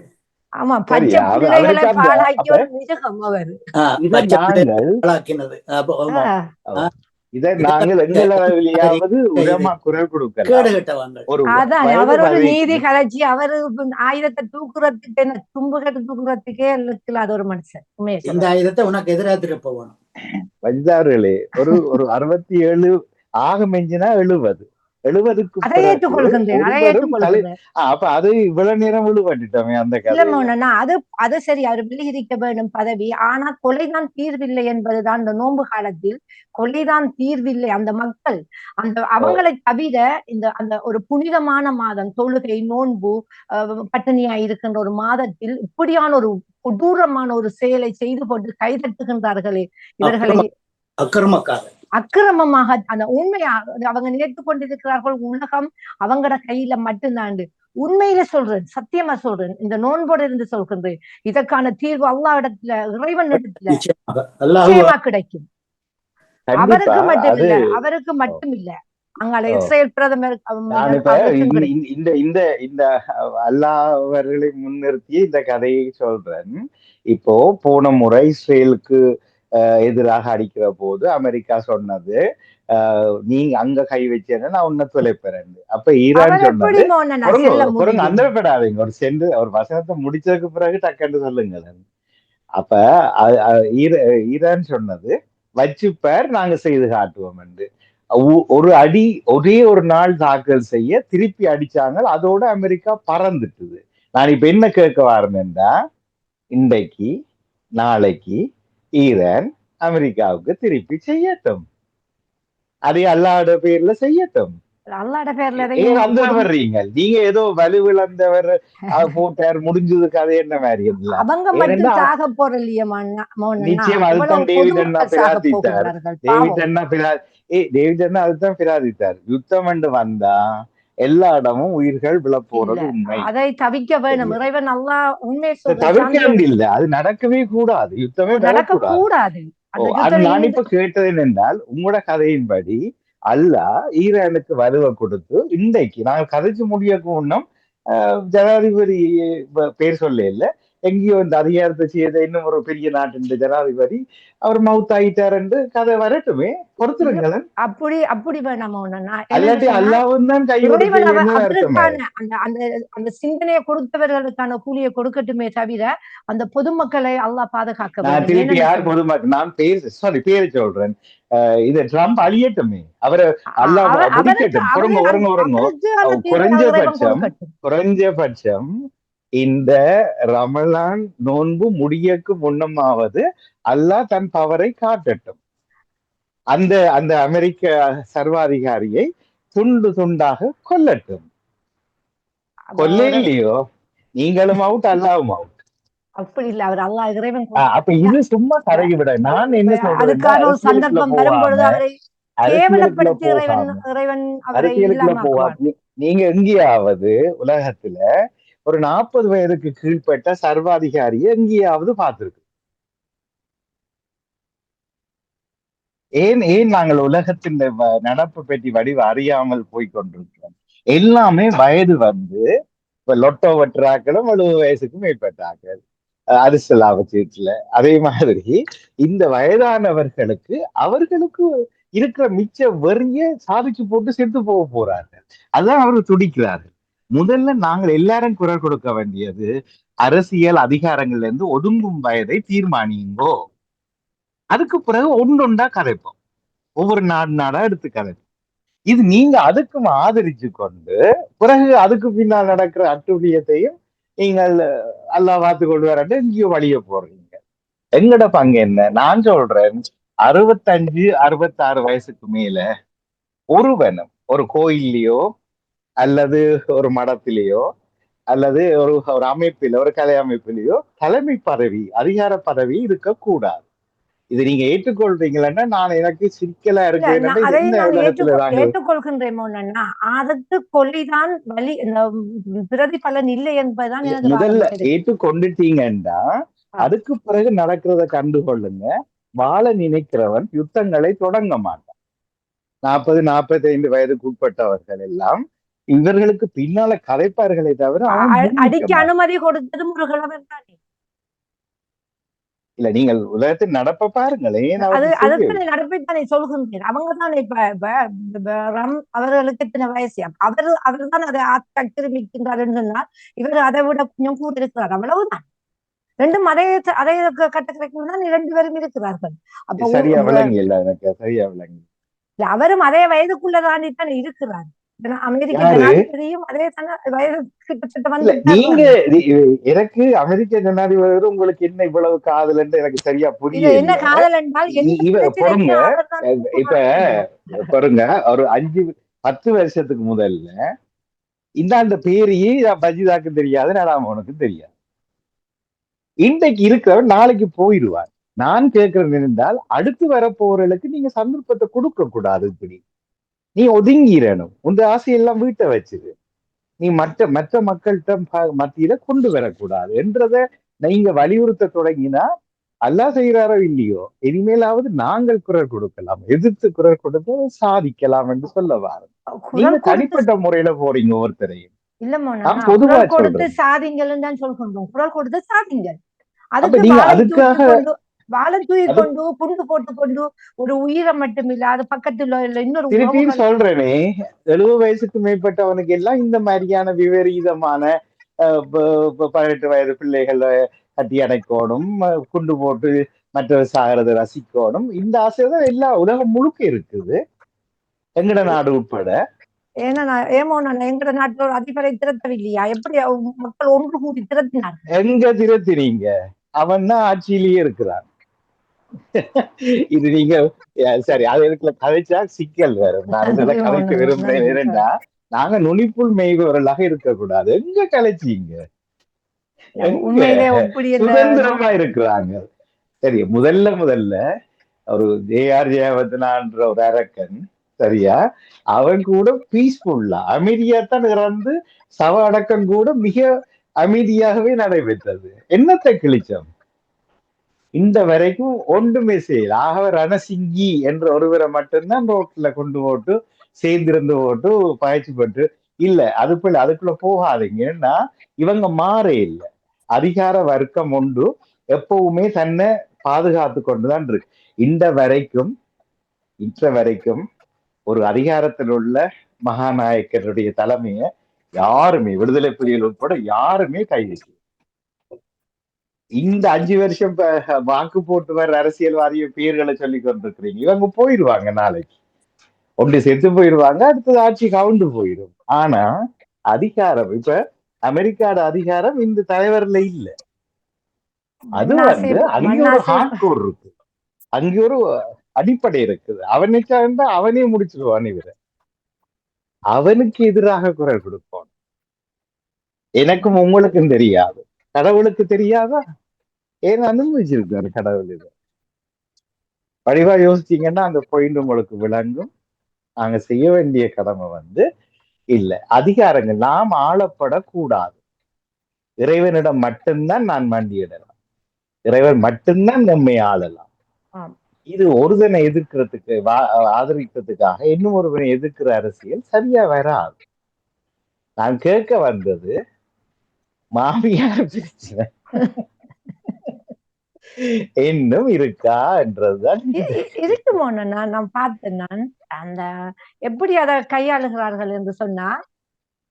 ஆமா, பச்சை பிள்ளைகளை பாழாக்கி ஒரு மிருகம் அவர். இதை நாங்கள் எங்கள் அளவிலேயாவது உரமா குரல் கொடுக்கலாம். அவர் ஒரு நீதி கலைச்சி அவர் ஆயுதத்தை தூக்குறதுக்கு, என்ன தும்புகட்டு தூக்குறதுக்கே இல்லாத ஒரு மனுஷன். இந்த ஆயுதத்தை உனக்கு எதிராக திருப்ப வந்தார்களே. ஒரு 67 ஆக மெஞ்சினா 70க்கு அப்ப அது இவ்வளவு நேரம் விழுபட்டுட்டோமே அந்த கதை. அது சரி, அவர் விலகிருக்க வேண்டும் பதவி. ஆனா கொலைதான் தீர்வில்லை என்பதுதான் இந்த நோன்பு காலத்தில் கொலைதான் தீர்வில்லை. அந்த மக்கள் அவங்களை தவிர அந்த ஒரு புனிதமான மாதம், தொழுகை, நோன்பு, பட்டினியா இருக்கின்ற ஒரு மாதத்தில் இப்படியான ஒரு கொடூரமான ஒரு செயலை செய்து போட்டு கைதட்டுகின்றார்களே, இவர்களை அக்கிரமமாக அந்த உண்மையா அவங்க நினைத்து கொண்டிருக்கிறார்கள். உலகம் அவங்களோட கையில மட்டும்தான். உண்மையில சொல்றேன், சத்தியமா சொல்றேன், இந்த நோன்போடு இருந்து சொல்கின்றேன், இதற்கான தீர்வு அல்லாஹ் இடத்துல, இறைவன் இடத்துல நிச்சயமா கிடைக்கும். அவருக்கு மட்டும் இல்ல, அங்கால இஸ்ரேல் பிரதமர் இந்த அல்லாஹ் அவர்களை முன்னிறுத்தி இந்த கதையை சொல்றேன். இப்போ போன முறை இஸ்ரேலுக்கு எதிராக அடிக்கிற போது அமெரிக்கா சொன்னது, நீங்க அங்க கை வச்சேன்னா நான் உன்ன தொலைப்பேன். அப்ப ஈரான் சொன்னது, அந்த ஒரு வசனத்தை முடிச்சதுக்கு பிறகு டக்குன்னு சொல்லுங்க. அப்ப ஈரான் சொன்னது, வச்சுப்பார், நாங்க செய்து காட்டுவோம் என்று. ஒரு அடி ஒரே ஒரு நாள் தாக்கல் செய்ய திருப்பி அடிச்சாங்க. அதோட அமெரிக்கா பறந்துட்டுது. நான் இப்ப என்ன கேட்க வரேன்னா, இன்றைக்கு நாளைக்கு ஈரான் அமெரிக்காவுக்கு திருப்பி செய்யட்டும், அதை அல்லாட பேர்ல செய்யட்டும். அல்லாட பேர்ல ஏன் எதையும் அந்த வர்றீங்க? நீங்க ஏதோ வலுவிழந்தவர் போட்டார் முடிஞ்சது கதை என்ன மாதிரி இல்ல. அவங்க மட்டும் ஏனென்றா சாக போறலையே மோகனா, நிச்சயம் அதுதான் எவ்வளவு டேவிட் அண்ணா பொதுமக்கள் சாக பிரார்த்தித்தார். போகிறார்கள் டேவிட் பாவம். அண்ணா டேவிட் அண்ணா அதுதான் பிரார்த்தித்தார். யுத்தம் என்று வந்தா எல்லா இடமும் உயிர்கள் இல்ல விழப்போறது உண்மை. அதை தவிக்க வேணும். சரியா? இறைவன் நல்லா உண்மையை சொல்ற தவிர்க்க சான்று இல்ல, அது நடக்கவே கூடாது, யுத்தமே நடக்க வரக்கூடாது. கூடாது. அந்த அது யுத்தம் நான் இப்ப கேட்டது என்னென்றால், உங்களோட கதையின்படி அல்லாஹ் ஈரானுக்கு வலுவை கொடுத்து இன்றைக்கு நாங்கள் கதைச்சு முடியக்கு முன்னம் ஜனாதிபதி பேர் சொல்ல இல்ல, எங்கேயோ இந்த அதிகாரத்தை செய்த இன்னும் ஒரு பெரிய நாட்டின் ஜனாதிபதி அவர் மவுத் ஆயிட்டார் என்று கதை வரட்டுமே, பொறுத்திருங்களேன். அப்படி வேணாம் மோகனா. அல்லாட்டி அல்லாவும் தான் இறைவன் கைவிடுத்து அவருக்கான அந்த அந்த அந்த சிந்தனையை கொடுத்தவர்களுக்கான கூலியை கொடுக்கட்டுமே தவிர அந்த பொதுமக்களை அல்லாஹ் பாதுகாக்க நான் வேண்டும். திருப்பி யார் ஏன்னு பொதுமக்கள் நான் பேரை சொல்றேன். இது ட்ரம்ப் அழியட்டுமே, அவரை அல்லாஹ் முடிக்கட்டும். குறைஞ்சபட்சம் இந்த ரமலான் நோன்பு முடியக்கு முன்னமாவது அல்லாஹ் தன் பவரை காட்டட்டும். அந்த அந்த அமெரிக்க சர்வாதிகாரியை துண்டு துண்டாக கொல்லட்டும். கொல்ல இல்லையோ, நீங்களும் அவுட், அல்லாவும் அவுட். அப்படி இல்ல, அவர் அல்லாஹ் இறைவன். அப்ப இது சும்மா கரையை விட நான் என்ன சொல்றேன், அதுக்கான ஒரு சந்தர்ப்பம் வரும்பொழுது அவரை கேவலப்படுத்தி இறைவன் அவரை அரசியலுக்குள்ள போவாங்க. நீங்க எங்கேயாவது உலகத்துல ஒரு 40 வயதுக்கு கீழ்பட்ட சர்வாதிகாரியை எங்கேயாவது பார்த்திருக்கு? ஏன் நாங்கள் உலகத்தின் நடப்பு பற்றி வடிவ அறியாமல் போய்கொண்டிருக்கிறோம்? எல்லாமே வயது வந்து இப்ப லொட்டோ வெட்டுறாக்களும் 70 வயசுக்கு மேற்பட்டாக்கள் அரிசல் ஆபச்சீட்டுல. அதே மாதிரி இந்த வயதானவர்களுக்கு அவர்களுக்கு இருக்கிற மிச்ச வெறிய சாதிச்சு போட்டு செத்து போக போறார்கள். அதான் அவர்கள் துடிக்கிறார்கள். முதல்ல நாங்கள் எல்லாரும் குரல் கொடுக்க வேண்டியது, அரசியல் அதிகாரங்கள்ல இருந்து ஒதுங்கும் வயதை தீர்மானியுங்கோ. அதுக்கு பிறகு ஒன்றொண்டா கதைப்போம், ஒவ்வொரு நாடா எடுத்து கதைப்போம். இது நீங்க அதுக்கும் ஆதரிச்சு கொண்டு பிறகு அதுக்கு பின்னால் நடக்கிற அட்டுழியத்தையும் நீங்கள் அல்லாஹ் பார்த்து கொண்டு வரட்டு எங்கேயோ வழிய போறீங்க. எங்கட பங்கு என்ன? நான் சொல்றேன், 65, 66 வயசுக்கு மேல ஒருவனும் ஒரு கோயிலையோ அல்லது ஒரு மடத்திலேயோ அல்லது ஒரு அமைப்பில, ஒரு கலை அமைப்பிலேயோ தலைமை பதவி, அதிகார பதவி இருக்கக்கூடாது. இது நீங்க ஏற்றுக்கொள்றீங்களா? நான் எனக்கு சிக்கலா இருக்கு. ஏற்றுக்கொள்கின்றேன். அதற்கு கொல்லிதான் வழி, பிரதிபலன் இல்லை என்பதுதான் முதல்ல ஏற்றுக்கொண்டுட்டீங்கன்னா அதுக்கு பிறகு நடக்கிறத கண்டுகொள்ளுங்க. வாழ நினைக்கிறவன் யுத்தங்களை தொடங்க மாட்டான். 40, 45 வயதுக்கு உட்பட்டவர்கள் எல்லாம் இவர்களுக்கு பின்னால கதைப்பார்களே தவிர அடிக்க அனுமதி கொடுத்ததும் ஒரு கிழவன் தானே. இல்ல, நீங்கள் உலகத்தில் நடப்ப பாருங்களேன். அதற்கு நடப்பைத்தானே சொல்கின்றேன். அவங்க தானே இப்ப அவர்களுக்கு எத்தனை வயசு, அவர் தான் அதை ஆக்கிரமிக்கின்றார் சொன்னால் இவர் அதை விட கொஞ்சம் கூட இருக்கிறார், அவ்வளவுதான். ரெண்டும் அதே கட்டக்கரைக்கும் தான் 2 பேரும் இருக்கிறார்கள். அப்ப சரியா விளங்கி இல்ல, எனக்கு சரியா விளங்கி. அவரும் அதே வயதுக்குள்ளதானே தானே இருக்கிறார். அமெரிக்க ஜனாதிபதியும் அதே வயது கிட்டத்தட்ட வந்து. நீங்க எனக்கு அமெரிக்க ஜனாதிபதி உங்களுக்கு என்ன இவ்வளவு காதல் என்று எனக்கு சரியா புரியல. என்ன காதல் என்றால் பொறுங்க, இப்ப பாருங்க, ஒரு 5-10 வருஷத்துக்கு முதல்ல இந்த பேரையே பஜிதாக்கு தெரியாது, நடாமோனுக்கு தெரியாது. இன்றைக்கு இருக்கிறவர் நாளைக்கு போயிடுவார். நான் கேட்கறது இருந்தால் அடுத்து வரப்போறவர்களுக்கு நீங்க சந்தர்ப்பத்தை கொடுக்க கூடாது. இப்படி நீ ஒதுங்கிடணும். உங்க ஆசையெல்லாம் வீட்டை வச்சுது. நீ மற்ற மக்கள்கிட்ட மத்தியில கொண்டு வரக்கூடாது என்றத நீங்க வலியுறுத்த தொடங்கினா அல்லாஹ் செய்யறாரோ இல்லையோ, இனிமேலாவது நாங்கள் குரல் கொடுக்கலாம், எதிர்த்து குரல் கொடுத்து சாதிக்கலாம் என்று சொல்ல வாரு. நீங்க தனிப்பட்ட முறையில போறீங்க ஒவ்வொருத்தரையும். பொதுவா கொடுத்து சாதிங்கள் தான் சொல்கின்றோம். குரல் கொடுத்து சாதிங்கள். அதுக்காக வாழை தூக்கி கொண்டு புண்டு போட்டு கொண்டு ஒரு உயிரை மட்டும் இல்ல, அது பக்கத்துல இல்ல இன்னொரு திருப்பியும் சொல்றேனே, 70 வயசுக்கு மேற்பட்டவனுக்கு எல்லாம் இந்த மாதிரியான விபரீதமான 18 வயது பிள்ளைகளை கட்டி அணைக்கணும், குண்டு போட்டு மற்றவர் சாகிறத ரசிக்கணும். இந்த ஆசைதான் எல்லா உலகம் முழுக்க இருக்குது, எங்கட நாடு உட்பட. எங்கட நாட்டுல ஒரு அதிபரை திரட்டவில்லையா? எப்படி மக்கள் ஒன்று கூடி திரட்டினார்? எங்க திரட்டினீங்க? அவன் தான் ஆட்சியிலேயே இருக்கிறான். இது நீங்க சரி, அது இதுல கதைச்சா சிக்கல் வரும். நான் இதுல கதைக்க நன்றி விரும்புறேன். நன்றி சார். ஏனென்றா நாங்க நுனிப்புள் மேய்பவர்களாக இருக்கக்கூடாது. எங்க கலைச்சீங்க? எங்க உண்மையிலே இப்படி இந்த சுதந்திரமா இருக்கிறாங்க. சரி, முதல்ல ஒரு ஜேஆர் ஜெயவர்தனான்ற ஒரு அரக்கன், சரியா, அவன் கூட பீஸ்ஃபுல்லா அமைதியா தான் இறந்து, சவ அடக்கம் கூட மிக அமைதியாகவே நடைபெற்றது. என்னத்தை கிழிச்சோம்? இந்த வரைக்கும் ஒன்றுமே செய்யல. ஆகவே ரணசிங்கி என்ற ஒருவரை மட்டும்தான் ரோட்ல கொண்டு போட்டு சேர்ந்திருந்து போட்டு பயிற்சி பெற்று இல்ல, அதுக்குள்ள போகாதீங்க. ஏன்னா இவங்க மாற இல்லை. அதிகார வர்க்கம் ஒன்று எப்பவுமே தன்னை பாதுகாத்து கொண்டுதான் இருக்கு. இன்ற வரைக்கும் ஒரு அதிகாரத்தில் உள்ள மகாநாயக்கருடைய தலைமையை யாருமே, விடுதலை புலிகள் உட்பட யாருமே கைவிட்டு இந்த 5 வருஷம் வாக்கு போட்டு வர அரசியல்வாதிய பேர்களை சொல்லி கொண்டிருக்கிறீங்க. இவங்க போயிடுவாங்க, நாளைக்கு ஒன்று செத்து போயிடுவாங்க, அடுத்தது ஆட்சி கவுண்டு போயிடும். ஆனா அதிகாரம் இப்ப அமெரிக்காவோட அதிகாரம் இந்த தலைவர்ல இல்ல. அது வந்து அங்கே ஒரு ஹார்ட்கோர் இருக்கு, அங்கே ஒரு அடிப்படை இருக்குது. அவனுக்கு அவனே முடிச்சிருவான். இவரை அவனுக்கு எதிராக குரல் கொடுப்பான். எனக்கும் உங்களுக்கும் தெரியாது, கடவுளுக்கு தெரியாதா? ஏன் அனுபவிச்சிருக்காரு கடவுள். இதை வடிவா யோசிச்சீங்கன்னா அந்த பாயிண்ட் உங்களுக்கு விளங்கும். நாங்க செய்ய வேண்டிய கடமை வந்து இல்ல, அதிகாரங்கள் நாம் ஆளப்படக்கூடாது. இறைவனிடம் மட்டும்தான் நான் மண்டியிடலாம், இறைவன் மட்டும்தான் நம்மை ஆளலாம். இது ஒருதனை எதிர்க்கிறதுக்கு ஆதரிக்கிறதுக்காக இன்னும் ஒருவனை எதிர்க்கிற அரசியல் சரியா வராது. நான் கேட்க வந்தது மாமியார் பிரச்சனை இன்னும் இருக்கா என்றதுதான். இருக்குமோ நான் பார்த்தேன். நான் அந்த எப்படி அதை கையாளுகிறார்கள் என்று சொன்னா,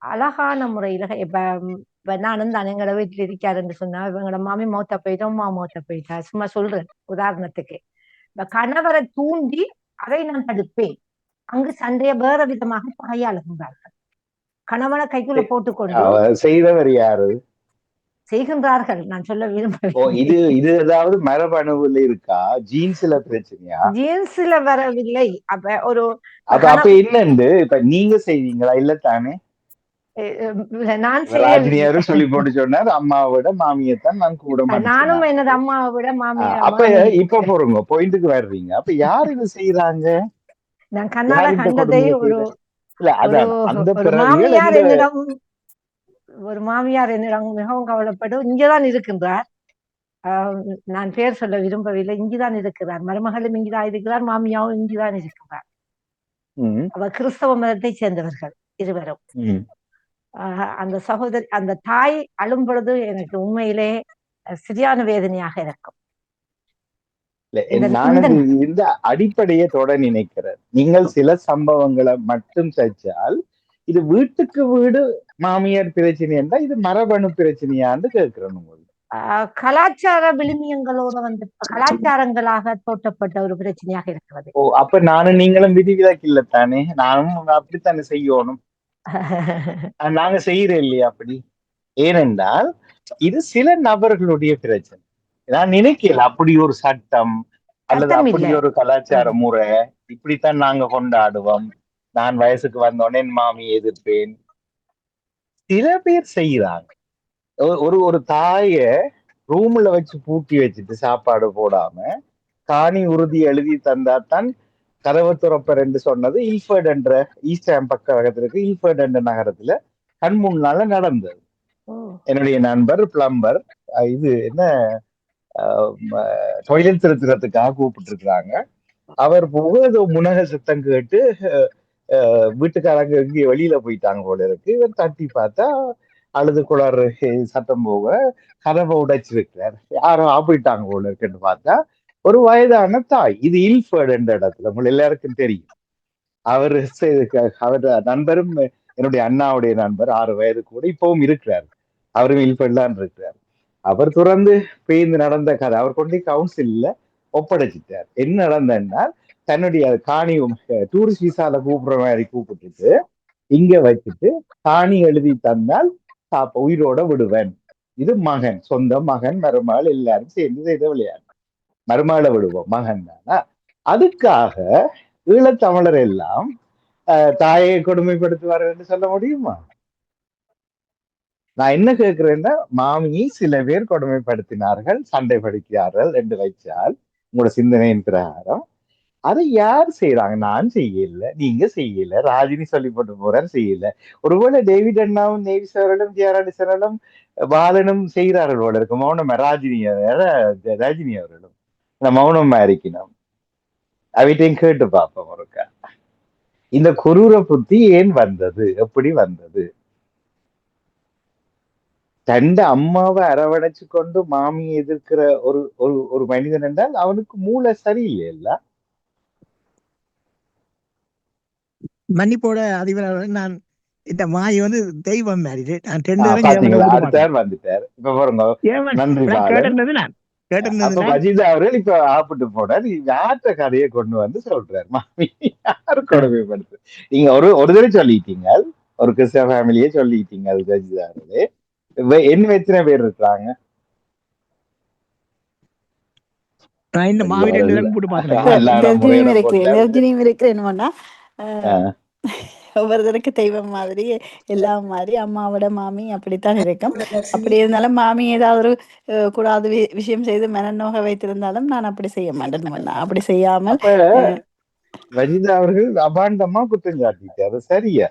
அழகான முறையில இப்ப நானும் தான் எங்களோட வீட்டுல இருக்காருன்னு சொன்னா, இவங்களோட மாமி மௌத்த போயிட்டா, அம்மா மௌத்த போயிட்டா, சும்மா சொல்றேன் உதாரணத்துக்கு. இப்ப கணவரை தூண்டி அதை நான் தடுப்பேன், அங்கு சண்டையை வேற விதமாக கையாளுகின்றார்கள். கணவனை கைக்குள்ள போட்டுக்கொண்டு செய்தவர் யாரு? செய்கின்றார்கள். நான் சொல்ல விரும்புகிறேன். இது ஏதாவது மரபணுவில் இருக்கா? ஜீன்ஸ்ல பிரச்சனையா? ஜீன்ஸ்ல வரவில்லை. அப்ப என்னண்டு இப்ப நீங்க செய்வீங்களா? இல்ல தானே, நான் ராஜினியாரும் சொல்லி போட்டு சொன்னார், அம்மாவை விட மாமியத்தான் நான் கூட. நானும் எனது அம்மாவை விட மாமியா. அப்ப இப்ப போறோங்க பாயிண்ட்டுக்கு வர்றீங்க. அப்ப யார் இது செய்யறாங்க? நான் கண்ணால கண்டதை ஒரு மாமியார் என்னிடம் மிகவும் கவலைப்பட்டு இங்கேதான் இருக்கின்றார். நான் பேர் சொல்ல விரும்பவில்லை. இங்குதான் இருக்கிறார், மருமகளும் இங்குதான் இருக்கிறார், மாமியாவும் இங்குதான் இருக்கிறார். அவர் கிறிஸ்தவ மதத்தை சேர்ந்தவர்கள் இருவரும். அந்த சகோதரி, அந்த தாய் அழும் பொழுது எனக்கு உண்மையிலே சரியான வேதனையாக இருக்கும். இந்த அடிப்படையை தொட நினைக்கிறேன். நீங்கள் சில சம்பவங்களை மட்டும் சர்ச்சால் இது வீட்டுக்கு வீடு மாமியார் பிரச்சனை என்றா இது மரபணு பிரச்சனையான்னு கேட்கிறேன். கலாச்சார விழுமியங்களோட வந்து கலாச்சாரங்களாக தோட்டப்பட்ட ஒரு பிரச்சனையாக இருக்கிறது. அப்ப நானும் நீங்களும் விதிவிலக்கு இல்லத்தானே? நானும் அப்படித்தானே செய்யணும். நாங்க செய்யறோம் இல்லையா அப்படி? ஏனென்றால் இது சில நபர்களுடைய பிரச்சனை. நான் நினைக்கல அப்படி ஒரு சட்டம் அல்லது அப்படி ஒரு கலாச்சார முறை இப்படித்தான் நாங்க கொண்டாடுவோம். நான் வயசுக்கு வந்தோடனே என் மாமியை எதிர்ப்பேன். சில பேர் செய்யறாங்க. ஒரு தாய ரூம்ல வச்சு பூட்டி வச்சுட்டு சாப்பாடு போடாம காணி உறுதி எழுதி தந்தாத்தான் கதவை துறப்பர் என்று சொன்னது இல்ஃபர்ட் என்ற ஈஸ்டாம் பக்கத்துல இருக்கு, இல்ஃபர்ட் என்ற நகரத்துல கண் முன்னால நடந்தது. என்னுடைய நண்பர் பிளம்பர், இது என்ன டொய்லெட் திருத்துறதுக்காக கூப்பிட்டு இருக்கிறாங்க. அவர் போக முனக சத்தம் கேட்டு வீட்டுக்காரங்க எங்கேயும் வெளியில போயிட்டாங்க போல இருக்கு. இவர் தட்டி பார்த்தா அழுது குளறு சத்தம் போக கதவை உடைச்சிருக்கிறார். யாரும் ஆப்பிட்டாங்க போல இருக்குன்னு பார்த்தா ஒரு வயதான தாய். இது இல்ஃபர்ட் என்ற இடத்துல, உங்களுக்கு எல்லாருக்கும் தெரியும். அவர் நண்பரும் என்னுடைய அண்ணாவுடைய நண்பர், 6 வயது கூட இப்பவும் இருக்கிறார். அவரும் இல்ஃபர்ட்லாம் இருக்கிறார். அவர் துறந்து பேய்ந்து நடந்த கதை அவர் கொண்டு கவுன்சில்ல ஒப்படைச்சிட்டார். என்ன நடந்ததுன்னா, தன்னுடைய காணி டூரிஸ்ட் விசால கூப்பிடுற மாதிரி கூப்பிட்டுட்டு இங்க வச்சுட்டு காணி எழுதி தந்தால் உயிரோட விடுவேன். இது மகன், சொந்த மகன், மருமகள் எல்லாரும் சேர்ந்து செய்த விளையாடு. மருமகளை விடுவோம், மகன் தானா. அதுக்காக ஈழத்தமிழர் எல்லாம் தாயை கொடுமைப்படுத்துவார்கள் என்று சொல்ல முடியுமா? நான் என்ன கேட்கிறேன்னா, மாமியை சில பேர் கொடுமைப்படுத்தினார்கள், சண்டை படுக்கிறார்கள் என்று வைச்சால் உங்களோட சிந்தனையின் பிரகாரம் அதை யார் செய்யறாங்க? நான் செய்யல, நீங்க செய்யல, ராஜினி சொல்லி போட்டு போறாரு செய்யல. ஒருவேளை டேவிட் அண்ணாவும் நேவிஸ் அவர்களும் ஜெயராடிசனும் பாலனும் செய்கிறார்கள் போல இருக்கு. மௌனம் ரஜினி அவர்களும் மௌனம் இருக்கணும். அவற்றையும் கேட்டு பார்ப்போம் ஒருக்கா. இந்த குரூர புத்தி ஏன் வந்தது, எப்படி வந்தது? தண்ட அம்மாவை அரவணைச்சு கொண்டு மாமியை எதிர்க்கிற ஒரு ஒரு ஒரு மனிதன் என்றால் அவனுக்கு மூளை சரியில்லைல்ல. மன்னிப்போட அதிபர், நான் இந்த மாய் வந்து தெய்வம் மாதிரி நான் பாத்தீங்களா, அடுத்தார் வந்துட்டார். இப்ப பாருங்க, நன்றி கேட்டிருந்தது. அப்ப வஜிதா அவர்கள் இப்ப ஆப்பிட்டு போனார். யார்கிட்ட கதையை கொண்டு வந்து சொல்றாரு, மாமி யாரு கொடுமைப்படுத்து. நீங்க ஒரு தடவை சொல்லிட்டீங்க, ஒரு கிறிஸ்டியன் ஃபேமிலியே சொல்லிட்டீங்க. அது வஜிதா அவர்களே, என்ன எத்தனை பேர் இருக்கிறாங்க? இந்த மாவி ஒவ்வொருத்தருக்கு தெய்வம் மாதிரி எல்லாம் மாதிரி அம்மாவோட மாமி அப்படித்தான் இருக்கும். அப்படி இருந்தாலும் மாமி ஏதாவது ஒரு கூடாத விஷயம் செய்து மனநோக வைத்திருந்தாலும் நான் அப்படி செய்ய மாட்டேன். அப்படி செய்யாமல் வஜிதா அவர்கள் அபாண்டமா குற்றம் சாட்டிட்டாரு. சரியா?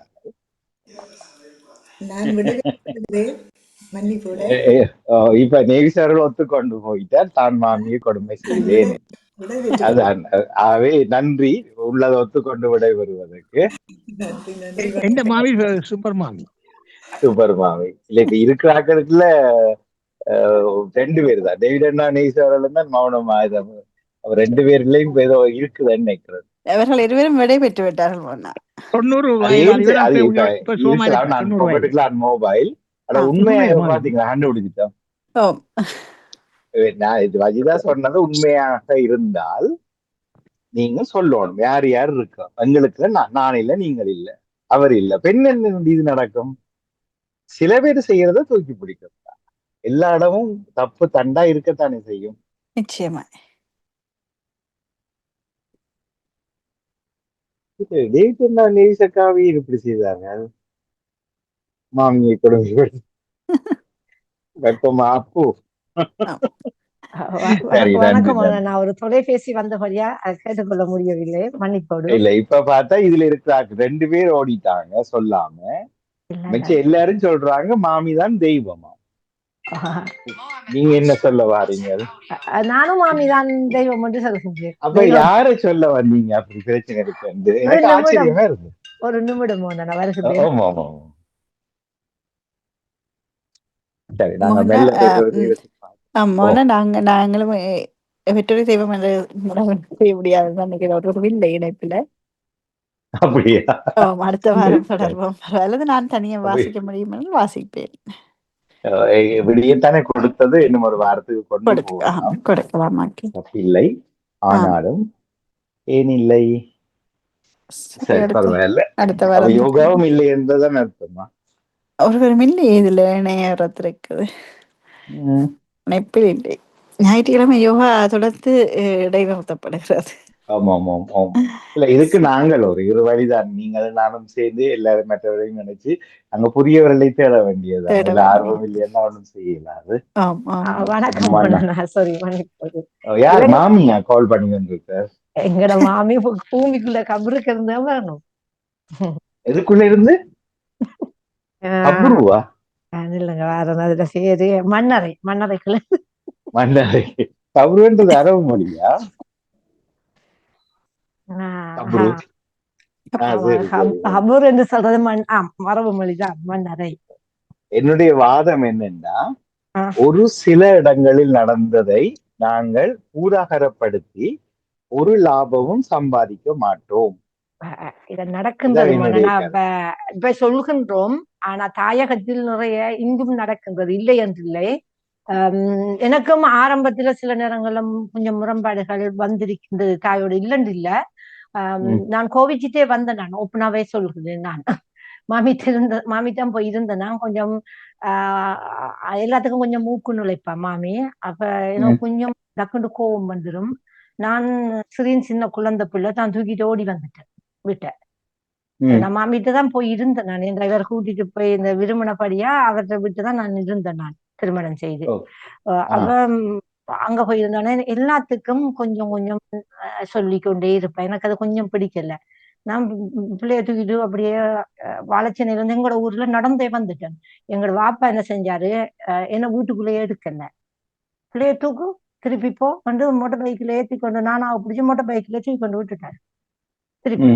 இப்ப நேவிஸ் அவர்கள் ஒத்துக்கொண்டு போயிட்டார், தான் மாமியை கொடுமை செய்தேன். அதான் நன்றி, உள்ளதை ஒத்துக்கொண்டு விடை வருவதற்கு. சூப்பர் மாமி, சூப்பர் மாமி இல்ல. இப்ப இருக்கிற ஆக்களுக்குள்ள 2 பேர் தான், டேவிட் அண்ணா நேவிஸ் அவர்கள் தான் மௌனம் ஆயுதம். அவர் 2 பேர்லயும் ஏதோ இருக்குதுன்னு நினைக்கிறது. அவர்கள் இருவரும் விடை பெற்று விட்டார்கள். மொபைல் உண்மையாக பாத்தீங்களா, கண்டுபிடிச்சிட்டோம். வஜிதா சொன்னது உண்மையாக இருந்தால் நீங்க சொல்லணும் யார் யார் இருக்கா. எங்களுக்கு நான் இல்ல, நீங்கள் இல்ல, அவர் இல்ல, பெண் என்ன இது நடக்கும். சில பேர் செய்யறத தூக்கி பிடிக்கும். எல்லா இடமும் தப்பு தண்டா இருக்கத்தானே செய்யும். நிச்சயமா. நேசக்காவி இப்படி செய்தாங்க, மாமியை கொடுமை வெப்பமா. அப்போ நான் ஒரு தொலைபேசி வந்தபடியா கேட்டுக்கொள்ள முடியவில்லை, மன்னிப்போடு. இல்ல, இப்ப பார்த்தா இதுல இருக்கிறாங்க 2 பேர் ஓடிட்டாங்க சொல்லாம. மிச்சம் எல்லாரும் சொல்றாங்க மாமிதான் தெய்வமா. நீங்க என்ன சொல்ல வாரீங்க? நானும் மாமிதான் தெய்வம் என்று சொல்லுங்க. அப்ப யார சொல்ல வந்தீங்க? அப்படி பிரச்சனை இருக்கு, எனக்கு ஆச்சரியமா இருக்கு. ஒரு நிமிடம் வருது. சரி, நாங்களும் வெற்றி தெய்வம் செய்ய முடியாதுன்னு நினைக்கிறேன். ஒரு இல்லை இணைப்புல. அப்படியா? அடுத்த வாரம் தொடர்போம். அல்லது நான் தனியா வாசிக்க முடியும் வாசிப்பேன். விடியத்தானே கொடுத்தது, இன்னும் ஒரு வாரத்துக்கு கொண்டு கொடுக்கலாம். இல்லை, ஆனாலும் ஏன் இல்லை? சரி, பரவாயில்ல. அடுத்த வாரம் யோகாவும் இல்லை என்பதுதான் அர்த்தமா? ஒருவரும் இல்லை, இதுல இணையறது இருக்குது, இணைப்பில் இல்லை. ஞாயிற்றுக்கிழமை யோகா தொடர்ந்து இடைநிறுத்தப்படுகிறது. ஆமா ஆமா ஆமா. இல்ல, இதுக்கு நாங்கள் ஒரு 2 வழிதான், நீங்கள் நானும் சேர்ந்து எல்லாரும் மற்றவரையும் நினைச்சு அங்க புரியவர்களை தேட வேண்டியது. ஆர்வம் இல்லையா ஒண்ணும் செய்யலாது. யார் மாமியா கால் பண்ணி வந்திருக்கார்? எங்கட மாமி பூமிக்குள்ள கபருக்கு இருந்தா வரணும். எதுக்குள்ள இருந்து? அப்புறவா இல்லங்க, வேற அதுல சரி, மண்ணறைக்குள்ள. மண்ணறை கபருன்றது அரபு மொழியா? ஹபூர் என்று சொல்றது மரபு மொழிதான், மண்ணறை. என்னுடைய வாதம் என்னன்னா, ஒரு சில இடங்களில் நடந்ததை நாங்கள் ஊதாகரப்படுத்தி ஒரு லாபமும் சம்பாதிக்க மாட்டோம். இத நடக்கின்றது இப்ப சொல்கின்றோம், ஆனா தாயகத்தில் நிறைய இங்கும் நடக்கின்றது, இல்லை என்றில்லை. எனக்கும் ஆரம்பத்துல சில நேரங்களும் கொஞ்சம் முரண்பாடுகள் வந்திருக்கின்றது தாயோடு, இல்லைன்னு இல்ல. நான் கோவிச்சிட்டே வந்தேன், நான் ஓப்பனாவே சொல்கிறேன். நான் மாமிட்டம் போய் இருந்தேன் நான் கொஞ்சம் எல்லாத்துக்கும் கொஞ்சம் மூக்கு நுழைப்பா மாமி. அப்ப எனக்கு கொஞ்சம் டக்குண்டு கோவம் வந்துடும். நான் சின்ன குழந்தை பிள்ளை தான் தூக்கிட்டு ஓடி வந்துட்டேன் வீட்டை. நான் மாமிட்டு தான் போய் இருந்தேன். நான் என் டிரைவர் கூட்டிட்டு போய் இந்த விரும்பினபடியா அவர்கிட்ட விட்டு தான் நான் இருந்தேன். நான் திருமணம் செய்து அப்ப அங்க போயிருந்தோன்னே எல்லாத்துக்கும் கொஞ்சம் கொஞ்சம் சொல்லிக்கொண்டே இருப்பேன். எனக்கு அது கொஞ்சம் பிடிக்கல. நான் பிள்ளைய தூக்கிட்டு அப்படியே வாழைச்சேனையில இருந்து எங்களோட ஊர்ல நடந்தே வந்துட்டேன். எங்களோட வாப்பா என்ன செஞ்சாரு, என்ன வீட்டுக்குள்ளேயே எடுக்கல, பிள்ளைய தூக்கு திருப்பி போ வந்து மோட்டர் பைக்ல ஏத்தி கொண்டு நானா பிடிச்சி மோட்டர் பைக்ல ஏற்றி கொண்டு விட்டுட்டாரு. திருப்பி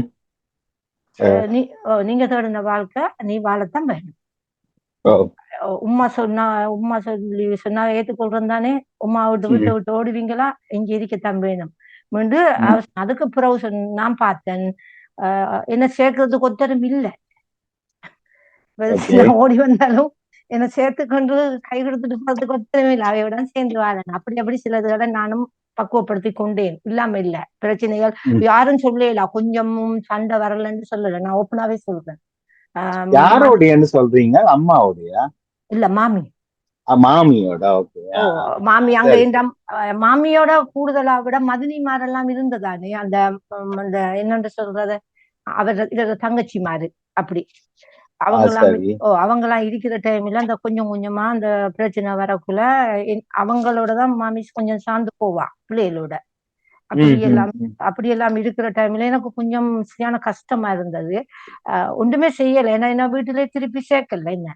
நீங்க தேடின வாழ்க்கை நீ வாழத்தான் வேணும். உம்மா சொன்னா ஏத்துக்கொள்றேன் தானே, உமா விட்டு விட்டு ஓடுவீங்களா, இங்க இருக்கத்தான் வேணும் மீண்டு. அதுக்கு பிறகு நான் பார்த்தேன் என்ன சேர்க்கறதுக்கு ஒத்தரும் இல்லை. ஓடி வந்தாலும் என்ன சேர்த்து கொண்டு கை கொடுத்துட்டு போறதுக்கு ஒத்தரும் இல்லை. அவையோட சேர்ந்து வாழணும். அப்படி சிலதுகளை நானும் பக்குவப்படுத்தி கொண்டேன். இல்லாம இல்ல பிரச்சனைகள் யாரும் சொல்லல, கொஞ்சமும் சண்டை வரலன்னு சொல்லல. நான் ஓப்பனாவே சொல்றேன். யாரோடையன்னு சொல்றீங்க? அம்மாவோடையா? இல்ல மாமி. மாமியோட. ஓகே. மாமி அங்க மாமியோட கூடுதலா விட மதினிமாரெல்லாம் இருந்ததானே, அந்த என்னன்னு சொல்றது, அவர் தங்கச்சி மாரு அப்படி அவங்கெல்லாம் இருக்கிற டைம்ல அந்த கொஞ்சம் கொஞ்சமா அந்த பிரச்சனை வரக்குள்ள அவங்களோடதான் மாமி கொஞ்சம் சார்ந்து போவா பிள்ளைகளோட. அப்படியெல்லாம் இருக்கிற டைம்ல எனக்கு கொஞ்சம் சரியான கஷ்டமா இருந்தது. ஒன்றுமே செய்யல. என்ன வீட்டுல திருப்பி சேர்க்கல. என்ன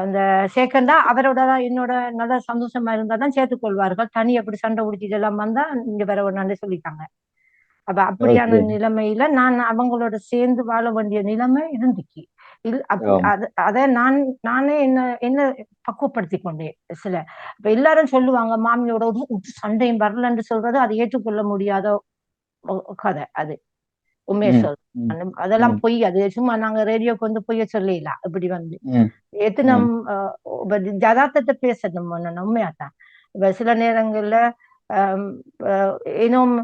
அந்த சேர்க்கண்டா அவரோட என்னோட நல்ல சந்தோஷமா இருந்தாதான் சேர்த்துக்கொள்வார்கள். தனி அப்படி சண்டை பிடிச்சிட்டு எல்லாம் வந்தா இங்க வேற ஒண்ணு சொல்லிட்டாங்க. அப்ப அப்படியான நிலைமையில நான் அவங்களோட சேர்ந்து வாழ வேண்டிய நிலைமை இருந்துச்சு. அத நானே என்ன பக்குவப்படுத்தி கொண்டேன். சில இப்ப எல்லாரும் சொல்லுவாங்க மாமியோட சண்டையும் வரலன்னு சொல்றது அது ஏற்றுக்கொள்ள முடியாத கதை. அது உண்மையை சொல், அதெல்லாம் பொய். அது சும்மா நாங்க ரேடியோக்கு வந்து பொய்ய சொல்லலாம். இப்படி வந்து எத்தனை ஜதார்த்தத்தை பேசணும் உண்மையாத்தான். இப்ப சில நேரங்கள்ல இன்னும்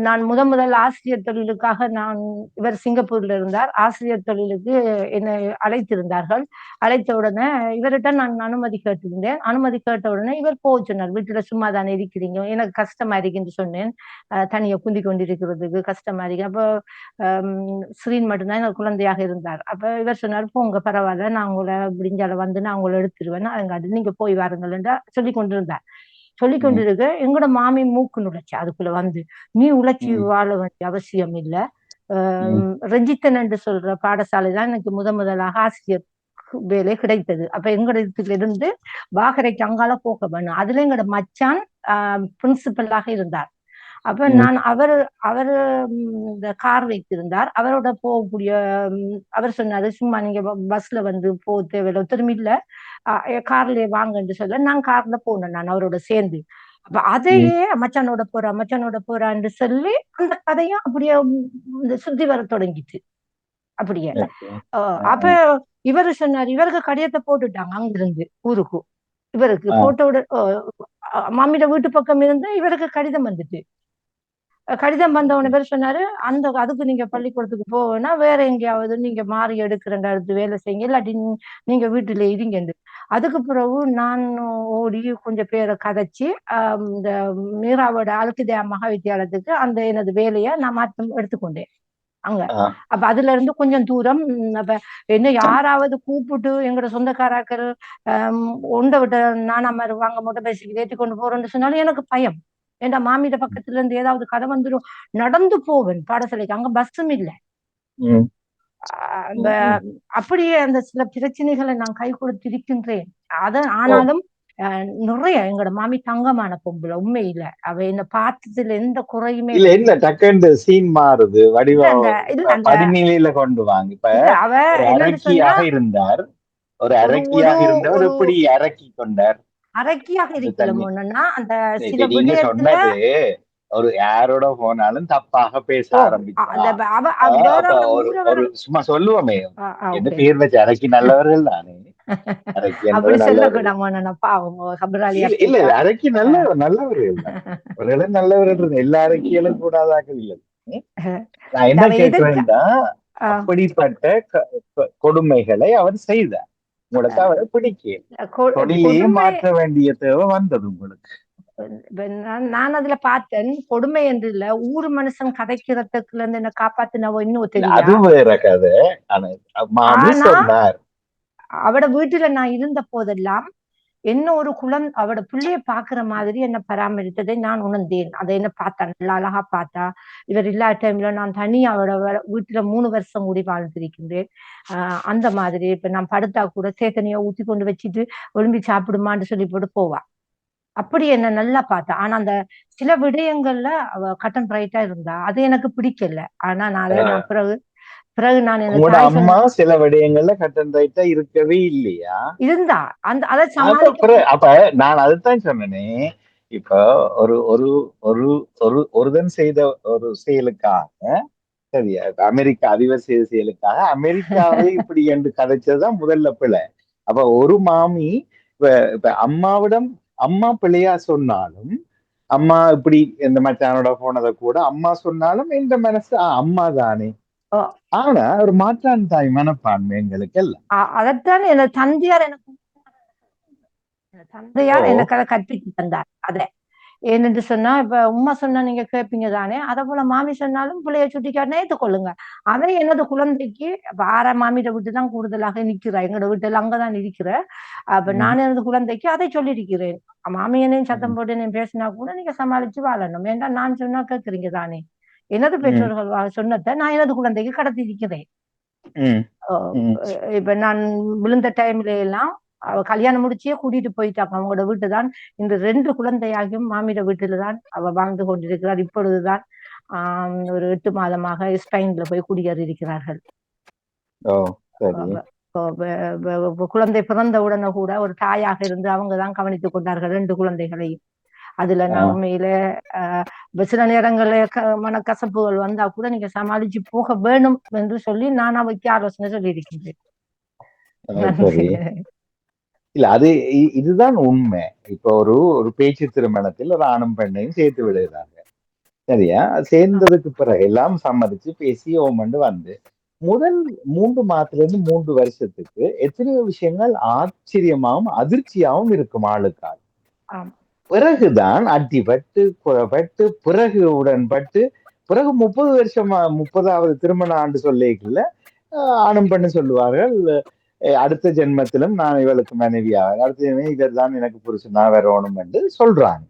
நான் முதல் ஆசிரியர் தொழிலுக்காக இவர் சிங்கப்பூர்ல இருந்தார். ஆசிரியர் தொழிலுக்கு என்னை அழைத்திருந்தார்கள். அழைத்த உடனே இவர்கிட்ட நான் அனுமதி கேட்டிருந்தேன். அனுமதி கேட்ட உடனே இவர் போக சொன்னார். வீட்டுல சும்மா தானே இருக்கிறீங்க, எனக்கு கஷ்டமா இருக்குன்னு சொன்னேன். தனியா குந்தி கொண்டிருக்கிறதுக்கு கஷ்டமா இருக்கு. அப்போ ஸ்ரீன் மட்டும்தான் எனக்கு குழந்தையாக இருந்தார். அப்ப இவர் சொன்னார், போங்க பரவாயில்ல, நான் உங்களை விடிஞ்சால வந்து நான் உங்களை எடுத்துருவேன், அதுங்க நீங்க போய் வாருங்கள் என்று சொல்லி கொண்டிருந்தார். சொல்லி கொண்டிருக்க எங்களோட மாமி மூக்கு நுழைச்சு அதுக்குள்ள வந்து, நீ உழைச்சி வாழ வேண்டிய அவசியம் இல்லை. ரஞ்சித்தன் என்று சொல்ற பாடசாலை தான் எனக்கு முதலாக ஆசிரியர் வேலை கிடைத்தது. அப்ப எங்கள இருந்து வாகரைக்கு அங்கால போக வேணும். அதுல எங்களோட மச்சான் பிரின்சிபலாக இருந்தார். அப்ப நான் அவர் இந்த கார் வைத்திருந்தார். அவரோட போகக்கூடிய அவர் சொன்னாரு, சும்மா நீங்க பஸ்ல வந்து போக தேவையில்லை, ஒருத்தரும் இல்ல, கார்லயே வாங்கன்னு சொல்ல நான் கார்ல போனேன். நான் அவரோட சேர்ந்து. அப்ப அதையே மச்சானோட போறான்னு சொல்லி அந்த கதையும் அப்படியே சுத்தி வர தொடங்கிச்சு. அப்படியே அப்ப இவரு சொன்னாரு, இவருக்கு கடிதத்தை போட்டுட்டாங்க அங்கிருந்து ஊருக்கு. இவருக்கு போட்டோட மாமியோட வீட்டு பக்கம் இருந்து இவருக்கு கடிதம் வந்துட்டு. கடிதம் வந்தவன பேர் சொன்னாரு, அதுக்கு நீங்க பள்ளிக்கூடத்துக்கு போவேன்னா வேற எங்கேயாவது நீங்க மாறி எடுக்கிறங்க அடுத்து வேலை செய்யுங்க, இல்லாட்டி நீங்க வீட்டுல இருங்க. அதுக்கு பிறகு நான் ஓடி கொஞ்சம் பேரை கதைச்சு இந்த மீராவோட அல்கிதயா மகா வித்தியாலயத்துக்கு அந்த எனது வேலையை நான் மாற்றம் எடுத்துக்கொண்டேன் அங்க. அப்ப அதுல இருந்து கொஞ்சம் தூரம். அப்ப என்ன யாராவது கூப்பிட்டு எங்களோட சொந்தக்காராக்கள் உண்டை விட்ட நானா மாதிரி வாங்க மொட்டை பேசிக்கு ஏற்றி கொண்டு போறோம்னு சொன்னாலும் எனக்கு பயம். ஏண்டா மாமியிட பக்கத்துல இருந்து ஏதாவது கதை வந்துடும், நடந்து போவேன் பாடசாலைக்கு, அங்க பஸ்ஸும் இல்லை. அப்படியே அந்த சில பிரச்சனைகளை நான் கை கொடுத்திருக்கின்றேன். ஆனாலும் நிறைய எங்களோட மாமி தங்கமான பொம்புல, உண்மையில அவ என்ன பார்த்ததுல எந்த குறையுமே இல்ல. டக்குன்னு சீன் மாறுது, வடிநிலையில கொண்டு வாங்க. இப்ப அவ அரக்கியாக இருந்தார், ஒரு அரக்கியாக இருந்தவர் எப்படி அரக்கி கொண்டார்? அரக்கியாக இருக்கணும்னா அந்த சில நீங்க சொன்னது ஒரு யாரோட போனாலும் தப்பாக பேச ஆரம்பிச்சார். சும்மா சொல்லுவோமே, என்ன பேர் வச்சு அரக்கி நல்லவர்கள் தானே. இல்ல அரக்கி நல்லவர்கள் தான். நல்லவர்கள் எல்லா அரக்கியலும் கூடாதாக இல்லை. நான் என்ன கேட்கிறேன்னா, அப்படிப்பட்ட கொடுமைகளை அவர் செய்தார். உங்களுக்கு அவரை பிடிக்கல, தொழிலையே மாற்ற வேண்டிய தேவை வந்தது உங்களுக்கு. நான் அதுல பார்த்தேன், கொடுமை என்று இல்ல, ஊர் மனுஷன் கதைக்கிறதுக்குள்ள இருந்து என்ன காப்பாத்தினவோ இன்னும் தெரியும். அது வேற கதை. அவட வீட்டுல நான் இருந்த போதெல்லாம் என்ன ஒரு அவட பிள்ளைய பாக்குற மாதிரி என்ன பராமரித்ததை நான் உணர்ந்தேன். அதை என்ன பார்த்தா நல்லா அழகா பார்த்தா. இவர் இல்லாத டைம்ல நான் தனியா அவட வீட்டுல 3 வருஷம் கூடி வாழ்ந்திருக்கின்றேன். அந்த மாதிரி இப்ப நான் படுத்தா கூட சேத்தனையா ஊத்தி கொண்டு வச்சுட்டு ஒழும்பி சாப்பிடுமான்னு சொல்லி போட்டு போவா. அப்படி என்ன நல்லா பார்த்தா. ஆனா அந்த சில விடயங்கள்ல அவ கட்டன் பிரைட்டா இருந்தா அது எனக்கு பிடிக்கல. ஆனா நான் பிறகு நான் அம்மா சில விடயங்கள்ல கட்டன் ரைட்டா இருக்கவே இல்லையா இருந்தா அப்ப நான் அதுதான் சொன்னேனே. இப்ப ஒருதன் செய்த ஒரு செயலுக்காக, சரியா, அமெரிக்கா அதிபர் செய்த செயலுக்காக அமெரிக்காவை இப்படி என்று கதைச்சதுதான் முதல்ல பிழை. அப்ப ஒரு மாமி இப்ப அம்மாவிடம் அம்மா பிள்ளையா சொன்னாலும், அம்மா இப்படி இந்த மச்சானோட போனதை கூட அம்மா சொன்னாலும் இந்த மனசு அம்மா தானே. ஆனா ஒரு மாற்றான் தாய் மனப்பான்மை எங்களுக்கு எல்லாம். அதைத்தான் தந்தையார் எனக்கு அதை கற்பித்து தந்தார். அதை ஏன்னு சொன்னா, இப்ப உமா சொன்னா நீங்க கேட்பீங்க தானே, அதை போல மாமி சொன்னாலும் பிள்ளைய சுட்டிக்காட்டினா ஏற்றுக்கொள்ளுங்க. அதை எனது குழந்தைக்கு ஆற மாமியிட வீட்டு தான் கூடுதலாக நிற்கிற, எங்களோட வீட்டுல அங்கதான் இருக்கிற. அப்ப நான் எனது குழந்தைக்கு அதை சொல்லியிருக்கிறேன். மாமியனையும் சத்தம் போட்டு என்ன பேசினா கூட நீங்க சமாளிச்சு வாழணும். ஏன்னா நான் சொன்னா கேட்கறீங்க தானே. எனது பெற்றோர்கள் சொன்னதை நான் எனது குழந்தைக்கு கடத்தி இருக்கிறேன். இப்ப நான் விழுந்த டைம்ல எல்லாம் அவ கல்யாணம் முடிச்சே கூட்டிட்டு போயிட்டாங்க. அவங்களோட வீட்டு தான் இந்த 2 குழந்தையாகியும் மாமியோட வீட்டுல தான் அவ வாழ்ந்து கொண்டிருக்கிறார். இப்பொழுதுதான் ஒரு 8 மாதமாக ஸ்பெயின்ல போய் குடியேறி இருக்கிறார்கள். குழந்தை பிறந்த உடனே கூட ஒரு தாயாக இருந்து அவங்கதான் கவனித்துக் கொண்டார்கள் 2 குழந்தைகளையும். அதுல நான் உண்மையில சில நேரங்கள்ல மனக்கசப்புகள் வந்தா கூட நீங்க சமாளிச்சு போக வேணும் என்று சொல்லி நான் அவைக்கு ஆலோசனை சொல்லி இருக்கின்றேன். இல்ல அது இதுதான் உண்மை. இப்ப ஒரு பேச்சு திருமணத்தில் ஒரு ஆணும் பெண்ணையும் சேர்த்து விடுகிறாங்க, சரியா? சேர்ந்ததுக்கு பிறகு எல்லாம் சம்மதிச்சு பேசி ஓமண்டு வந்து முதல் 3 மாதத்துல இருந்து 3 வருஷத்துக்கு எத்தனையோ விஷயங்கள் ஆச்சரியமாவும் அதிர்ச்சியாவும் இருக்கும் ஆளுக்கால். பிறகுதான் அடிபட்டு குறப்பட்டு பிறகு உடன்பட்டு பிறகு 30 வருஷமா 30வது திருமண ஆண்டு சொல்லிக்கல ஆணும் பெண்ணு சொல்லுவார்கள், அடுத்த ஜென்மத்திலும் நான் இவளுக்கு மனைவியாக, அடுத்த ஜென்மம் இவர் தான் எனக்கு புருஷனா வரணும் என்று சொல்றாங்க.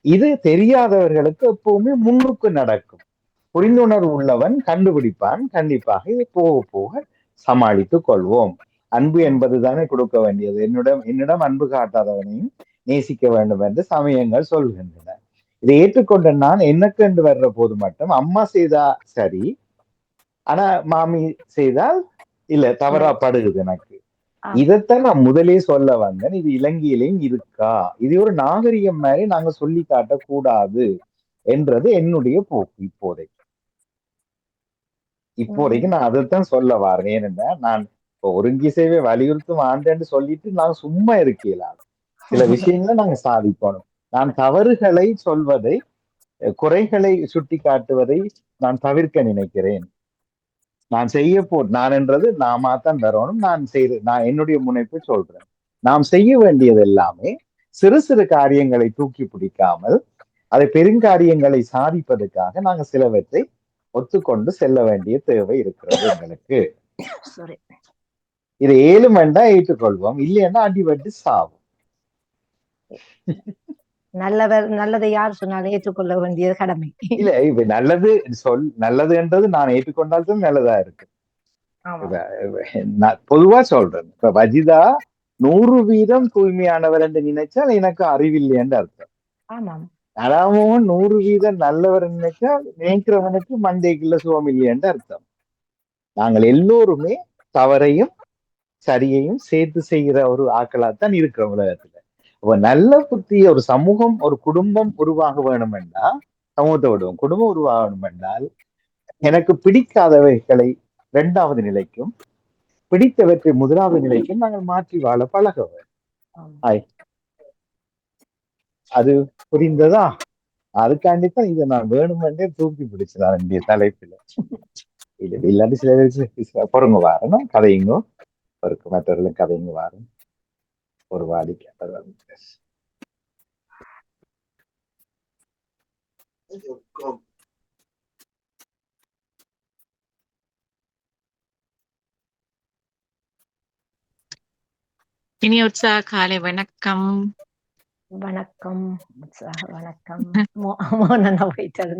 இது தெரியாதவர்களுக்கு எப்பவுமே முன்னுக்கு நடக்கும். புரிந்துணர்வு உள்ளவன் கண்டுபிடிப்பான். கண்டிப்பாக இதை போக போக சமாளித்துக் கொள்வோம். அன்பு என்பது தானே கொடுக்க வேண்டியது. என்னிடம் அன்பு காட்டாதவனையும் நேசிக்க வேண்டும் என்று சமயங்கள் சொல்கின்றன. இதை ஏற்றுக்கொண்ட நான் எனக்கு என்று வர்ற போது மட்டும் அம்மா செய்தா சரி, ஆனா மாமி செய்தால் இல்ல தவறா படுகுது எனக்கு. இதைத்தான் நான் முதலே சொல்ல வந்தேன். இது இலங்கையிலையும் இருக்கா, இது ஒரு நாகரிகம் மாதிரி நாங்க சொல்லி காட்டக்கூடாது என்றது என்னுடைய போக்கு. இப்போதைக்கு நான் அதைத்தான் சொல்ல வரேன். ஏனென்றா நான் இப்போ ஒருங்கி சேவை வலியுறுத்தும் ஆண்டேன்னு சொல்லிட்டு நாங்க சும்மா இருக்கலாம். சில விஷயங்களை நாங்க சாதிக்கணும். நான் தவறுகளை சொல்வதை, குறைகளை சுட்டி காட்டுவதை நான் தவிர்க்க நினைக்கிறேன். நான் நான் என்றது நாமத்தான் வரணும். நான் என்னுடைய முனைப்பு சொல்றேன். நாம் செய்ய வேண்டியது எல்லாமே சிறு சிறு காரியங்களை தூக்கி பிடிக்காமல் அதை பெருங்காரியங்களை சாதிப்பதற்காக நாங்க சிலவற்றை ஒத்துக்கொண்டு செல்ல வேண்டிய தேவை இருக்கிறது எங்களுக்கு. இது 7 மண்டா ஏற்றுக்கொள்வோம், இல்லைன்னா அடிபட்டு சாவும். நல்லதை யார் சொன்னாலும் ஏற்றுக்கொள்ள வேண்டிய கடமை. இல்ல இப்ப நல்லதுன்றது நான் ஏற்றுக்கொண்டால்தான் நல்லதா இருக்கு. பொதுவா சொல்றேன். இப்ப வஜிதா 100% தூய்மையானவர் என்று நினைச்சால் எனக்கு அறிவில்லைன்னு அர்த்தம். அராமோகன் 100% நல்லவர் நினைச்சா நினைக்கிறவனுக்கு மண்டைக்குள்ள சுகம் இல்லையென்று அர்த்தம். நாங்கள் எல்லோருமே தவறையும் சரியையும் சேர்த்து செய்கிற ஒரு ஆக்களாத்தான் இருக்கிற உலகத்துல. அப்ப நல்ல புத்தி ஒரு சமூகம், ஒரு குடும்பம் உருவாக வேணும் என்றால், சமூகத்தை விடுவோம், குடும்பம் உருவாக வேணும் என்றால் எனக்கு பிடிக்காதவைகளை 2வது நிலைக்கும் பிடித்தவற்றை 1வது நிலைக்கும் நாங்கள் மாற்றி வாழ பழக வேண்டும். அது புரிந்ததா? அதுக்காண்டித்தான் இதை நான் வேணுமென்றே தூக்கி பிடிச்சதான் என்னுடைய தலைப்புல. இல்லாட்டி சில பேருக்கு பொறுங்க வாரணும் கதையுங்கோ பொறுக்கு மற்றவர்களும் கதைங்க வாரும் ஒரு வாடிக்கை இனி உற்சாக காலை வணக்கம். வணக்கம் வணக்கம். மோனனா போயிட்டாரு.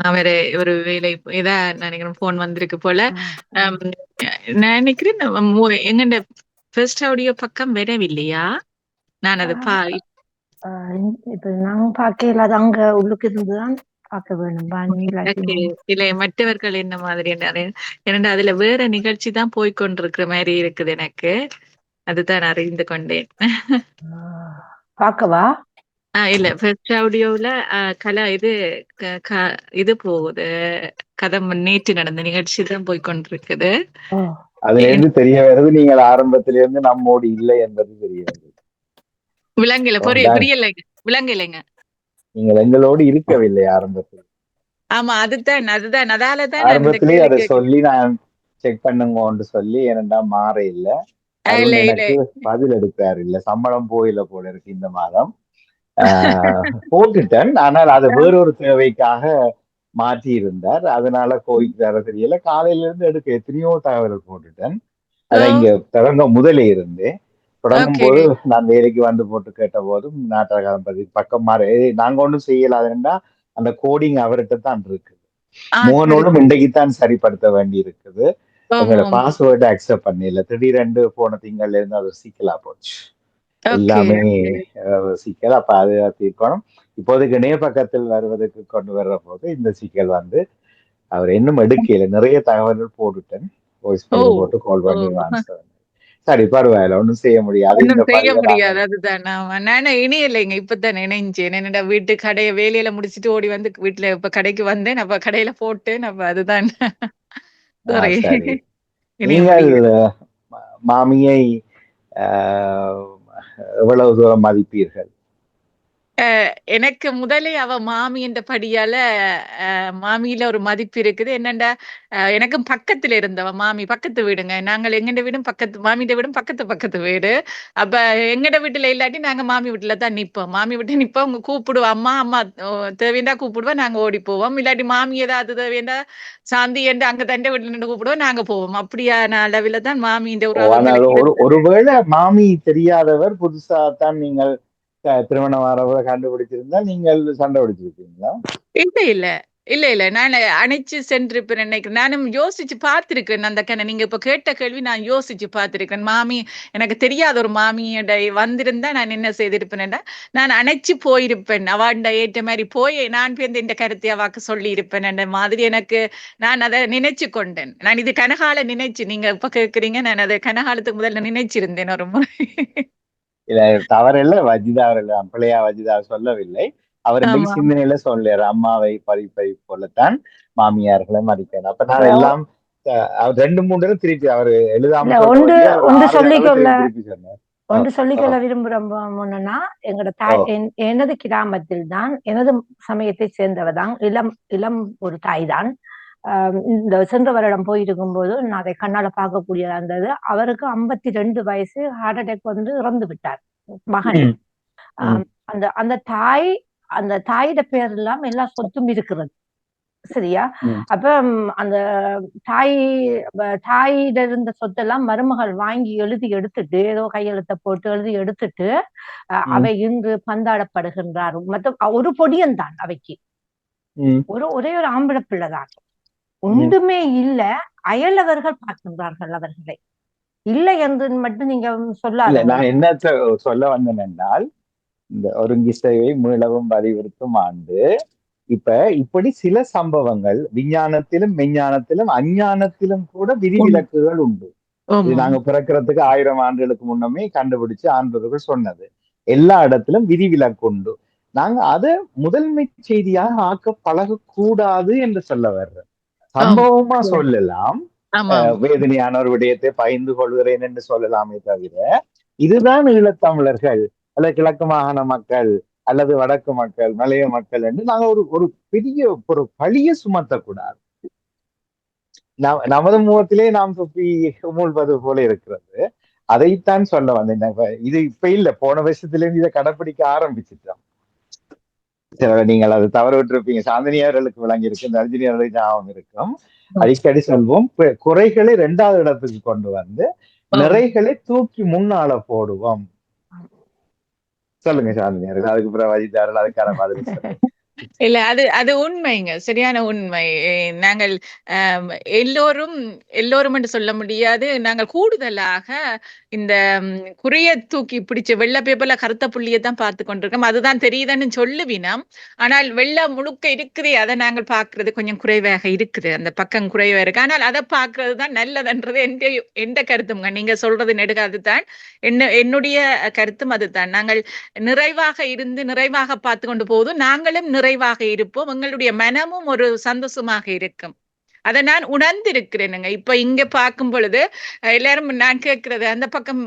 அவரு ஒரு வேலை இதா நினைக்கிறேன் போன் வந்திருக்கு போல. நான் நினைக்கிறேன் எங்க ஃபர்ஸ்ட் ஆடியோ பக்கம் வரவில்லையா? நான் அதை இப்ப நாங்க பார்க்கல, அது அங்க உள்ளுக்கு இருந்துதான் பார்க்க வேணும். இல்ல மற்றவர்கள் என்ன மாதிரி என்ன அதுல வேற நிகழ்ச்சி தான் போய்கொண்டிருக்கிற மாதிரி இருக்குது எனக்கு. அதுதான் அறிந்து கொண்டேன். பார்க்கவா? இல்ல ஃபர்ஸ்ட் ஆடியோல இது போகுது கதை நேற்று நடந்த நிகழ்ச்சி தான் போய்கொண்டிருக்குது. அதுல இருந்து தெரிய வருது நீங்கள் ஆரம்பத்திலிருந்து நம்மோடு இல்லை என்பது தெரிய வருது. விலங்குல புரியலைங்க, விலங்குலைங்க. நீங்கள் எங்களோடு இருக்கவில்லை ஆரம்பத்தில். ஆமா அதுதான் அதாலதான் ஆரம்பத்திலே அதை சொல்லி நான் செக் பண்ணுங்கன்னு சொல்லி என்னடா மாற இல்ல எனக்கு பதில் எடுக்கிறாரு இல்ல சம்பளம் போயில போல இருக்கு இந்த மாதம். போட்டுட்டேன், ஆனால் அது வேறொரு தேவைக்காக மாற்றி இருந்தார், அதனால கோயிலுக்கு தர தெரியல. காலையில இருந்து எடுக்க எத்தனையோ தகவல் போட்டுட்டேன். அதான் இங்க தொடங்க முதலே இருந்து தொடங்கும் போது நான் வேலைக்கு வந்து போட்டு கேட்ட போதும் நாட்டகம் பத்தி பக்கம் மாற நாங்க ஒன்றும் செய்யலாதுன்னா அந்த கோடிங் அவர்கிட்ட தான் இருக்குது. மோகனோடும் இன்றைக்குத்தான் சரிப்படுத்த வேண்டி இருக்குது. எங்களோட பாஸ்வேர்டு அக்செப்ட் பண்ணல. திடீரெண்டு போன திங்கள்ல இருந்து அது சிக்கலா போச்சு, எல்லாமே சிக்கல். அப்ப அது தீர்க்கணும். இப்போதைக்கு இணைய பக்கத்தில் வருவதற்கு கொண்டு வர்ற போது இந்த சிக்கல் வந்து அவர் இன்னும் எடுக்கல. நிறைய தகவல்கள் போட்டுட்டேன், வாய்ஸ் போட்டு கால் பண்ணி வாங்க. சரி பரவாயில்ல, ஒன்னும் செய்ய முடியாது. அதுதான் நானே இணையலைங்க, இப்பதான் இணைஞ்சேன். என்னடா வீட்டு கடைய வேலையில முடிச்சுட்டு ஓடி வந்து வீட்டுல இப்ப கடைக்கு வந்தேன். அப்ப கடையில போட்டேன். அப்ப அதுதான். நீங்கள் மாமியை எவ்வளவு தூரம் மதிப்பீர்கள்? எனக்கு முதலே அவ மாமி என்ற படியால மாமியில ஒரு மதிப்பு இருக்குது. என்னண்டா எனக்கும் பக்கத்துல இருந்தவ மாமி, பக்கத்து வீடுங்க. நாங்கள் எங்கட வீடும் பக்கத்து, மாமியோட வீடும் பக்கத்து வீடு. அப்ப எங்கட வீட்டுல இல்லாட்டி நாங்க மாமி வீட்டுல தான் நிப்போம். மாமி வீட்டுல நிப்போம், அவங்க கூப்பிடுவோம், அம்மா தேவையா கூப்பிடுவோம், நாங்க ஓடி போவோம். இல்லாட்டி மாமி ஏதாவது தேவையா சாந்தி என்று அங்க தண்டை வீட்டுல நின்று கூப்பிடுவோம், நாங்க போவோம். அப்படியான அளவில் தான் மாமி இந்த ஒருவேளை மாமி தெரியாதவர் புதுசா தான் நீங்கள் திருமணம் வரவரை கண்டுபிடிச்சிருந்தா நீங்கள் சண்டை பிடிச்சிருக்கீங்களா? இல்ல நான் அணைச்சு சென்றிருப்பேன் நினைக்கிறேன். நானும் யோசிச்சு பார்த்திருக்கேன். அந்த நீங்க இப்ப கேட்ட கேள்வி நான் யோசிச்சு பார்த்திருக்கேன். மாமி எனக்கு தெரியாத ஒரு மாமியோட வந்திருந்தா நான் என்ன செய்திருப்பேன், நான் அணைச்சு போயிருப்பேன். அவாண்ட ஏற்ற மாதிரி போய் நான் பேருந்து இந்த கருத்தை அவாக்கு சொல்லி இருப்பேன் என்ற மாதிரி எனக்கு நான் அதை நினைச்சு கொண்டேன். நான் இது கனகால நினைச்சு, நீங்க இப்ப கேட்குறீங்க, நான் அதை கனகாலத்துக்கு முதல்ல நினைச்சிருந்தேன் ஒரு முறை. இல்ல தவறில்ல, வஜிதா அவர்கள் பிள்ளையா வஜிதா சொல்லவில்லை. அவர் சிந்தனையில சொல்றாரு, அம்மாவை பறிப்பை போலத்தான் மாமியார்களை மதிக்கணும். அப்ப நான் எல்லாம் 2-3 திருப்பி அவர் எழுதாம ஒன்று சொல்லிக்கொள்ள விரும்புறோம்னா, எங்களோட எனது கிராமத்தில் தான் எனது சமயத்தை சேர்ந்தவர்தான் இளம் ஒரு தாய் தான். இந்த சென்ற வருடம் போயிருக்கும் போது நான் அதை கண்ணால பார்க்கக்கூடியதா இருந்தது. அவருக்கு 52 வயசு, ஹார்ட் அட்டாக் வந்து இறந்து விட்டார் மகன். அந்த தாயிட பேர் எல்லாம் எல்லா சொத்தும் இருக்கிறது, சரியா? அப்ப அந்த தாயிட இருந்த சொத்தெல்லாம் மருமகள் வாங்கி எழுதி எடுத்துட்டு, ஏதோ கையெழுத்த போட்டு எழுதி எடுத்துட்டு அவை இன்று பந்தாடப்படுகின்றார். மற்ற ஒரு பொடியன் தான் அவைக்கு, ஒரே ஒரு ஆம்பளை பிள்ளைதான், ஒன்றுமே இல்ல. அயலவர்கள் பார்க்கின்றார்கள் அவர்களை, இல்லை என்று மட்டும் நீங்க சொல்லாத. நான் என்ன சொல்ல வந்தேன் என்றால், இந்த ஒருங்கிசைவை மீளவும் வலியுறுத்தும் ஆண்டு இப்ப இப்படி சில சம்பவங்கள் விஞ்ஞானத்திலும் மெஞ்ஞானத்திலும் அஞ்ஞானத்திலும் கூட விதிவிலக்குகள் உண்டு. இது நாங்க பிறக்கிறதுக்கு 1000 ஆண்டுகளுக்கு முன்னமே கண்டுபிடிச்சு ஆண்டவர்கள் சொன்னது. எல்லா இடத்திலும் விதிவிலக்கு உண்டு. நாங்க அதை முதன்மை செய்தியாக ஆக்க பழகக்கூடாது என்று சொல்ல வர்றோம். சம்பவமா சொல்லலாம், வேதனையான ஒரு விடயத்தை பகிர்ந்து கொள்கிறேன் என்று சொல்லலாமே தவிர, இதுதான் ஈழத்தமிழர்கள் அல்லது கிழக்கு மாகாண மக்கள் அல்லது வடக்கு மக்கள், மலைய மக்கள் என்று நாங்க ஒரு பெரிய ஒரு பழிய சுமத்தக்கூடாது. நமது முகத்திலே நாம் துப்பி உமிழ்வது போல இருக்கிறது. அதைத்தான் சொல்ல வந்தேன். இது இப்ப இல்ல, போன வருஷத்துல இருந்து இதை கடைப்பிடிக்க ஆரம்பிச்சுட்டோம். நீங்கள் அதை தவற விட்டுருப்பீங்க. சாந்தினியர்களுக்கு விளங்கி இருக்கு, நரஞ்சினியர்களுக்கு ஞாபகம் இருக்கும். அடிக்கடி சொல்வோம், குறைகளை 2வது இடத்துக்கு கொண்டு வந்து நிறைகளை தூக்கி முன்னால போடுவோம். சொல்லுங்க சாந்தினியர்கள், அதுக்கு பிறகு வஜிதார்கள் அதுக்கான மாதிரி. இல்ல, அது உண்மைங்க, சரியான உண்மை. நாங்கள் எல்லோரும் என்று சொல்ல முடியாது, நாங்கள் கூடுதலாக இந்த குறிய தூக்கி பிடிச்ச வெள்ளை பேப்பர்ல கருத்த புள்ளியை தான் பார்த்து கொண்டிருக்கோம். அதுதான் தெரியுதுன்னு சொல்லுவினோம். ஆனால் வெள்ளை முழுக்க இருக்குது, அதை நாங்கள் பார்க்கறது கொஞ்சம் குறைவாக இருக்குது, அந்த பக்கம் குறைவா இருக்கு. ஆனால் அதை பார்க்கறது தான் நல்லதுன்றது எந்த கருத்துங்க. நீங்க சொல்றது நெடுகாது தான், என்னுடைய கருத்தும் அதுதான். நாங்கள் நிறைவாக இருந்து நிறைவாக பார்த்து கொண்டு போதும், நாங்களும் நிறைவாக இருப்போம், எங்களுடைய மனமும் ஒரு சந்தோஷமாக இருக்கும். அதை நான் உணர்ந்திருக்கிறேனுங்க. இப்ப இங்க பார்க்கும் பொழுது எல்லாரும் நான் கேட்கிறது, அந்த பக்கம்